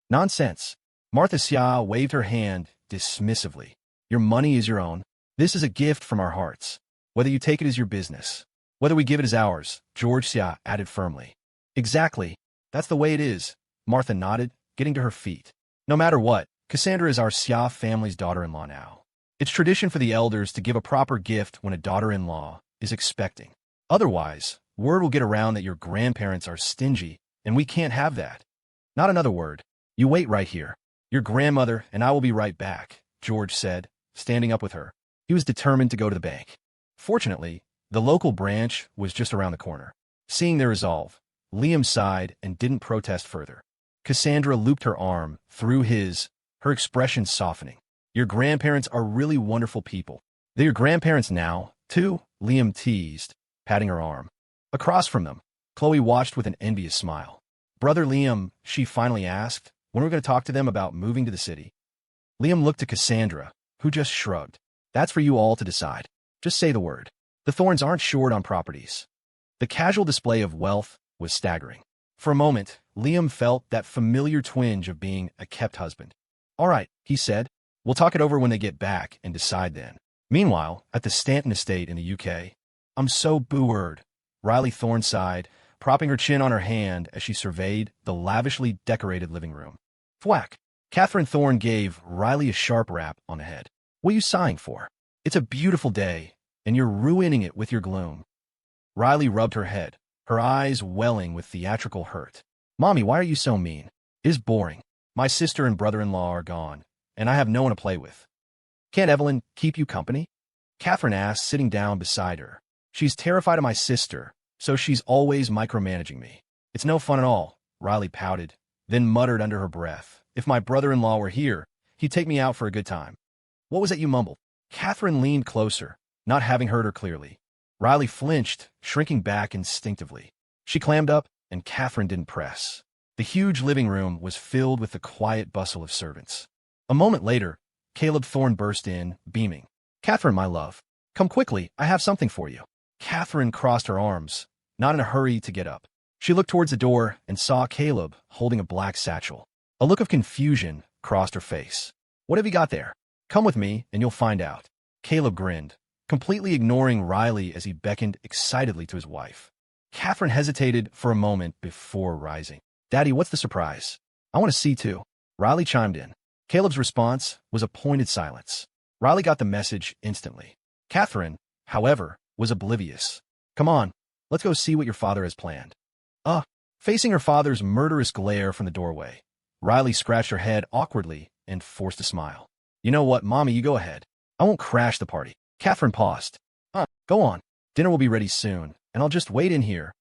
Nonsense. Martha Xia waved her hand dismissively. Your money is your own. This is a gift from our hearts. Whether you take it as your business, whether we give it as ours, George Xia added firmly. Exactly. That's the way it is, Martha nodded, getting to her feet. No matter what, Cassandra is our Xia family's daughter-in-law now. It's tradition for the elders to give a proper gift when a daughter-in-law is expecting. Otherwise, word will get around that your grandparents are stingy, and we can't have that. Not another word. You wait right here. Your grandmother and I will be right back, George said, standing up with her. He was determined to go to the bank. Fortunately, the local branch was just around the corner. Seeing their resolve, Liam sighed and didn't protest further. Cassandra looped her arm through his, her expression softening. Your grandparents are really wonderful people. They're your grandparents now, too, Liam teased, patting her arm. Across from them, Chloe watched with an envious smile. Brother Liam, she finally asked, when we're going to talk to them about moving to the city. Liam looked to Cassandra, who just shrugged. That's for you all to decide. Just say the word. The Thorns aren't short on properties. The casual display of wealth was staggering. For a moment, Liam felt that familiar twinge of being a kept husband. All right, he said. We'll talk it over when they get back and decide then. Meanwhile, at the Stanton estate in the UK, I'm so bored. Riley Thorne sighed, propping her chin on her hand as she surveyed the lavishly decorated living room. Thwack! Catherine Thorne gave Riley a sharp rap on the head. What are you sighing for? It's a beautiful day, and you're ruining it with your gloom. Riley rubbed her head, her eyes welling with theatrical hurt. Mommy, why are you so mean? It is boring. My sister and brother-in-law are gone, and I have no one to play with. Can't Evelyn keep you company? Catherine asked, sitting down beside her. She's terrified of my sister, so she's always micromanaging me. It's no fun at all, Riley pouted, then muttered under her breath. If my brother-in-law were here, he'd take me out for a good time. What was that you mumbled? Catherine leaned closer, not having heard her clearly. Riley flinched, shrinking back instinctively. She clammed up, and Catherine didn't press. The huge living room was filled with the quiet bustle of servants. A moment later, Caleb Thorne burst in, beaming. Catherine, my love, come quickly, I have something for you. Catherine crossed her arms, not in a hurry to get up. She looked towards the door and saw Caleb holding a black satchel. A look of confusion crossed her face. What have you got there? Come with me, and you'll find out. Caleb grinned, completely ignoring Riley as he beckoned excitedly to his wife. Catherine hesitated for a moment before rising. Daddy, what's the surprise? I want to see too. Riley chimed in. Caleb's response was a pointed silence. Riley got the message instantly. Catherine, however, was oblivious. Come on, let's go see what your father has planned. Facing her father's murderous glare from the doorway, Riley scratched her head awkwardly and forced a smile. You know what, Mommy, you go ahead. I won't crash the party. Catherine paused. Go on. Dinner will be ready soon, and I'll just wait in here.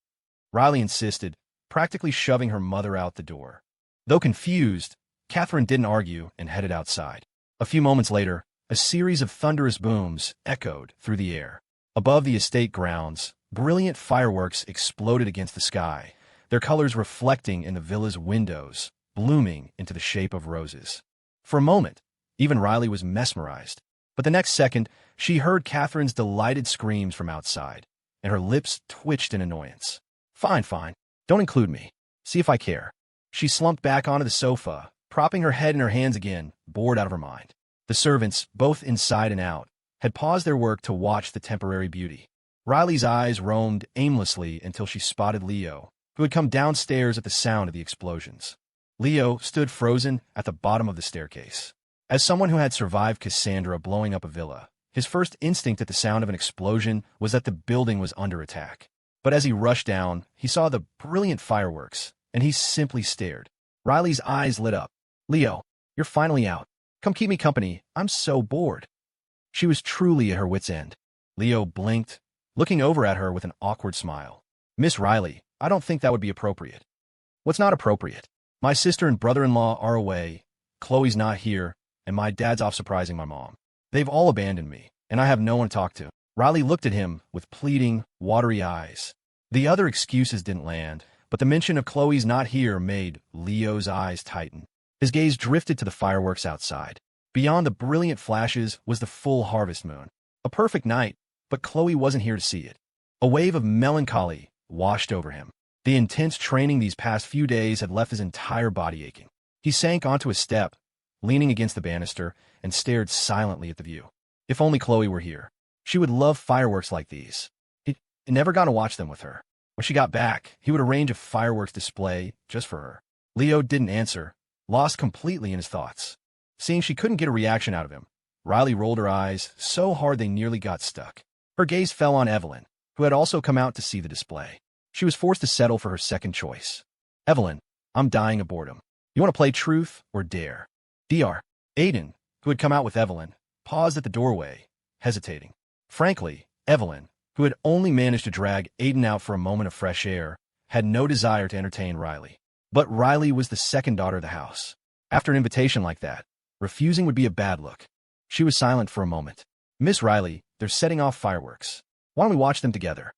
Riley insisted, practically shoving her mother out the door. Though confused, Catherine didn't argue and headed outside. A few moments later, a series of thunderous booms echoed through the air. Above the estate grounds, brilliant fireworks exploded against the sky, their colors reflecting in the villa's windows, blooming into the shape of roses. For a moment, even Riley was mesmerized. But the next second, she heard Catherine's delighted screams from outside, and her lips twitched in annoyance. Fine. Don't include me. See if I care. She slumped back onto the sofa, propping her head in her hands again, bored out of her mind. The servants, both inside and out, had paused their work to watch the temporary beauty. Riley's eyes roamed aimlessly until she spotted Leo, who had come downstairs at the sound of the explosions. Leo stood frozen at the bottom of the staircase. As someone who had survived Cassandra blowing up a villa, his first instinct at the sound of an explosion was that the building was under attack. But as he rushed down, he saw the brilliant fireworks, and he simply stared. Riley's eyes lit up. Leo, you're finally out. Come keep me company. I'm so bored. She was truly at her wit's end. Leo blinked, looking over at her with an awkward smile. Miss Riley, I don't think that would be appropriate. What's not appropriate? My sister and brother-in-law are away, Chloe's not here, and my dad's off surprising my mom. They've all abandoned me, and I have no one to talk to. Riley looked at him with pleading, watery eyes. The other excuses didn't land, but the mention of Chloe's not here made Leo's eyes tighten. His gaze drifted to the fireworks outside. Beyond the brilliant flashes was the full harvest moon. A perfect night, but Chloe wasn't here to see it. A wave of melancholy washed over him. The intense training these past few days had left his entire body aching. He sank onto a step, leaning against the banister, and stared silently at the view. If only Chloe were here. She would love fireworks like these. He never got to watch them with her. When she got back, he would arrange a fireworks display just for her. Leo didn't answer, lost completely in his thoughts. Seeing she couldn't get a reaction out of him, Riley rolled her eyes so hard they nearly got stuck. Her gaze fell on Evelyn, who had also come out to see the display. She was forced to settle for her second choice. Evelyn, I'm dying of boredom. You want to play truth or dare? Dr. Aiden, who had come out with Evelyn, paused at the doorway, hesitating. Frankly, Evelyn, who had only managed to drag Aiden out for a moment of fresh air, had no desire to entertain Riley. But Riley was the second daughter of the house. After an invitation like that, refusing would be a bad look. She was silent for a moment. Miss Riley, they're setting off fireworks. Why don't we watch them together?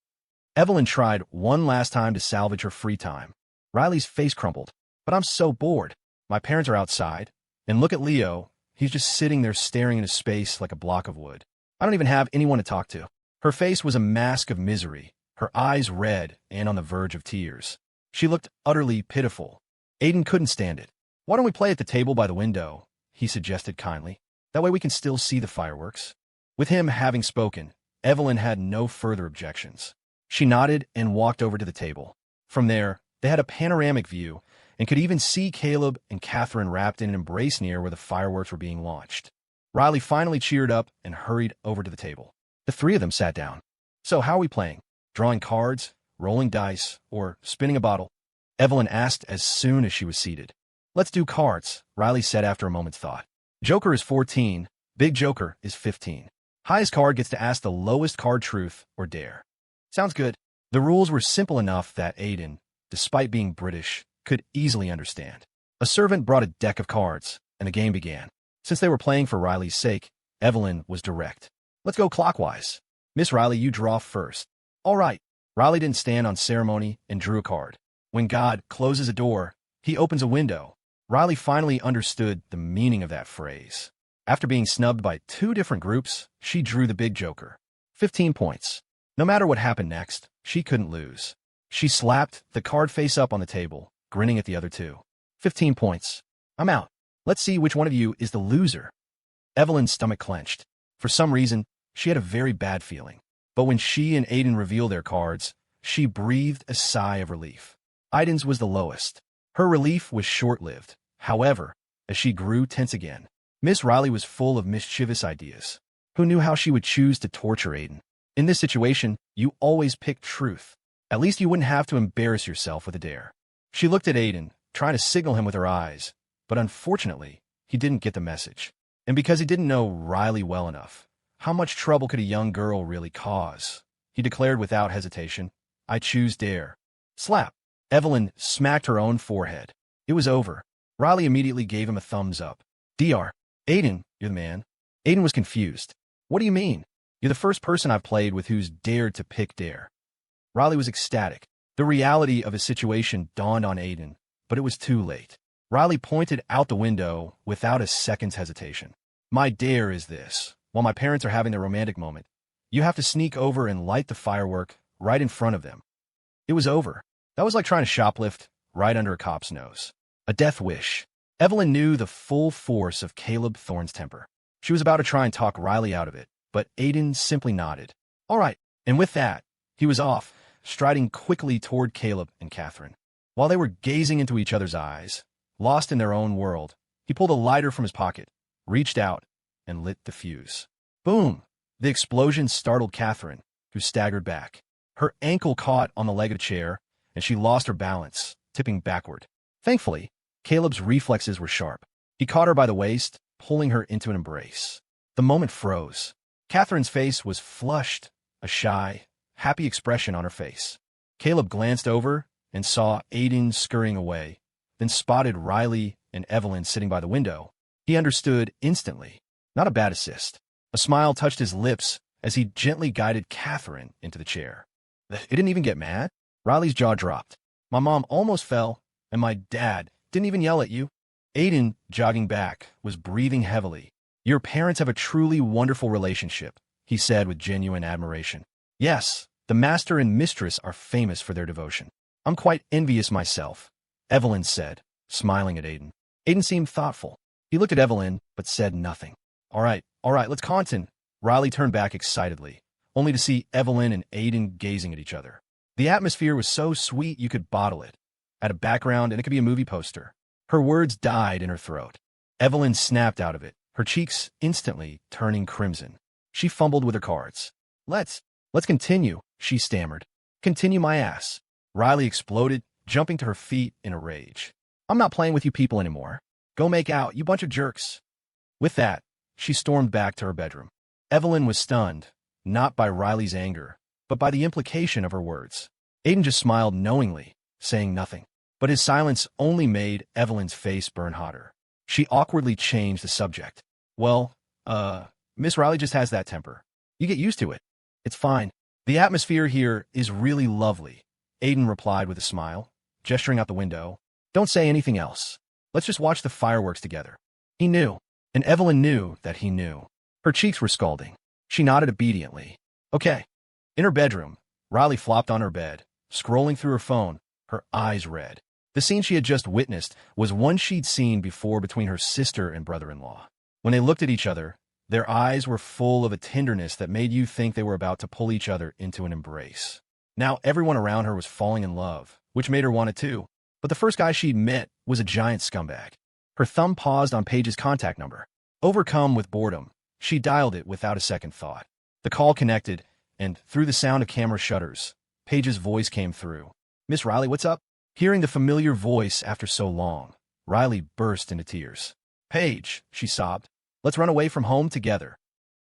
Evelyn tried one last time to salvage her free time. Riley's face crumpled. But I'm so bored. My parents are outside. And look at Leo. He's just sitting there staring into space like a block of wood. I don't even have anyone to talk to. Her face was a mask of misery, her eyes red and on the verge of tears. She looked utterly pitiful. Aiden couldn't stand it. Why don't we play at the table by the window? He suggested kindly. That way we can still see the fireworks. With him having spoken, Evelyn had no further objections. She nodded and walked over to the table. From there, they had a panoramic view and could even see Caleb and Catherine wrapped in an embrace near where the fireworks were being launched. Riley finally cheered up and hurried over to the table. The three of them sat down. So how are we playing? Drawing cards, rolling dice, or spinning a bottle? Evelyn asked as soon as she was seated. Let's do cards, Riley said after a moment's thought. Joker is 14, Big Joker is 15. Highest card gets to ask the lowest card truth or dare. Sounds good. The rules were simple enough that Aiden, despite being British, could easily understand. A servant brought a deck of cards, and the game began. Since they were playing for Riley's sake, Evelyn was direct. Let's go clockwise. Miss Riley, you draw first. All right. Riley didn't stand on ceremony and drew a card. When God closes a door, he opens a window. Riley finally understood the meaning of that phrase. After being snubbed by two different groups, she drew the big joker. 15 points. No matter what happened next, she couldn't lose. She slapped the card face up on the table, grinning at the other two. 15 points. I'm out. Let's see which one of you is the loser. Evelyn's stomach clenched. For some reason, she had a very bad feeling. But when she and Aiden revealed their cards, she breathed a sigh of relief. Aiden's was the lowest. Her relief was short-lived. However, as she grew tense again, Miss Riley was full of mischievous ideas. Who knew how she would choose to torture Aiden? In this situation, you always pick truth. At least you wouldn't have to embarrass yourself with a dare. She looked at Aiden, trying to signal him with her eyes, but unfortunately, he didn't get the message. And because he didn't know Riley well enough, how much trouble could a young girl really cause? He declared without hesitation, I choose dare. Slap. Evelyn smacked her own forehead. It was over. Riley immediately gave him a thumbs up. Dr. Aiden, you're the man. Aiden was confused. What do you mean? You're the first person I've played with who's dared to pick dare. Riley was ecstatic. The reality of his situation dawned on Aiden, but it was too late. Riley pointed out the window without a second's hesitation. My dare is this. While my parents are having their romantic moment, you have to sneak over and light the firework right in front of them. It was over. That was like trying to shoplift right under a cop's nose. A death wish. Evelyn knew the full force of Caleb Thorne's temper. She was about to try and talk Riley out of it, but Aiden simply nodded. All right. And with that, he was off, striding quickly toward Caleb and Catherine. While they were gazing into each other's eyes, lost in their own world, he pulled a lighter from his pocket, reached out, and lit the fuse. Boom! The explosion startled Catherine, who staggered back. Her ankle caught on the leg of a chair, and she lost her balance, tipping backward. Thankfully, Caleb's reflexes were sharp. He caught her by the waist, pulling her into an embrace. The moment froze. Catherine's face was flushed, a shy, happy expression on her face. Caleb glanced over and saw Aiden scurrying away, then spotted Riley and Evelyn sitting by the window. He understood instantly. Not a bad assist. A smile touched his lips as he gently guided Catherine into the chair. It didn't even get mad? Riley's jaw dropped. My mom almost fell, and my dad didn't even yell at you. Aiden, jogging back, was breathing heavily. Your parents have a truly wonderful relationship, he said with genuine admiration. Yes, the master and mistress are famous for their devotion. I'm quite envious myself, Evelyn said, smiling at Aiden. Aiden seemed thoughtful. He looked at Evelyn, but said nothing. All right, let's content. Riley turned back excitedly, only to see Evelyn and Aiden gazing at each other. The atmosphere was so sweet you could bottle it. Add a background and it could be a movie poster. Her words died in her throat. Evelyn snapped out of it, her cheeks instantly turning crimson. She fumbled with her cards. Let's continue, she stammered. Continue my ass. Riley exploded, jumping to her feet in a rage. I'm not playing with you people anymore. Go make out, you bunch of jerks. With that, she stormed back to her bedroom. Evelyn was stunned, not by Riley's anger, but by the implication of her words. Aiden just smiled knowingly, saying nothing. But his silence only made Evelyn's face burn hotter. She awkwardly changed the subject. Well, Miss Riley just has that temper. You get used to it. It's fine. The atmosphere here is really lovely, Aiden replied with a smile, gesturing out the window. Don't say anything else. Let's just watch the fireworks together. He knew, and Evelyn knew that he knew. Her cheeks were scalding. She nodded obediently. Okay. In her bedroom, Riley flopped on her bed, scrolling through her phone, her eyes red. The scene she had just witnessed was one she'd seen before between her sister and brother-in-law. When they looked at each other, their eyes were full of a tenderness that made you think they were about to pull each other into an embrace. Now everyone around her was falling in love, which made her want it too. But the first guy she'd met was a giant scumbag. Her thumb paused on Paige's contact number. Overcome with boredom, she dialed it without a second thought. The call connected, and through the sound of camera shutters, Paige's voice came through. Miss Riley, what's up? Hearing the familiar voice after so long, Riley burst into tears. Paige, she sobbed. Let's run away from home together.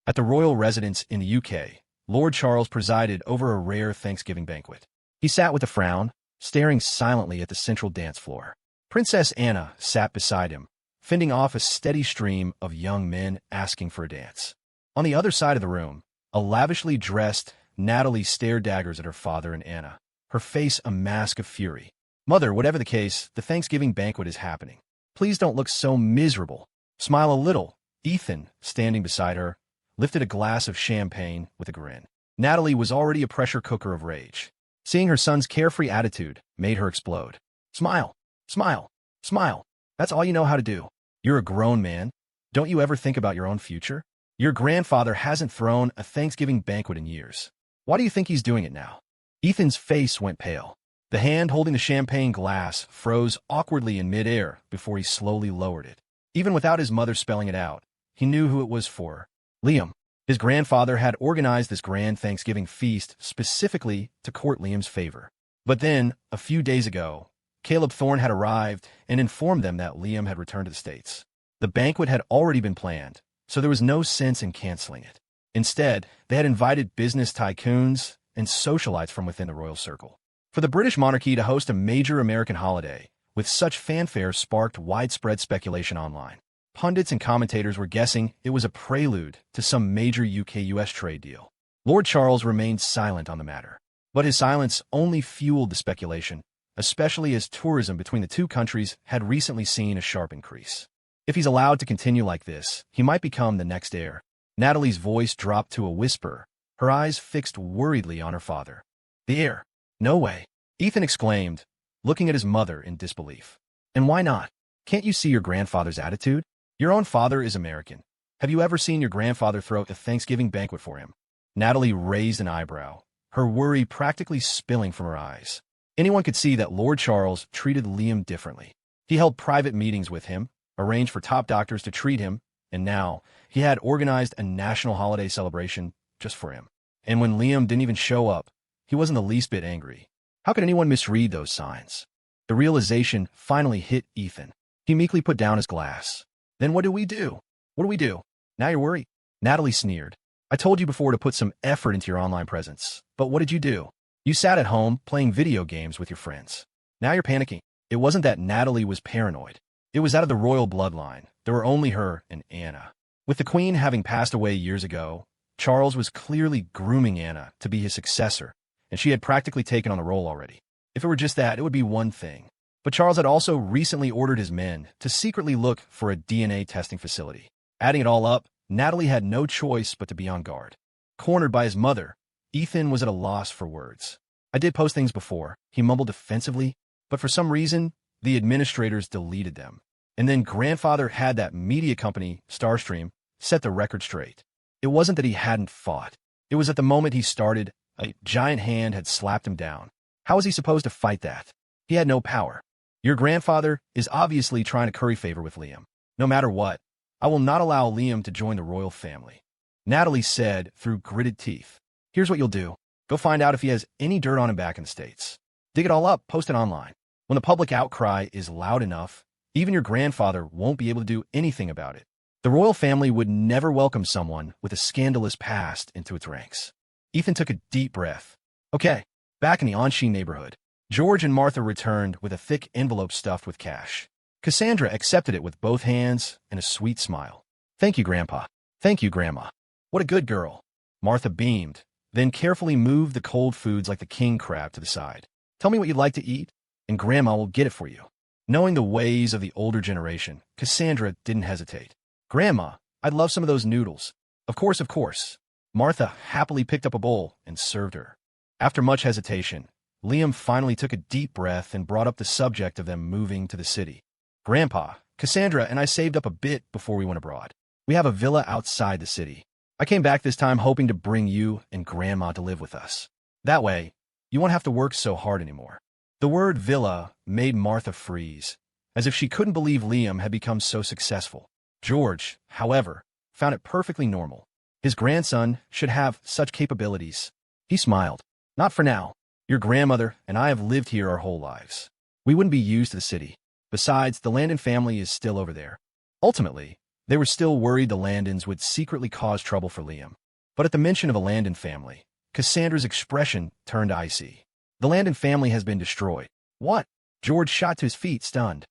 At the royal residence in the UK, Lord Charles presided over a rare Thanksgiving banquet. He sat with a frown, staring silently at the central dance floor. Princess Anna sat beside him, fending off a steady stream of young men asking for a dance. On the other side of the room, a lavishly dressed Natalie stared daggers at her father and Anna, her face a mask of fury. Mother, whatever the case, the Thanksgiving banquet is happening. Please don't look so miserable. Smile a little. Ethan, standing beside her, lifted a glass of champagne with a grin. Natalie was already a pressure cooker of rage. Seeing her son's carefree attitude made her explode. Smile, smile, smile. That's all you know how to do. You're a grown man. Don't you ever think about your own future? Your grandfather hasn't thrown a Thanksgiving banquet in years. Why do you think he's doing it now? Ethan's face went pale. The hand holding the champagne glass froze awkwardly in midair before he slowly lowered it. Even without his mother spelling it out, he knew who it was for. Liam. His grandfather had organized this grand Thanksgiving feast specifically to court Liam's favor. But then, a few days ago, Caleb Thorne had arrived and informed them that Liam had returned to the States. The banquet had already been planned, so there was no sense in canceling it. Instead, they had invited business tycoons and socialites from within the royal circle. For the British monarchy to host a major American holiday with such fanfare sparked widespread speculation online. Pundits and commentators were guessing it was a prelude to some major UK-US trade deal. Lord Charles remained silent on the matter, but his silence only fueled the speculation, especially as tourism between the two countries had recently seen a sharp increase. If he's allowed to continue like this, he might become the next heir. Natalie's voice dropped to a whisper, her eyes fixed worriedly on her father. The heir? No way, Ethan exclaimed, looking at his mother in disbelief. And why not? Can't you see your grandfather's attitude? Your own father is American. Have you ever seen your grandfather throw a Thanksgiving banquet for him? Natalie raised an eyebrow, her worry practically spilling from her eyes. Anyone could see that Lord Charles treated Liam differently. He held private meetings with him, arranged for top doctors to treat him, and now he had organized a national holiday celebration just for him. And when Liam didn't even show up, he wasn't the least bit angry. How could anyone misread those signs? The realization finally hit Ethan. He meekly put down his glass. Then what do we do? What do we do? Now you're worried. Natalie sneered. I told you before to put some effort into your online presence. But what did you do? You sat at home playing video games with your friends. Now you're panicking. It wasn't that Natalie was paranoid. It was out of the royal bloodline. There were only her and Anna. With the Queen having passed away years ago, Charles was clearly grooming Anna to be his successor, and she had practically taken on the role already. If it were just that, it would be one thing. But Charles had also recently ordered his men to secretly look for a DNA testing facility. Adding it all up, Natalie had no choice but to be on guard. Cornered by his mother, Ethan was at a loss for words. I did post things before, he mumbled defensively, but for some reason, the administrators deleted them. And then grandfather had that media company, Starstream, set the record straight. It wasn't that he hadn't fought. It was at the moment he started, a giant hand had slapped him down. How was he supposed to fight that? He had no power. Your grandfather is obviously trying to curry favor with Liam. No matter what, I will not allow Liam to join the royal family. Natalie said through gritted teeth. Here's what you'll do. Go find out if he has any dirt on him back in the States. Dig it all up, post it online. When the public outcry is loud enough, even your grandfather won't be able to do anything about it. The royal family would never welcome someone with a scandalous past into its ranks. Ethan took a deep breath. Okay, back in the She neighborhood, George and Martha returned with a thick envelope stuffed with cash. Cassandra accepted it with both hands and a sweet smile. Thank you, Grandpa. Thank you, Grandma. What a good girl. Martha beamed, then carefully moved the cold foods like the king crab to the side. Tell me what you'd like to eat, and Grandma will get it for you. Knowing the ways of the older generation, Cassandra didn't hesitate. Grandma, I'd love some of those noodles. Of course, of course. Martha happily picked up a bowl and served her. After much hesitation, Liam finally took a deep breath and brought up the subject of them moving to the city. Grandpa, Cassandra and I saved up a bit before we went abroad. We have a villa outside the city. I came back this time hoping to bring you and Grandma to live with us. That way, you won't have to work so hard anymore. The word villa made Martha freeze, as if she couldn't believe Liam had become so successful. George, however, found it perfectly normal. His grandson should have such capabilities. He smiled. Not for now. Your grandmother and I have lived here our whole lives. We wouldn't be used to the city. Besides, the Landon family is still over there. Ultimately, they were still worried the Landons would secretly cause trouble for Liam. But at the mention of a Landon family, Cassandra's expression turned icy. The Landon family has been destroyed. What? George shot to his feet, stunned.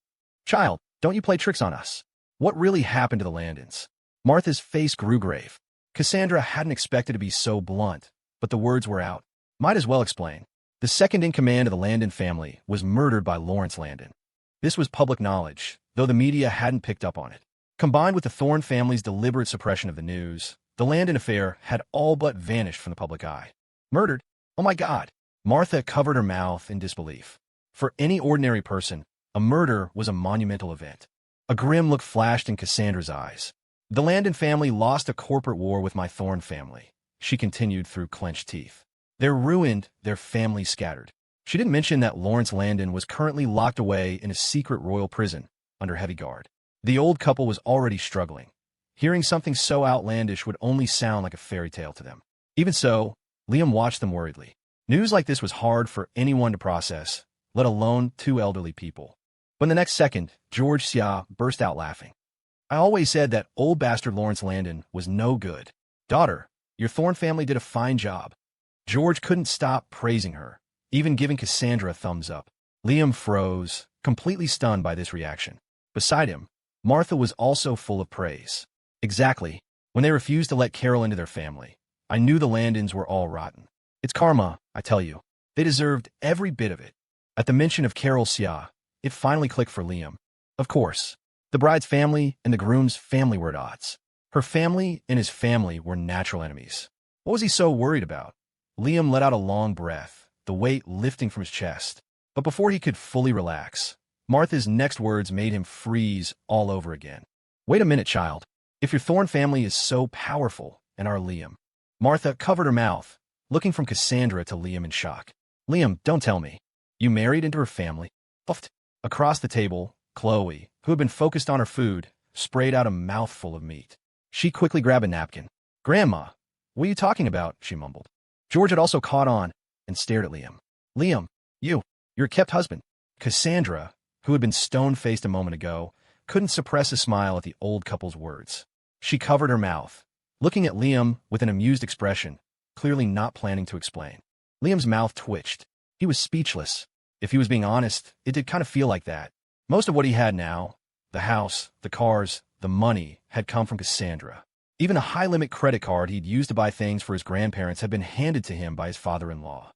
Child, don't you play tricks on us. What really happened to the Landons? Martha's face grew grave. Cassandra hadn't expected to be so blunt, but the words were out. Might as well explain. The second in command of the Landon family was murdered by Lawrence Landon. This was public knowledge, though the media hadn't picked up on it. Combined with the Thorne family's deliberate suppression of the news, the Landon affair had all but vanished from the public eye. Murdered? Oh my God! Martha covered her mouth in disbelief. For any ordinary person, a murder was a monumental event. A grim look flashed in Cassandra's eyes. The Landon family lost a corporate war with my Thorne family, she continued through clenched teeth. They're ruined, their family scattered. She didn't mention that Lawrence Landon was currently locked away in a secret royal prison, under heavy guard. The old couple was already struggling. Hearing something so outlandish would only sound like a fairy tale to them. Even so, Liam watched them worriedly. News like this was hard for anyone to process, let alone two elderly people. But the next second, George Xia burst out laughing. I always said that old bastard Lawrence Landon was no good. Daughter, your Thorne family did a fine job. George couldn't stop praising her, even giving Cassandra a thumbs up. Liam froze, completely stunned by this reaction. Beside him, Martha was also full of praise. Exactly. When they refused to let Carol into their family, I knew the Landons were all rotten. It's karma, I tell you. They deserved every bit of it. At the mention of Carol Xia, it finally clicked for Liam. Of course, the bride's family and the groom's family were at odds. Her family and his family were natural enemies. What was he so worried about? Liam let out a long breath, the weight lifting from his chest. But before he could fully relax, Martha's next words made him freeze all over again. Wait a minute, child. If your Thorne family is so powerful, and our Liam. Martha covered her mouth, looking from Cassandra to Liam in shock. Liam, don't tell me. You married into her family? Puffed. Across the table, Chloe, who had been focused on her food, sprayed out a mouthful of meat. She quickly grabbed a napkin. Grandma, what are you talking about? She mumbled. George had also caught on and stared at Liam. Liam, you're a kept husband. Cassandra, who had been stone-faced a moment ago, couldn't suppress a smile at the old couple's words. She covered her mouth, looking at Liam with an amused expression, clearly not planning to explain. Liam's mouth twitched. He was speechless. If he was being honest, it did kind of feel like that. Most of what he had now, the house, the cars, the money, had come from Cassandra. Even a high-limit credit card he'd used to buy things for his grandparents had been handed to him by his father-in-law.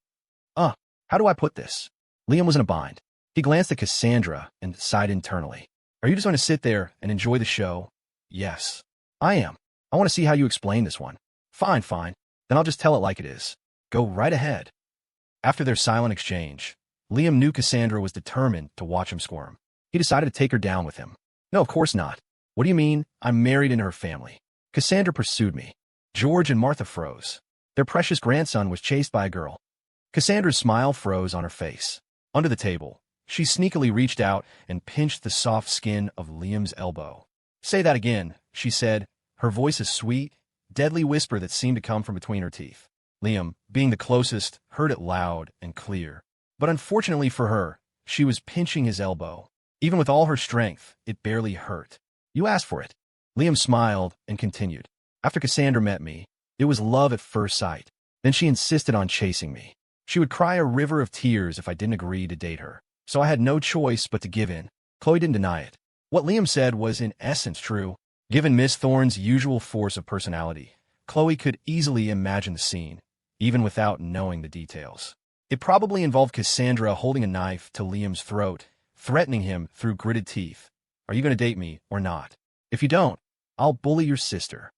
How do I put this? Liam was in a bind. He glanced at Cassandra and sighed internally. Are you just going to sit there and enjoy the show? Yes, I am. I want to see how you explain this one. Fine, fine. Then I'll just tell it like it is. Go right ahead. After their silent exchange, Liam knew Cassandra was determined to watch him squirm. He decided to take her down with him. No, of course not. What do you mean? I'm married into her family. Cassandra pursued me. George and Martha froze. Their precious grandson was chased by a girl. Cassandra's smile froze on her face. Under the table, she sneakily reached out and pinched the soft skin of Liam's elbow. Say that again, she said, her voice a sweet, deadly whisper that seemed to come from between her teeth. Liam, being the closest, heard it loud and clear. But unfortunately for her, she was pinching his elbow. Even with all her strength, it barely hurt. You asked for it. Liam smiled and continued. After Cassandra met me, it was love at first sight. Then she insisted on chasing me. She would cry a river of tears if I didn't agree to date her. So I had no choice but to give in. Chloe didn't deny it. What Liam said was in essence true. Given Miss Thorne's usual force of personality, Chloe could easily imagine the scene, even without knowing the details. It probably involved Cassandra holding a knife to Liam's throat, threatening him through gritted teeth. Are you going to date me or not? If you don't, I'll bully your sister.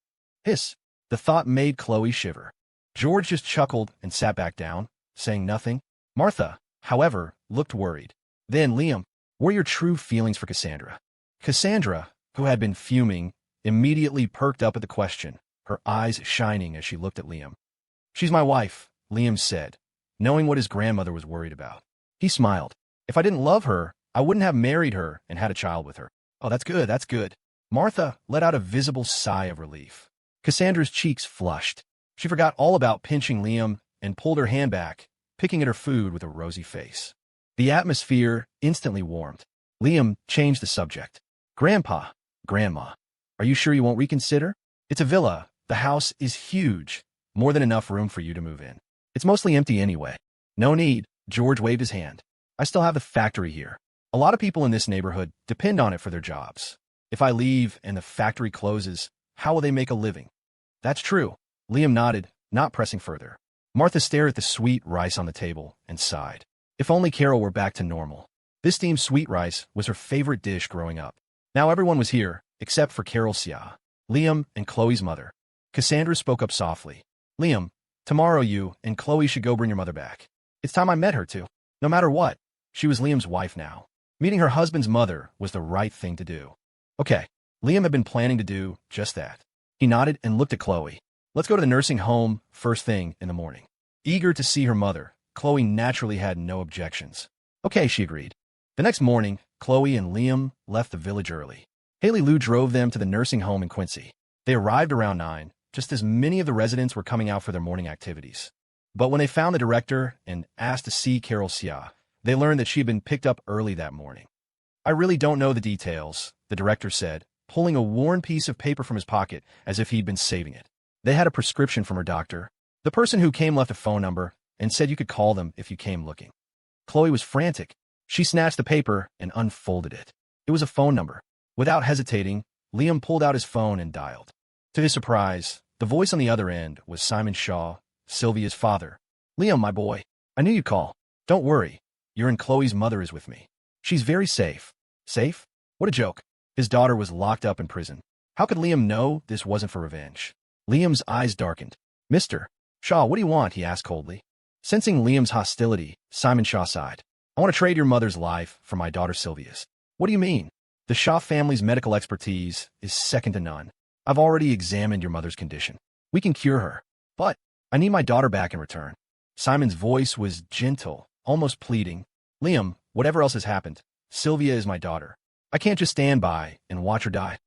Hiss. The thought made Chloe shiver. George just chuckled and sat back down, saying nothing. Martha, however, looked worried. Then Liam, what were your true feelings for Cassandra? Cassandra, who had been fuming, immediately perked up at the question, her eyes shining as she looked at Liam. She's my wife, Liam said, knowing what his grandmother was worried about. He smiled. If I didn't love her, I wouldn't have married her and had a child with her. Oh, that's good, that's good. Martha let out a visible sigh of relief. Cassandra's cheeks flushed. She forgot all about pinching Liam and pulled her hand back, picking at her food with a rosy face. The atmosphere instantly warmed. Liam changed the subject. Grandpa, Grandma, are you sure you won't reconsider? It's a villa. The house is huge. More than enough room for you to move in. It's mostly empty anyway. No need, George waved his hand. I still have the factory here. A lot of people in this neighborhood depend on it for their jobs. If I leave and the factory closes, how will they make a living? That's true. Liam nodded, not pressing further. Martha stared at the sweet rice on the table and sighed. If only Carol were back to normal. This steamed sweet rice was her favorite dish growing up. Now everyone was here, except for She, Liam, and Chloe's mother. Cassandra spoke up softly. Liam, tomorrow you and Chloe should go bring your mother back. It's time I met her too. No matter what, she was Liam's wife now. Meeting her husband's mother was the right thing to do. Okay, Liam had been planning to do just that. He nodded and looked at Chloe. Let's go to the nursing home first thing in the morning. Eager to see her mother, Chloe naturally had no objections. Okay, she agreed. The next morning, Chloe and Liam left the village early. Haley Lou drove them to the nursing home in Quincy. They arrived around 9, just as many of the residents were coming out for their morning activities. But when they found the director and asked to see She, they learned that she had been picked up early that morning. I really don't know the details, the director said, pulling a worn piece of paper from his pocket as if he'd been saving it. They had a prescription from her doctor. The person who came left a phone number and said you could call them if you came looking. Chloe was frantic. She snatched the paper and unfolded it. It was a phone number. Without hesitating, Liam pulled out his phone and dialed. To his surprise, the voice on the other end was Simon Shaw, Sylvia's father. Liam, my boy, I knew you'd call. Don't worry. Your and Chloe's mother is with me. She's very safe. Safe? What a joke. His daughter was locked up in prison. How could Liam know this wasn't for revenge? Liam's eyes darkened. Mr. Shaw, what do you want? He asked coldly. Sensing Liam's hostility, Simon Shaw sighed. I want to trade your mother's life for my daughter Sylvia's. What do you mean? The Shaw family's medical expertise is second to none. I've already examined your mother's condition. We can cure her. But I need my daughter back in return. Simon's voice was gentle, almost pleading. Liam, whatever else has happened, Sylvia is my daughter. I can't just stand by and watch her die.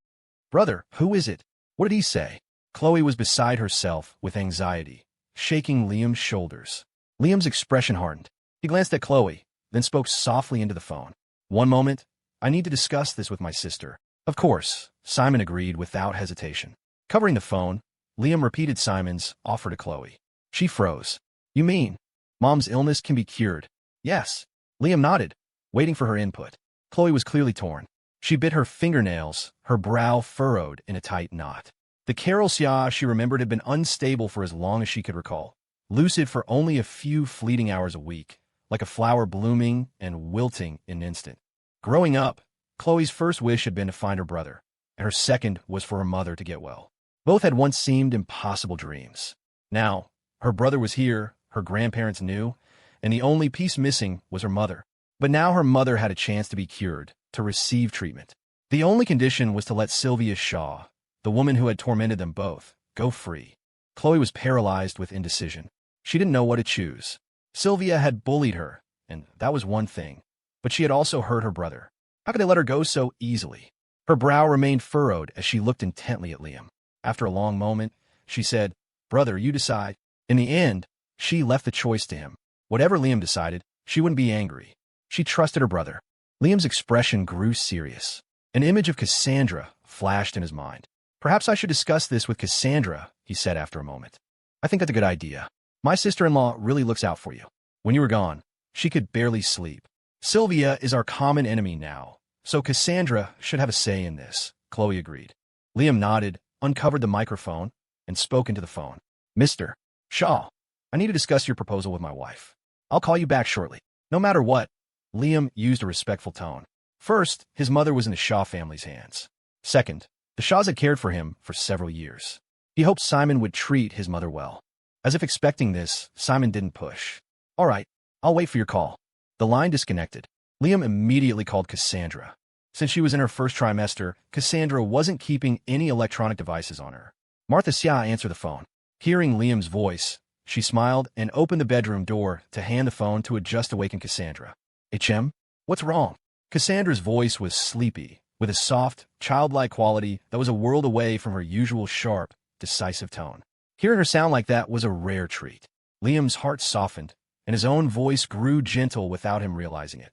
Brother, who is it? What did he say? Chloe was beside herself with anxiety, shaking Liam's shoulders. Liam's expression hardened. He glanced at Chloe, then spoke softly into the phone. One moment. I need to discuss this with my sister. Of course, Simon agreed without hesitation. Covering the phone, Liam repeated Simon's offer to Chloe. She froze. You mean, Mom's illness can be cured? Yes. Liam nodded, waiting for her input. Chloe was clearly torn. She bit her fingernails, her brow furrowed in a tight knot. The She remembered had been unstable for as long as she could recall, lucid for only a few fleeting hours a week, like a flower blooming and wilting in an instant. Growing up, Chloe's first wish had been to find her brother, and her second was for her mother to get well. Both had once seemed impossible dreams. Now, her brother was here, her grandparents knew, and the only piece missing was her mother. But now her mother had a chance to be cured, to receive treatment. The only condition was to let Sylvia Shaw, the woman who had tormented them both, go free. Chloe was paralyzed with indecision. She didn't know what to choose. Sylvia had bullied her, and that was one thing. But she had also hurt her brother. How could they let her go so easily? Her brow remained furrowed as she looked intently at Liam. After a long moment, she said, "Brother, you decide." In the end, she left the choice to him. Whatever Liam decided, she wouldn't be angry. She trusted her brother. Liam's expression grew serious. An image of Cassandra flashed in his mind. "Perhaps I should discuss this with Cassandra," he said after a moment. "I think that's a good idea. My sister-in-law really looks out for you. When you were gone, she could barely sleep. Sylvia is our common enemy now, so Cassandra should have a say in this," Chloe agreed. Liam nodded, uncovered the microphone, and spoke into the phone. "Mr. Shaw, I need to discuss your proposal with my wife. I'll call you back shortly." No matter what, Liam used a respectful tone. First, his mother was in the Shaw family's hands. Second, the Shaws had cared for him for several years. He hoped Simon would treat his mother well. As if expecting this, Simon didn't push. "All right, I'll wait for your call." The line disconnected. Liam immediately called Cassandra. Since she was in her first trimester, Cassandra wasn't keeping any electronic devices on her. Martha Xia answered the phone. Hearing Liam's voice, she smiled and opened the bedroom door to hand the phone to a just-awakened Cassandra. "HM? What's wrong?" Cassandra's voice was sleepy, with a soft, childlike quality that was a world away from her usual sharp, decisive tone. Hearing her sound like that was a rare treat. Liam's heart softened, and his own voice grew gentle without him realizing it.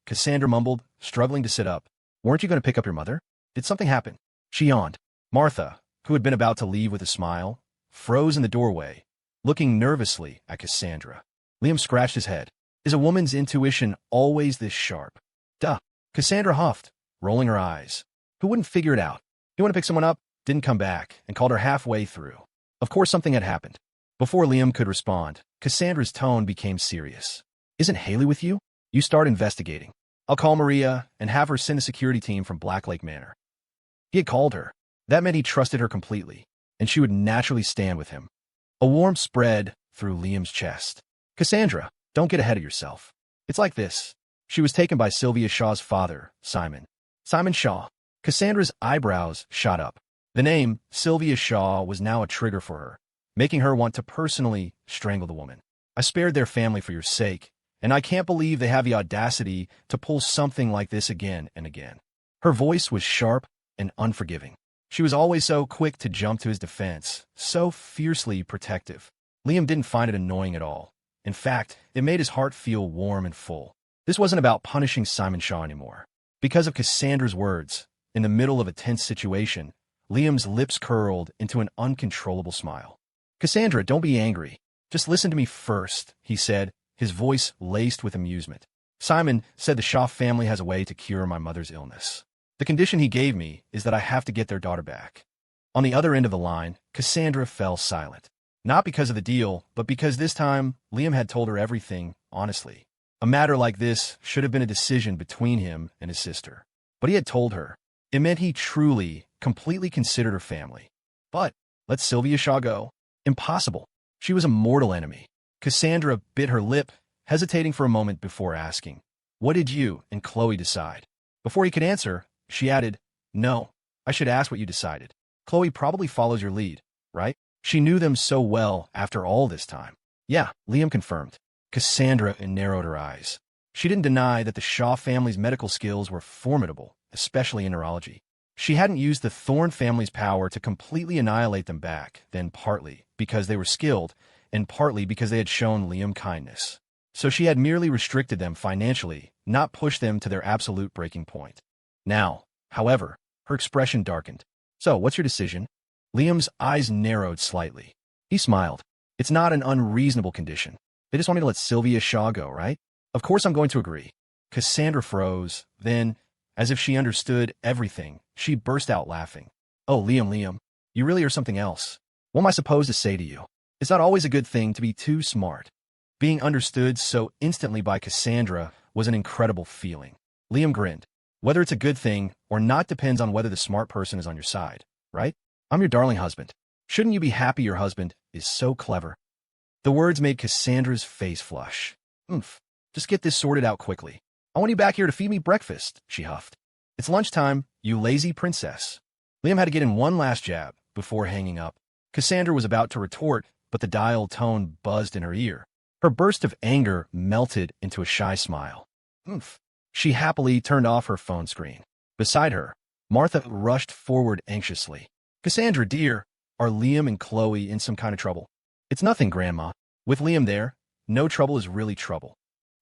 Cassandra mumbled, struggling to sit up. "Weren't you going to pick up your mother? Did something happen?" She yawned. Martha, who had been about to leave with a smile, froze in the doorway, looking nervously at Cassandra. Liam scratched his head. Is a woman's intuition always this sharp? Duh. Cassandra huffed, rolling her eyes. Who wouldn't figure it out? You want to pick someone up? Didn't come back, and called her halfway through. Of course something had happened. Before Liam could respond, Cassandra's tone became serious. "Isn't Haley with you? You start investigating. I'll call Maria and have her send a security team from Blacklake Manor." He had called her. That meant he trusted her completely, and she would naturally stand with him. A warmth spread through Liam's chest. "Cassandra, don't get ahead of yourself. It's like this." She was taken by Sylvia Shaw's father, Simon. Simon Shaw. Cassandra's eyebrows shot up. The name, Sylvia Shaw, was now a trigger for her, making her want to personally strangle the woman. "I spared their family for your sake, and I can't believe they have the audacity to pull something like this again and again." Her voice was sharp and unforgiving. She was always so quick to jump to his defense, so fiercely protective. Liam didn't find it annoying at all. In fact, it made his heart feel warm and full. This wasn't about punishing Simon Shaw anymore. Because of Cassandra's words, in the middle of a tense situation, Liam's lips curled into an uncontrollable smile. "Cassandra, don't be angry. Just listen to me first," he said, his voice laced with amusement. "Simon said the Shaw family has a way to cure my mother's illness. The condition he gave me is that I have to get their daughter back." On the other end of the line, Cassandra fell silent. Not because of the deal, but because this time, Liam had told her everything, honestly. A matter like this should have been a decision between him and his sister. But he had told her. It meant he truly, completely considered her family. But let Sylvia Shaw go? Impossible. She was a mortal enemy. Cassandra bit her lip, hesitating for a moment before asking, "What did you and Chloe decide?" Before he could answer, she added, "No, I should ask what you decided. Chloe probably follows your lead, right?" She knew them so well after all this time. "Yeah," Liam confirmed. Cassandra narrowed her eyes. She didn't deny that the Shaw family's medical skills were formidable, especially in neurology. She hadn't used the Thorne family's power to completely annihilate them back then, partly because they were skilled, and partly because they had shown Liam kindness. So she had merely restricted them financially, not pushed them to their absolute breaking point. Now, however, her expression darkened. "So, what's your decision?" Liam's eyes narrowed slightly. He smiled. "It's not an unreasonable condition. They just want me to let Sylvia Shaw go, right? Of course I'm going to agree." Cassandra froze. Then, as if she understood everything, she burst out laughing. "Oh, Liam, you really are something else. What am I supposed to say to you? It's not always a good thing to be too smart." Being understood so instantly by Cassandra was an incredible feeling. Liam grinned. "Whether it's a good thing or not depends on whether the smart person is on your side, right?" I'm your darling husband. Shouldn't you be happy your husband is so clever? The words made Cassandra's face flush. Oomph. Just get this sorted out quickly. I want you back here to feed me breakfast, she huffed. It's lunchtime, you lazy princess. Liam had to get in one last jab before hanging up. Cassandra was about to retort, but the dial tone buzzed in her ear. Her burst of anger melted into a shy smile. Oomph. She happily turned off her phone screen. Beside her, Martha rushed forward anxiously. Cassandra, dear, are Liam and Chloe in some kind of trouble? It's nothing, Grandma. With Liam there, no trouble is really trouble.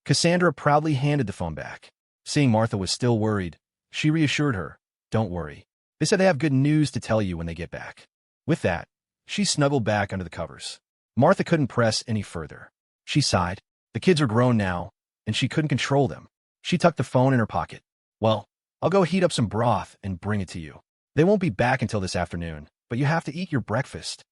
Cassandra proudly handed the phone back. Seeing Martha was still worried, she reassured her, Don't worry. They said they have good news to tell you when they get back. With that, she snuggled back under the covers. Martha couldn't press any further. She sighed. The kids were grown now, and she couldn't control them. She tucked the phone in her pocket. Well, I'll go heat up some broth and bring it to you. They won't be back until this afternoon, but you have to eat your breakfast.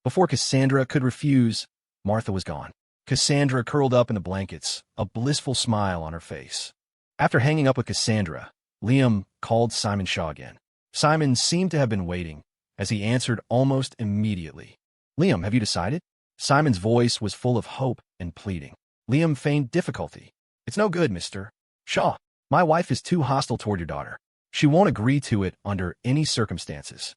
Before Cassandra could refuse, Martha was gone. Cassandra curled up in the blankets, a blissful smile on her face. After hanging up with Cassandra, Liam called Simon Shaw again. Simon seemed to have been waiting, as he answered almost immediately. Liam, have you decided? Simon's voice was full of hope and pleading. Liam feigned difficulty. It's no good, Mr. Shaw. My wife is too hostile toward your daughter. She won't agree to it under any circumstances.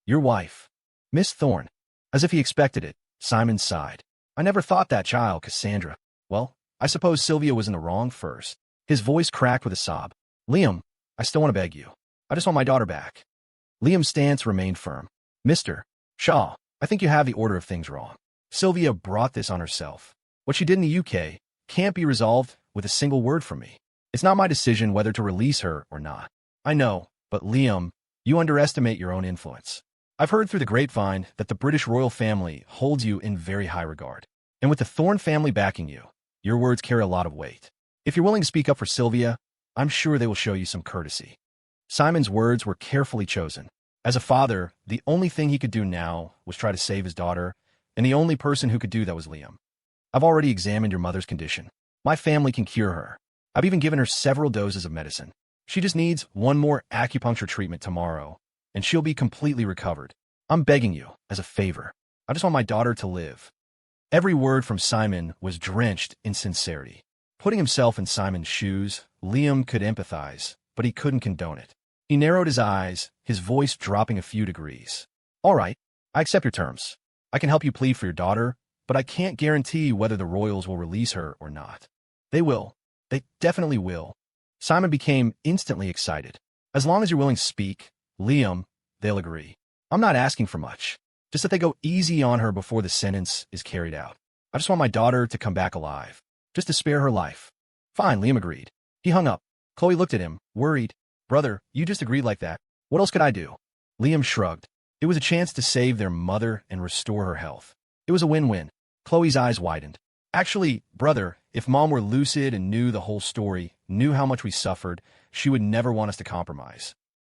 Your wife, Miss Thorne. As if he expected it, Simon sighed. I never thought that child, Cassandra. Well, I suppose Sylvia was in the wrong first. His voice cracked with a sob. Liam, I still want to beg you. I just want my daughter back. Liam's stance remained firm. Mr. Shaw, I think you have the order of things wrong. Sylvia brought this on herself. What she did in the UK can't be resolved with a single word from me. It's not my decision whether to release her or not. I know, but Liam, you underestimate your own influence. I've heard through the grapevine that the British royal family holds you in very high regard. And with the Thorne family backing you, your words carry a lot of weight. If you're willing to speak up for Sylvia, I'm sure they will show you some courtesy. Simon's words were carefully chosen. As a father, the only thing he could do now was try to save his daughter, and the only person who could do that was Liam. I've already examined your mother's condition. My family can cure her. I've even given her several doses of medicine. She just needs one more acupuncture treatment tomorrow, and she'll be completely recovered. I'm begging you, as a favor. I just want my daughter to live. Every word from Simon was drenched in sincerity. Putting himself in Simon's shoes, Liam could empathize, but he couldn't condone it. He narrowed his eyes, his voice dropping a few degrees. All right, I accept your terms. I can help you plead for your daughter, but I can't guarantee whether the royals will release her or not. They will. They definitely will. Simon became instantly excited. As long as you're willing to speak, Liam, they'll agree. I'm not asking for much. Just that they go easy on her before the sentence is carried out. I just want my daughter to come back alive. Just to spare her life. Fine, Liam agreed. He hung up. Chloe looked at him, worried. Brother, you just agreed like that. What else could I do? Liam shrugged. It was a chance to save their mother and restore her health. It was a win-win. Chloe's eyes widened. Actually, brother, if Mom were lucid and knew the whole story, knew how much we suffered, she would never want us to compromise.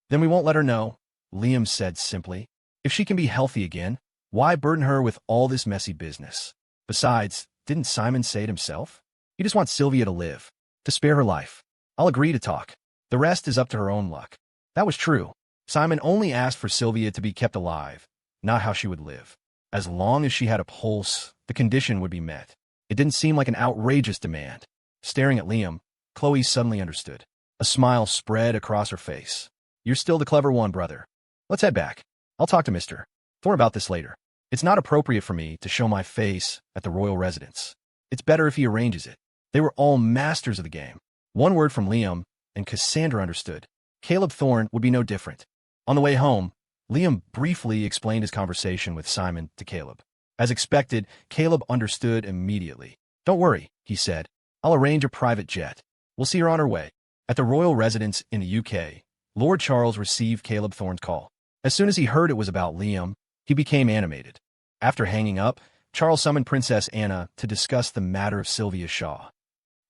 Then we won't let her know, Liam said simply. If she can be healthy again, why burden her with all this messy business? Besides, didn't Simon say it himself? He just wants Sylvia to live, to spare her life. I'll agree to talk. The rest is up to her own luck. That was true. Simon only asked for Sylvia to be kept alive, not how she would live. As long as she had a pulse, the condition would be met. It didn't seem like an outrageous demand. Staring at Liam, Chloe suddenly understood. A smile spread across her face. You're still the clever one, brother. Let's head back. I'll talk to Mr. Thorne about this later. It's not appropriate for me to show my face at the royal residence. It's better if he arranges it. They were all masters of the game. One word from Liam, and Cassandra understood. Caleb Thorne would be no different. On the way home, Liam briefly explained his conversation with Simon to Caleb. As expected, Caleb understood immediately. Don't worry, he said. I'll arrange a private jet. We'll see her on her way. At the royal residence in the UK, Lord Charles received Caleb Thorne's call. As soon as he heard it was about Liam, he became animated. After hanging up, Charles summoned Princess Anna to discuss the matter of Sylvia Shaw.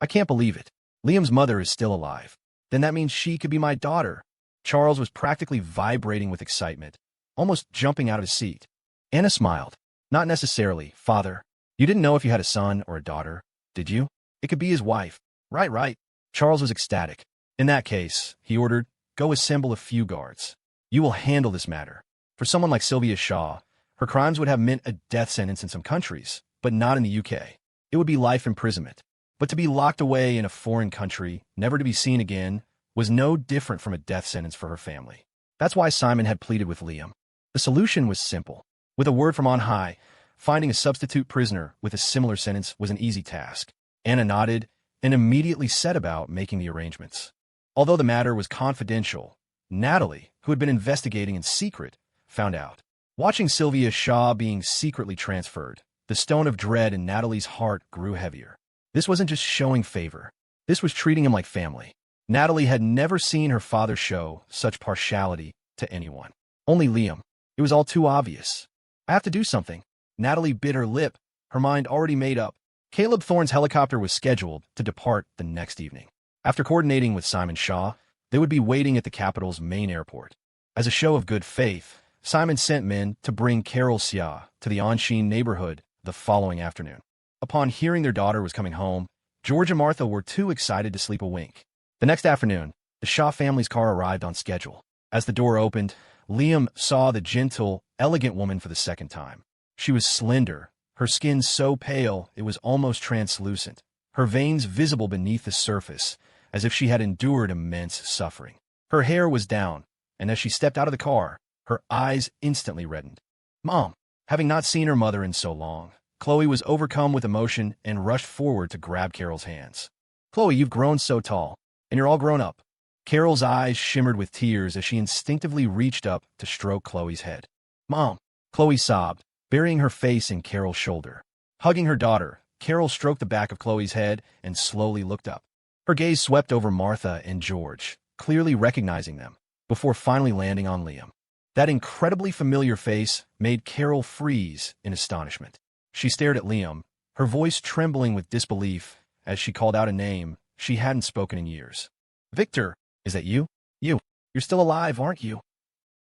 I can't believe it. Liam's mother is still alive. Then that means she could be my daughter. Charles was practically vibrating with excitement, almost jumping out of his seat. Anna smiled. Not necessarily, father. You didn't know if you had a son or a daughter, did you? It could be his wife. Right. Charles was ecstatic. In that case, he ordered, go assemble a few guards. You will handle this matter. For someone like Sylvia Shaw, her crimes would have meant a death sentence in some countries, but not in the UK. It would be life imprisonment. But to be locked away in a foreign country, never to be seen again, was no different from a death sentence for her family. That's why Simon had pleaded with Liam. The solution was simple. With a word from on high, finding a substitute prisoner with a similar sentence was an easy task. Anna nodded and immediately set about making the arrangements. Although the matter was confidential, Natalie, who had been investigating in secret, found out. Watching Sylvia Shaw being secretly transferred, the stone of dread in Natalie's heart grew heavier. This wasn't just showing favor. This was treating him like family. Natalie had never seen her father show such partiality to anyone. Only Liam. It was all too obvious. I have to do something. Natalie bit her lip, her mind already made up. Caleb Thorne's helicopter was scheduled to depart the next evening. After coordinating with Simon Shaw, they would be waiting at the capital's main airport. As a show of good faith, Simon sent men to bring Carol Xia to the Onsheen neighborhood the following afternoon. Upon hearing their daughter was coming home, George and Martha were too excited to sleep a wink. The next afternoon, the Shaw family's car arrived on schedule. As the door opened, Liam saw the gentle, elegant woman for the second time. She was slender, her skin so pale it was almost translucent, her veins visible beneath the surface, as if she had endured immense suffering. Her hair was down, and as she stepped out of the car, her eyes instantly reddened. Mom! Having not seen her mother in so long, Chloe was overcome with emotion and rushed forward to grab Carol's hands. Chloe, you've grown so tall, and you're all grown up. Carol's eyes shimmered with tears as she instinctively reached up to stroke Chloe's head. Mom! Chloe sobbed, burying her face in Carol's shoulder. Hugging her daughter, Carol stroked the back of Chloe's head and slowly looked up. Her gaze swept over Martha and George, clearly recognizing them, before finally landing on Liam. That incredibly familiar face made Carol freeze in astonishment. She stared at Liam, her voice trembling with disbelief as she called out a name she hadn't spoken in years. Victor, is that you? You're still alive, aren't you?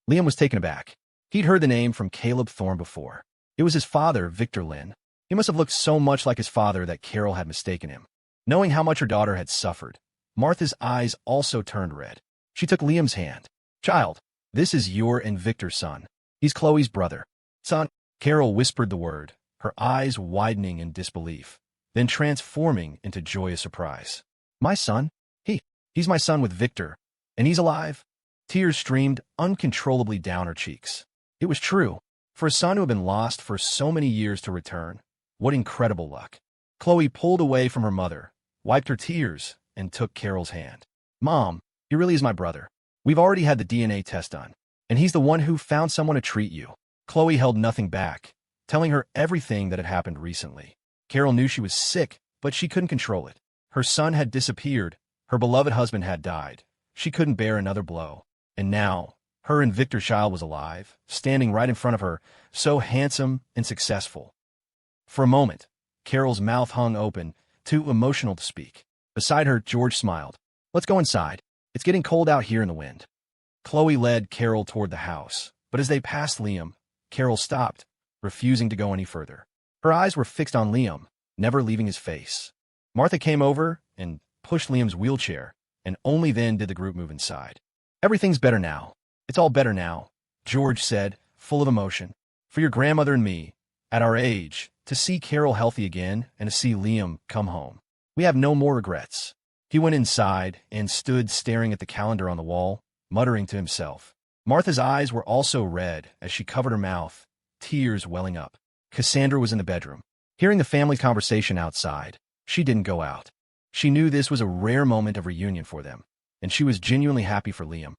Liam was taken aback. He'd heard the name from Caleb Thorne before. It was his father, Victor Lynn. He must have looked so much like his father that Carol had mistaken him. Knowing how much her daughter had suffered, Martha's eyes also turned red. She took Liam's hand. Child, this is your and Victor's son. He's Chloe's brother. Son, Carol whispered the word, her eyes widening in disbelief, then transforming into joyous surprise. My son? He's my son with Victor, and he's alive. Tears streamed uncontrollably down her cheeks. It was true. For a son who had been lost for so many years to return, what incredible luck. Chloe pulled away from her mother, wiped her tears, and took Carol's hand. Mom, he really is my brother. We've already had the DNA test done, and he's the one who found someone to treat you. Chloe held nothing back, telling her everything that had happened recently. Carol knew she was sick, but she couldn't control it. Her son had disappeared. Her beloved husband had died. She couldn't bear another blow. And now, her and Victor's child was alive, standing right in front of her, so handsome and successful. For a moment, Carol's mouth hung open, too emotional to speak. Beside her, George smiled. Let's go inside. It's getting cold out here in the wind. Chloe led Carol toward the house, but as they passed Liam, Carol stopped, refusing to go any further. Her eyes were fixed on Liam, never leaving his face. Martha came over and pushed Liam's wheelchair, and only then did the group move inside. Everything's better now. It's all better now, George said, full of emotion. For your grandmother and me, at our age, to see Carol healthy again and to see Liam come home. We have no more regrets. He went inside and stood staring at the calendar on the wall, muttering to himself. Martha's eyes were also red as she covered her mouth, tears welling up. Cassandra was in the bedroom. Hearing the family's conversation outside, she didn't go out. She knew this was a rare moment of reunion for them, and she was genuinely happy for Liam.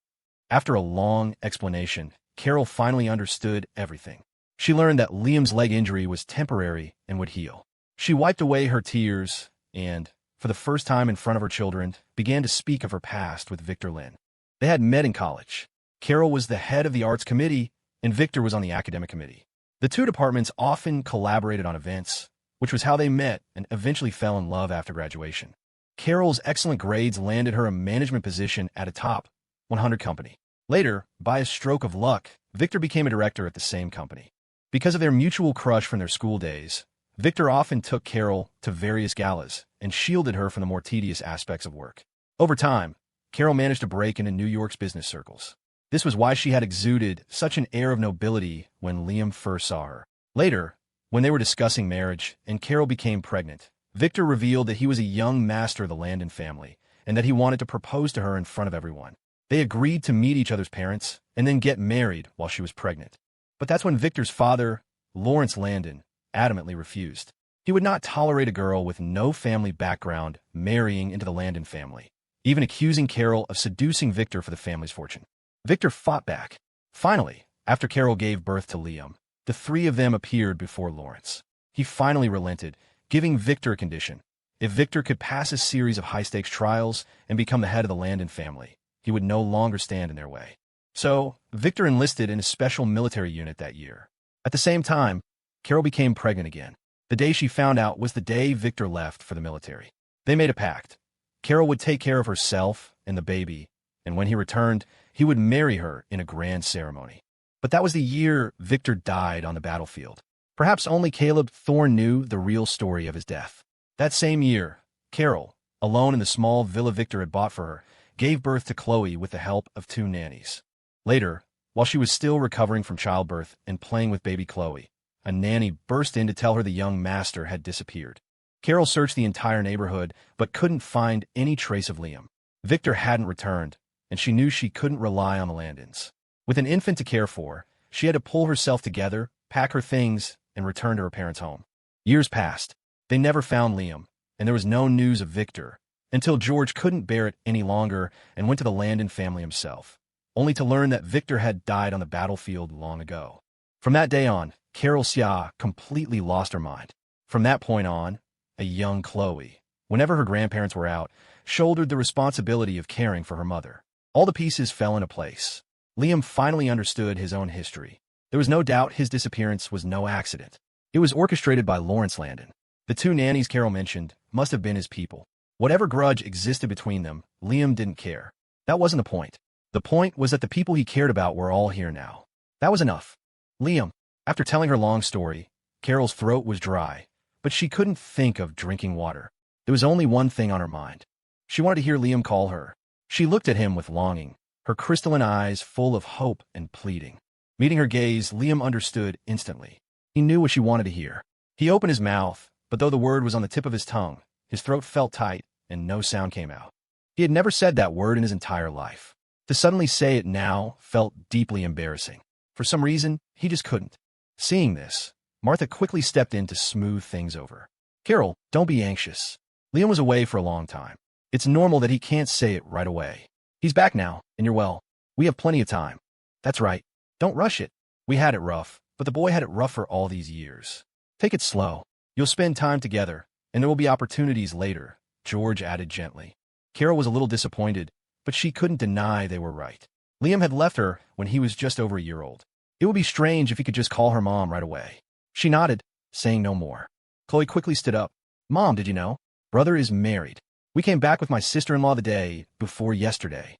After a long explanation, Carol finally understood everything. She learned that Liam's leg injury was temporary and would heal. She wiped away her tears and, for the first time in front of her children, began to speak of her past with Victor Lynn. They had met in college. Carol was the head of the arts committee, and Victor was on the academic committee. The two departments often collaborated on events, which was how they met and eventually fell in love after graduation. Carol's excellent grades landed her a management position at a top 100 company. Later, by a stroke of luck, Victor became a director at the same company. Because of their mutual crush from their school days, Victor often took Carol to various galas and shielded her from the more tedious aspects of work. Over time, Carol managed to break into New York's business circles. This was why she had exuded such an air of nobility when Liam first saw her. Later, when they were discussing marriage and Carol became pregnant, Victor revealed that he was a young master of the Landon family and that he wanted to propose to her in front of everyone. They agreed to meet each other's parents and then get married while she was pregnant. But that's when Victor's father, Lawrence Landon, adamantly refused. He would not tolerate a girl with no family background marrying into the Landon family, even accusing Carol of seducing Victor for the family's fortune. Victor fought back. Finally, after Carol gave birth to Liam, the three of them appeared before Lawrence. He finally relented, giving Victor a condition. If Victor could pass a series of high-stakes trials and become the head of the Landon family, he would no longer stand in their way. So, Victor enlisted in a special military unit that year. At the same time, Carol became pregnant again. The day she found out was the day Victor left for the military. They made a pact. Carol would take care of herself and the baby, and when he returned, he would marry her in a grand ceremony. But that was the year Victor died on the battlefield. Perhaps only Caleb Thorne knew the real story of his death. That same year, Carol, alone in the small villa Victor had bought for her, gave birth to Chloe with the help of 2 nannies. Later, while she was still recovering from childbirth and playing with baby Chloe, a nanny burst in to tell her the young master had disappeared. Carol searched the entire neighborhood but couldn't find any trace of Liam. Victor hadn't returned, and she knew she couldn't rely on the Landons. With an infant to care for, she had to pull herself together, pack her things, and return to her parents' home. Years passed. They never found Liam, and there was no news of Victor, until George couldn't bear it any longer and went to the Landon family himself, only to learn that Victor had died on the battlefield long ago. From that day on, Carol Sia completely lost her mind. From that point on, a young Chloe, whenever her grandparents were out, shouldered the responsibility of caring for her mother. All the pieces fell into place. Liam finally understood his own history. There was no doubt his disappearance was no accident. It was orchestrated by Lawrence Landon. The 2 nannies Carol mentioned must have been his people. Whatever grudge existed between them, Liam didn't care. That wasn't the point. The point was that the people he cared about were all here now. That was enough. Liam. After telling her long story, Carol's throat was dry, but she couldn't think of drinking water. There was only one thing on her mind. She wanted to hear Liam call her. She looked at him with longing, her crystalline eyes full of hope and pleading. Meeting her gaze, Liam understood instantly. He knew what she wanted to hear. He opened his mouth, but though the word was on the tip of his tongue, his throat felt tight and no sound came out. He had never said that word in his entire life. To suddenly say it now felt deeply embarrassing. For some reason, he just couldn't. Seeing this, Martha quickly stepped in to smooth things over. Carol, don't be anxious. Liam was away for a long time. It's normal that he can't say it right away. He's back now, and you're well. We have plenty of time. That's right. Don't rush it. We had it rough, but the boy had it rough for all these years. Take it slow. You'll spend time together, and there will be opportunities later, George added gently. Carol was a little disappointed, but she couldn't deny they were right. Liam had left her when he was just over a year old. It would be strange if he could just call her mom right away. She nodded, saying no more. Chloe quickly stood up. Mom, did you know? Brother is married. We came back with my sister-in-law the day before yesterday.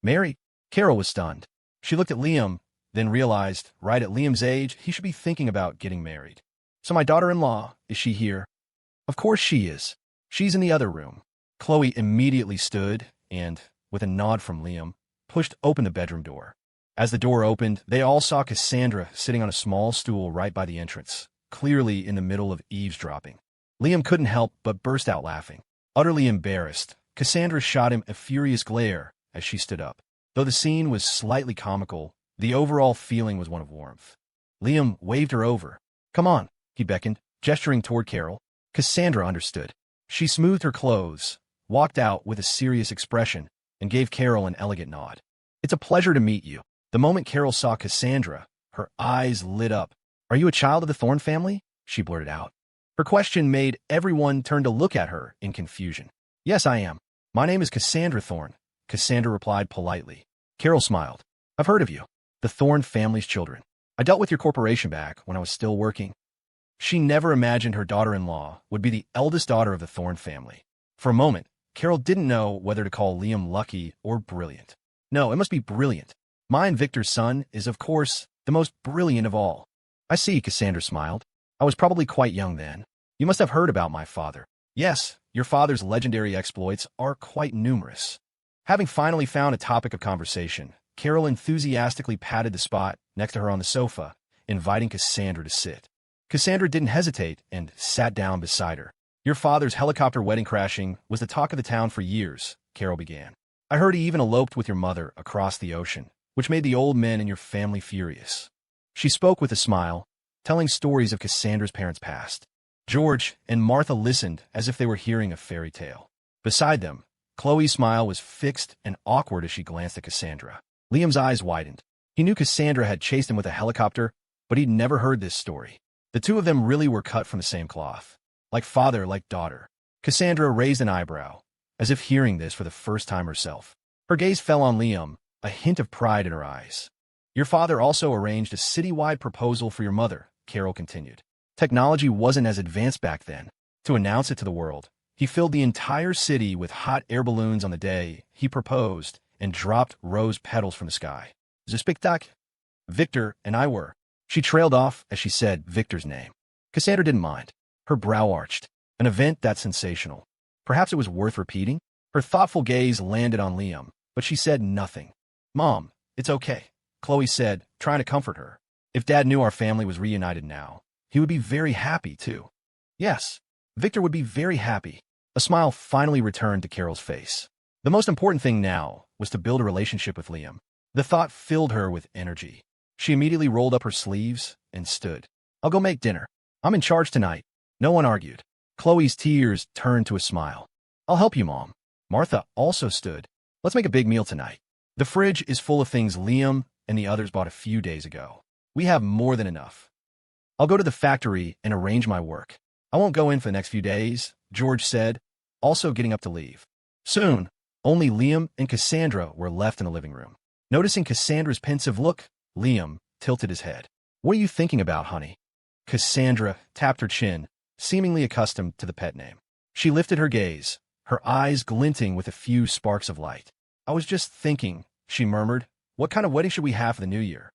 Married? Carol was stunned. She looked at Liam, then realized, right at Liam's age, he should be thinking about getting married. So my daughter-in-law, is she here? Of course she is. She's in the other room. Chloe immediately stood and, with a nod from Liam, pushed open the bedroom door. As the door opened, they all saw Cassandra sitting on a small stool right by the entrance, clearly in the middle of eavesdropping. Liam couldn't help but burst out laughing. Utterly embarrassed, Cassandra shot him a furious glare as she stood up. Though the scene was slightly comical, the overall feeling was one of warmth. Liam waved her over. Come on, he beckoned, gesturing toward Carol. Cassandra understood. She smoothed her clothes, walked out with a serious expression, and gave Carol an elegant nod. It's a pleasure to meet you. The moment Carol saw Cassandra, her eyes lit up. Are you a child of the Thorne family? She blurted out. Her question made everyone turn to look at her in confusion. Yes, I am. My name is Cassandra Thorne, Cassandra replied politely. Carol smiled. I've heard of you. The Thorne family's children. I dealt with your corporation back when I was still working. She never imagined her daughter-in-law would be the eldest daughter of the Thorne family. For a moment, Carol didn't know whether to call Liam lucky or brilliant. No, it must be brilliant. Mine, Victor's son, is, of course, the most brilliant of all. I see, Cassandra smiled. I was probably quite young then. You must have heard about my father. Yes, your father's legendary exploits are quite numerous. Having finally found a topic of conversation, Carol enthusiastically patted the spot next to her on the sofa, inviting Cassandra to sit. Cassandra didn't hesitate and sat down beside her. Your father's helicopter wedding crashing was the talk of the town for years, Carol began. I heard he even eloped with your mother across the ocean, which made the old men in your family furious. She spoke with a smile, telling stories of Cassandra's parents' past. George and Martha listened as if they were hearing a fairy tale. Beside them, Chloe's smile was fixed and awkward as she glanced at Cassandra. Liam's eyes widened. He knew Cassandra had chased him with a helicopter, but he'd never heard this story. The two of them really were cut from the same cloth. Like father, like daughter. Cassandra raised an eyebrow, as if hearing this for the first time herself. Her gaze fell on Liam, a hint of pride in her eyes. Your father also arranged a citywide proposal for your mother, Carol continued. Technology wasn't as advanced back then. To announce it to the world, he filled the entire city with hot air balloons on the day he proposed and dropped rose petals from the sky. The spectacle. Victor and I were. She trailed off as she said Victor's name. Cassandra didn't mind. Her brow arched. An event that sensational. Perhaps it was worth repeating? Her thoughtful gaze landed on Liam, but she said nothing. Mom, it's okay, Chloe said, trying to comfort her. If Dad knew our family was reunited now, he would be very happy, too. Yes, Victor would be very happy. A smile finally returned to Carol's face. The most important thing now was to build a relationship with Liam. The thought filled her with energy. She immediately rolled up her sleeves and stood. I'll go make dinner. I'm in charge tonight. No one argued. Chloe's tears turned to a smile. I'll help you, Mom. Martha also stood. Let's make a big meal tonight. The fridge is full of things Liam and the others bought a few days ago. We have more than enough. I'll go to the factory and arrange my work. I won't go in for the next few days, George said, also getting up to leave. Soon, only Liam and Cassandra were left in the living room. Noticing Cassandra's pensive look, Liam tilted his head. What are you thinking about, honey? Cassandra tapped her chin, seemingly accustomed to the pet name. She lifted her gaze, her eyes glinting with a few sparks of light. I was just thinking, she murmured, what kind of wedding should we have for the new year?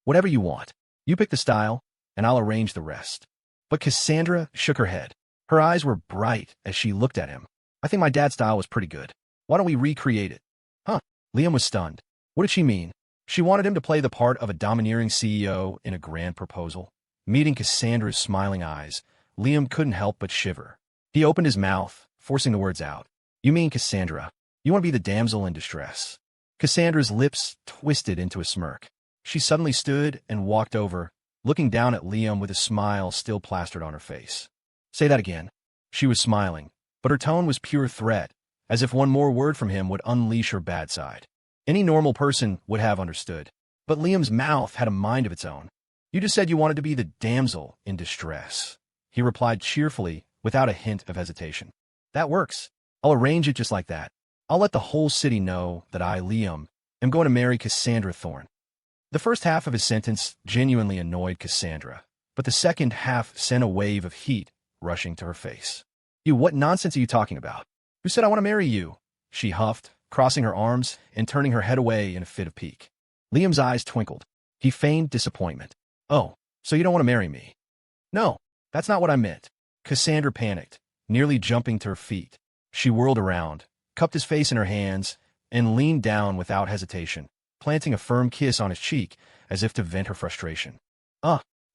Whatever you want. You pick the style, and I'll arrange the rest. But Cassandra shook her head. Her eyes were bright as she looked at him. I think my dad's style was pretty good. Why don't we recreate it? Huh? Liam was stunned. What did she mean? She wanted him to play the part of a domineering CEO in a grand proposal. Meeting Cassandra's smiling eyes, Liam couldn't help but shiver. He opened his mouth, forcing the words out. You mean, Cassandra, you want to be the damsel in distress? Cassandra's lips twisted into a smirk. She suddenly stood and walked over, looking down at Liam with a smile still plastered on her face. Say that again. She was smiling, but her tone was pure threat, as if one more word from him would unleash her bad side. Any normal person would have understood, but Liam's mouth had a mind of its own. You just said you wanted to be the damsel in distress, he replied cheerfully, without a hint of hesitation. That works. I'll arrange it just like that. I'll let the whole city know that I, Liam, am going to marry Cassandra Thorne. The first half of his sentence genuinely annoyed Cassandra, but the second half sent a wave of heat rushing to her face. You, what nonsense are you talking about? Who said I want to marry you? She huffed, crossing her arms and turning her head away in a fit of pique. Liam's eyes twinkled. He feigned disappointment. Oh, so you don't want to marry me? No, that's not what I meant. Cassandra panicked, nearly jumping to her feet. She whirled around, cupped his face in her hands, and leaned down without hesitation, planting a firm kiss on his cheek as if to vent her frustration.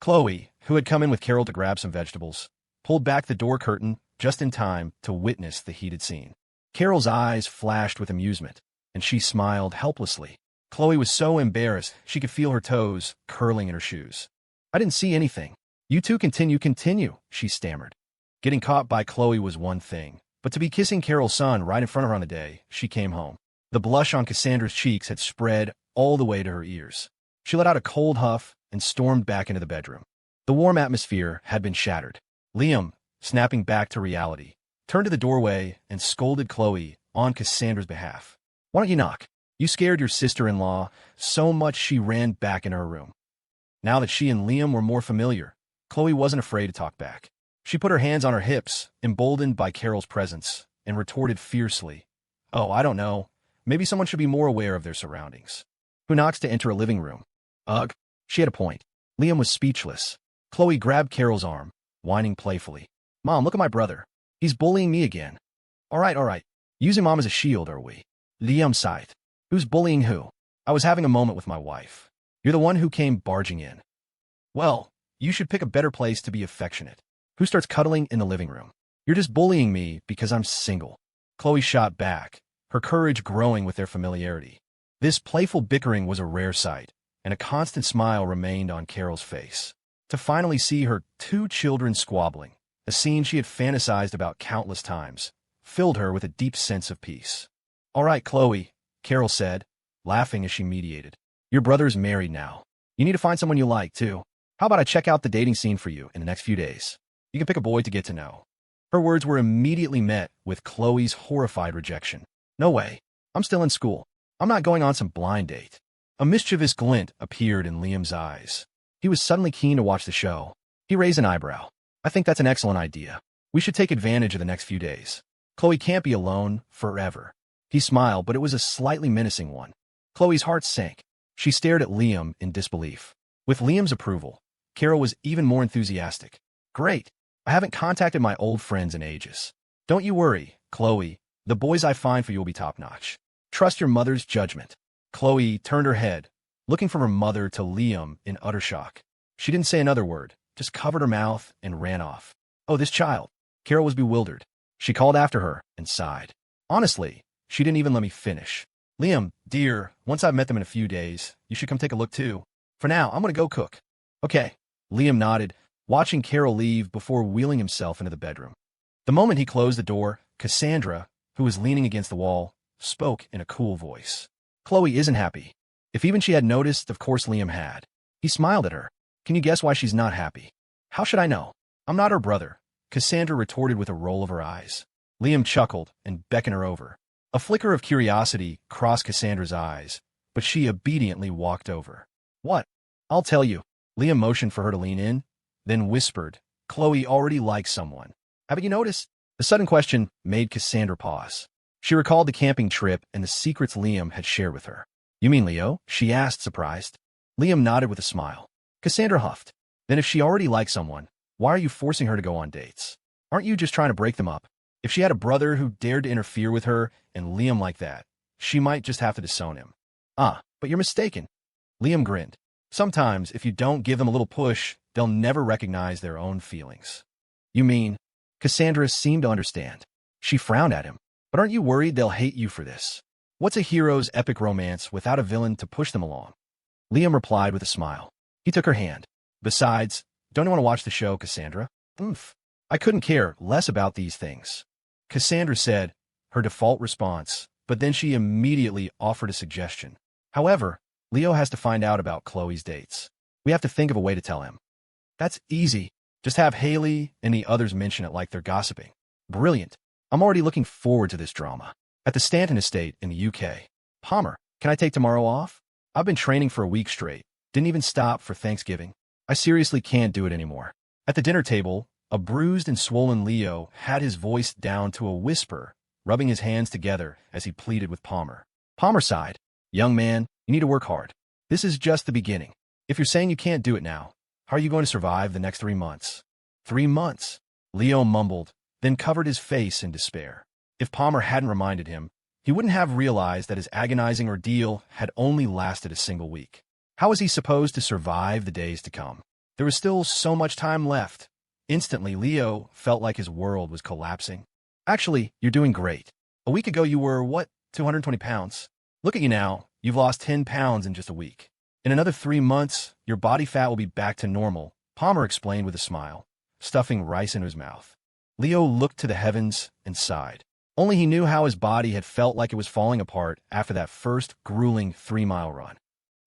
Chloe, who had come in with Carol to grab some vegetables, pulled back the door curtain just in time to witness the heated scene. Carol's eyes flashed with amusement, and she smiled helplessly. Chloe was so embarrassed she could feel her toes curling in her shoes. I didn't see anything. You two continue, she stammered. Getting caught by Chloe was one thing, but to be kissing Carol's son right in front of her on the day she came home. The blush on Cassandra's cheeks had spread all the way to her ears. She let out a cold huff and stormed back into the bedroom. The warm atmosphere had been shattered. Liam, snapping back to reality, turned to the doorway and scolded Chloe on Cassandra's behalf. Why don't you knock? You scared your sister-in-law so much she ran back into her room. Now that she and Liam were more familiar, Chloe wasn't afraid to talk back. She put her hands on her hips, emboldened by Carol's presence, and retorted fiercely. Oh, I don't know. Maybe someone should be more aware of their surroundings. Who knocks to enter a living room? Ugh. She had a point. Liam was speechless. Chloe grabbed Carol's arm, whining playfully. Mom, look at my brother. He's bullying me again. All right. Using Mom as a shield, are we? Liam sighed. Who's bullying who? I was having a moment with my wife. You're the one who came barging in. Well, you should pick a better place to be affectionate. Who starts cuddling in the living room? You're just bullying me because I'm single. Chloe shot back, her courage growing with their familiarity. This playful bickering was a rare sight, and a constant smile remained on Carol's face. To finally see her two children squabbling, a scene she had fantasized about countless times, filled her with a deep sense of peace. All right, Chloe, Carol said, laughing as she mediated. Your brother's married now. You need to find someone you like, too. How about I check out the dating scene for you in the next few days? You can pick a boy to get to know. Her words were immediately met with Chloe's horrified rejection. No way. I'm still in school. I'm not going on some blind date. A mischievous glint appeared in Liam's eyes. He was suddenly keen to watch the show. He raised an eyebrow. I think that's an excellent idea. We should take advantage of the next few days. Chloe can't be alone forever. He smiled, but it was a slightly menacing one. Chloe's heart sank. She stared at Liam in disbelief. With Liam's approval, Carol was even more enthusiastic. Great. I haven't contacted my old friends in ages. Don't you worry, Chloe. The boys I find for you will be top-notch. Trust your mother's judgment. Chloe turned her head, looking from her mother to Liam in utter shock. She didn't say another word, just covered her mouth and ran off. Oh, this child. Carol was bewildered. She called after her and sighed. Honestly, she didn't even let me finish. Liam, dear, once I've met them in a few days, you should come take a look too. For now, I'm going to go cook. Okay. Liam nodded, watching Carol leave before wheeling himself into the bedroom. The moment he closed the door, Cassandra, who was leaning against the wall, spoke in a cool voice. Chloe isn't happy. If even she had noticed, of course Liam had. He smiled at her. Can you guess why she's not happy? How should I know? I'm not her brother, Cassandra retorted with a roll of her eyes. Liam chuckled and beckoned her over. A flicker of curiosity crossed Cassandra's eyes, but she obediently walked over. What? I'll tell you. Liam motioned for her to lean in, then whispered, Chloe already likes someone. Haven't you noticed? The sudden question made Cassandra pause. She recalled the camping trip and the secrets Liam had shared with her. You mean Leo? She asked, surprised. Liam nodded with a smile. Cassandra huffed. Then if she already likes someone, why are you forcing her to go on dates? Aren't you just trying to break them up? If she had a brother who dared to interfere with her and Liam like that, she might just have to disown him. Ah, but you're mistaken. Liam grinned. Sometimes, if you don't give them a little push, they'll never recognize their own feelings. You mean? Cassandra seemed to understand. She frowned at him. But aren't you worried they'll hate you for this? What's a hero's epic romance without a villain to push them along? Liam replied with a smile. He took her hand. Besides, don't you want to watch the show, Cassandra? Oomph. I couldn't care less about these things. Cassandra said, her default response, but then she immediately offered a suggestion. However, Leo has to find out about Chloe's dates. We have to think of a way to tell him. That's easy. Just have Haley and the others mention it like they're gossiping. Brilliant. I'm already looking forward to this drama. At the Stanton estate in the UK. Palmer, can I take tomorrow off? I've been training for a week straight. Didn't even stop for Thanksgiving. I seriously can't do it anymore. At the dinner table, a bruised and swollen Leo had his voice down to a whisper, rubbing his hands together as he pleaded with Palmer. Palmer sighed. Young man, you need to work hard. This is just the beginning. If you're saying you can't do it now, how are you going to survive the next 3 months? 3 months? Leo mumbled, then covered his face in despair. If Palmer hadn't reminded him, he wouldn't have realized that his agonizing ordeal had only lasted a single week. How was he supposed to survive the days to come? There was still so much time left. Instantly, Leo felt like his world was collapsing. Actually, you're doing great. A week ago you were, 220 pounds? Look at you now. You've lost 10 pounds in just a week. In another 3 months, your body fat will be back to normal, Palmer explained with a smile, stuffing rice into his mouth. Leo looked to the heavens and sighed. Only he knew how his body had felt like it was falling apart after that first grueling 3-mile run.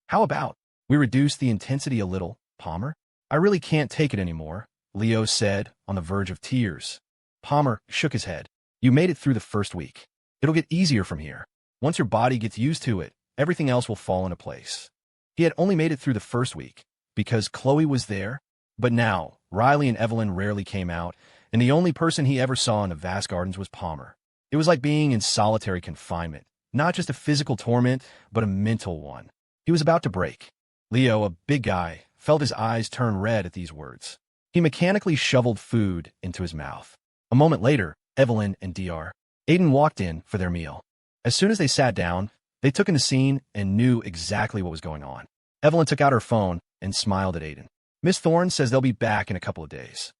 How about we reduce the intensity a little, Palmer? I really can't take it anymore, Leo said, on the verge of tears. Palmer shook his head. You made it through the first week. It'll get easier from here. Once your body gets used to it, everything else will fall into place. He had only made it through the first week because Chloe was there, but now Riley and Evelyn rarely came out, and the only person he ever saw in the vast gardens was Palmer. It was like being in solitary confinement, not just a physical torment, but a mental one. He was about to break. Leo, a big guy, felt his eyes turn red at these words. He mechanically shoveled food into his mouth. A moment later, Evelyn and Dr. Aiden walked in for their meal. As soon as they sat down, They took in the scene and knew exactly what was going on. Evelyn took out her phone and smiled at Aiden. Miss Thorne says they'll be back in a couple of days.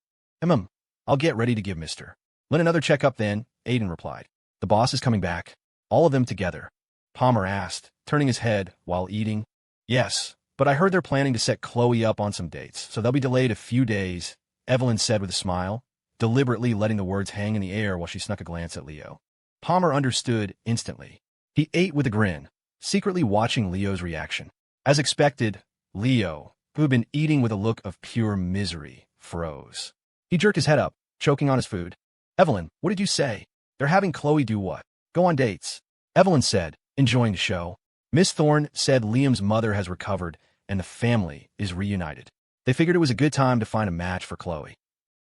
I'll get ready to give Mr. Lynn another checkup then, Aiden replied. The boss is coming back. All of them together? Palmer asked, turning his head while eating. Yes, but I heard they're planning to set Chloe up on some dates, so they'll be delayed a few days, Evelyn said with a smile, deliberately letting the words hang in the air while she snuck a glance at Leo. Palmer understood instantly. He ate with a grin, secretly watching Leo's reaction. As expected, Leo, who had been eating with a look of pure misery, froze. He jerked his head up, choking on his food. Evelyn, what did you say? They're having Chloe do what? Go on dates. Evelyn said, enjoying the show. Miss Thorne said Liam's mother has recovered and the family is reunited. They figured it was a good time to find a match for Chloe.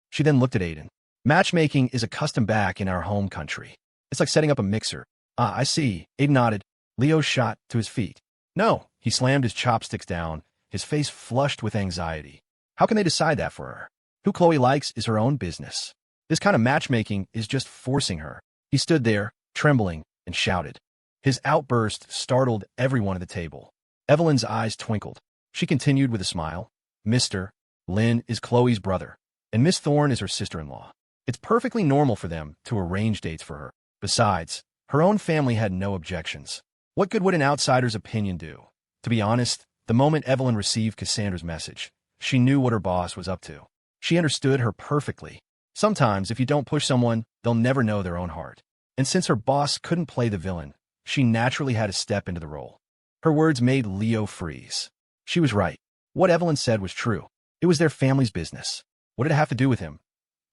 She then looked at Aiden. Matchmaking is a custom back in our home country. It's like setting up a mixer. Ah, I see. Aiden nodded. Leo shot to his feet. No, he slammed his chopsticks down, his face flushed with anxiety. How can they decide that for her? Who Chloe likes is her own business. This kind of matchmaking is just forcing her. He stood there, trembling, and shouted. His outburst startled everyone at the table. Evelyn's eyes twinkled. She continued with a smile. Mr. Lynn is Chloe's brother, and Miss Thorne is her sister-in-law. It's perfectly normal for them to arrange dates for her. Besides, her own family had no objections. What good would an outsider's opinion do? To be honest, the moment Evelyn received Cassandra's message, she knew what her boss was up to. She understood her perfectly. Sometimes, if you don't push someone, they'll never know their own heart. And since her boss couldn't play the villain, she naturally had to step into the role. Her words made Leo freeze. She was right. What Evelyn said was true. It was their family's business. What did it have to do with him?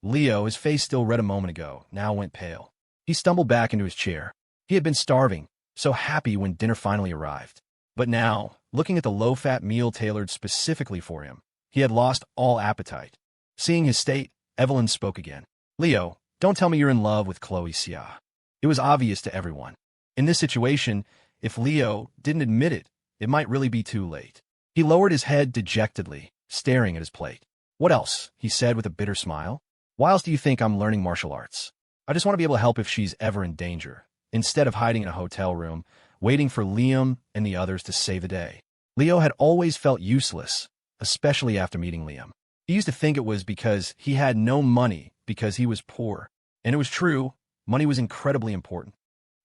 Leo, his face still red a moment ago, now went pale. He stumbled back into his chair. He had been starving, so happy when dinner finally arrived. But now, looking at the low-fat meal tailored specifically for him, he had lost all appetite. Seeing his state, Evelyn spoke again. Leo, don't tell me you're in love with Chloe Xia. It was obvious to everyone. In this situation, if Leo didn't admit it, it might really be too late. He lowered his head dejectedly, staring at his plate. What else? He said with a bitter smile. Why else do you think I'm learning martial arts? I just want to be able to help if she's ever in danger, instead of hiding in a hotel room, waiting for Liam and the others to save the day. Leo had always felt useless, especially after meeting Liam. He used to think it was because he had no money because he was poor. And it was true, money was incredibly important.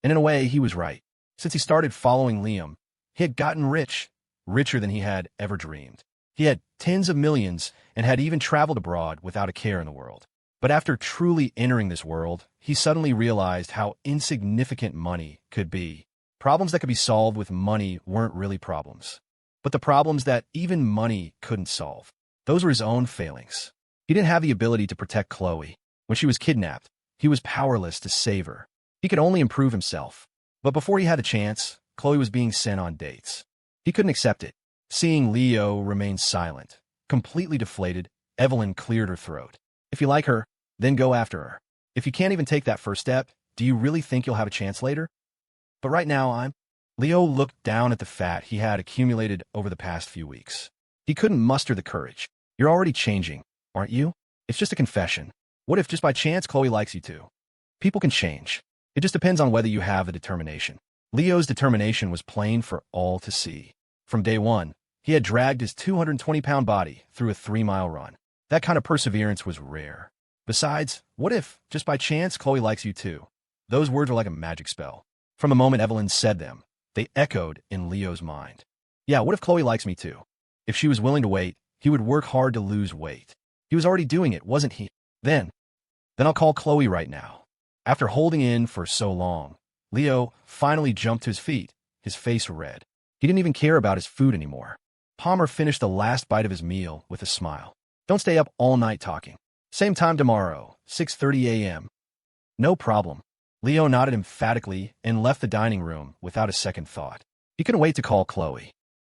And in a way, he was right. Since he started following Liam, he had gotten rich, richer than he had ever dreamed. He had tens of millions and had even traveled abroad without a care in the world. But after truly entering this world, he suddenly realized how insignificant money could be. Problems that could be solved with money weren't really problems, but the problems that even money couldn't solve. Those were his own failings. He didn't have the ability to protect Chloe. When she was kidnapped, he was powerless to save her. He could only improve himself. But before he had a chance, Chloe was being sent on dates. He couldn't accept it. Seeing Leo remain silent, completely deflated, Evelyn cleared her throat. If you like her, then go after her. If you can't even take that first step, do you really think you'll have a chance later? But right now, Leo looked down at the fat he had accumulated over the past few weeks. He couldn't muster the courage. You're already changing, aren't you? It's just a confession. What if just by chance Chloe likes you too? People can change. It just depends on whether you have the determination. Leo's determination was plain for all to see. From day one, he had dragged his 220-pound body through a 3-mile run. That kind of perseverance was rare. Besides, what if, just by chance, Chloe likes you too? Those words were like a magic spell. From the moment Evelyn said them, they echoed in Leo's mind. Yeah, what if Chloe likes me too? If she was willing to wait, he would work hard to lose weight. He was already doing it, wasn't he? Then I'll call Chloe right now. After holding in for so long, Leo finally jumped to his feet, his face red. He didn't even care about his food anymore. Palmer finished the last bite of his meal with a smile. Don't stay up all night talking. Same time tomorrow, 6:30 a.m. No problem. Leo nodded emphatically and left the dining room without a second thought. He couldn't wait to call Chloe.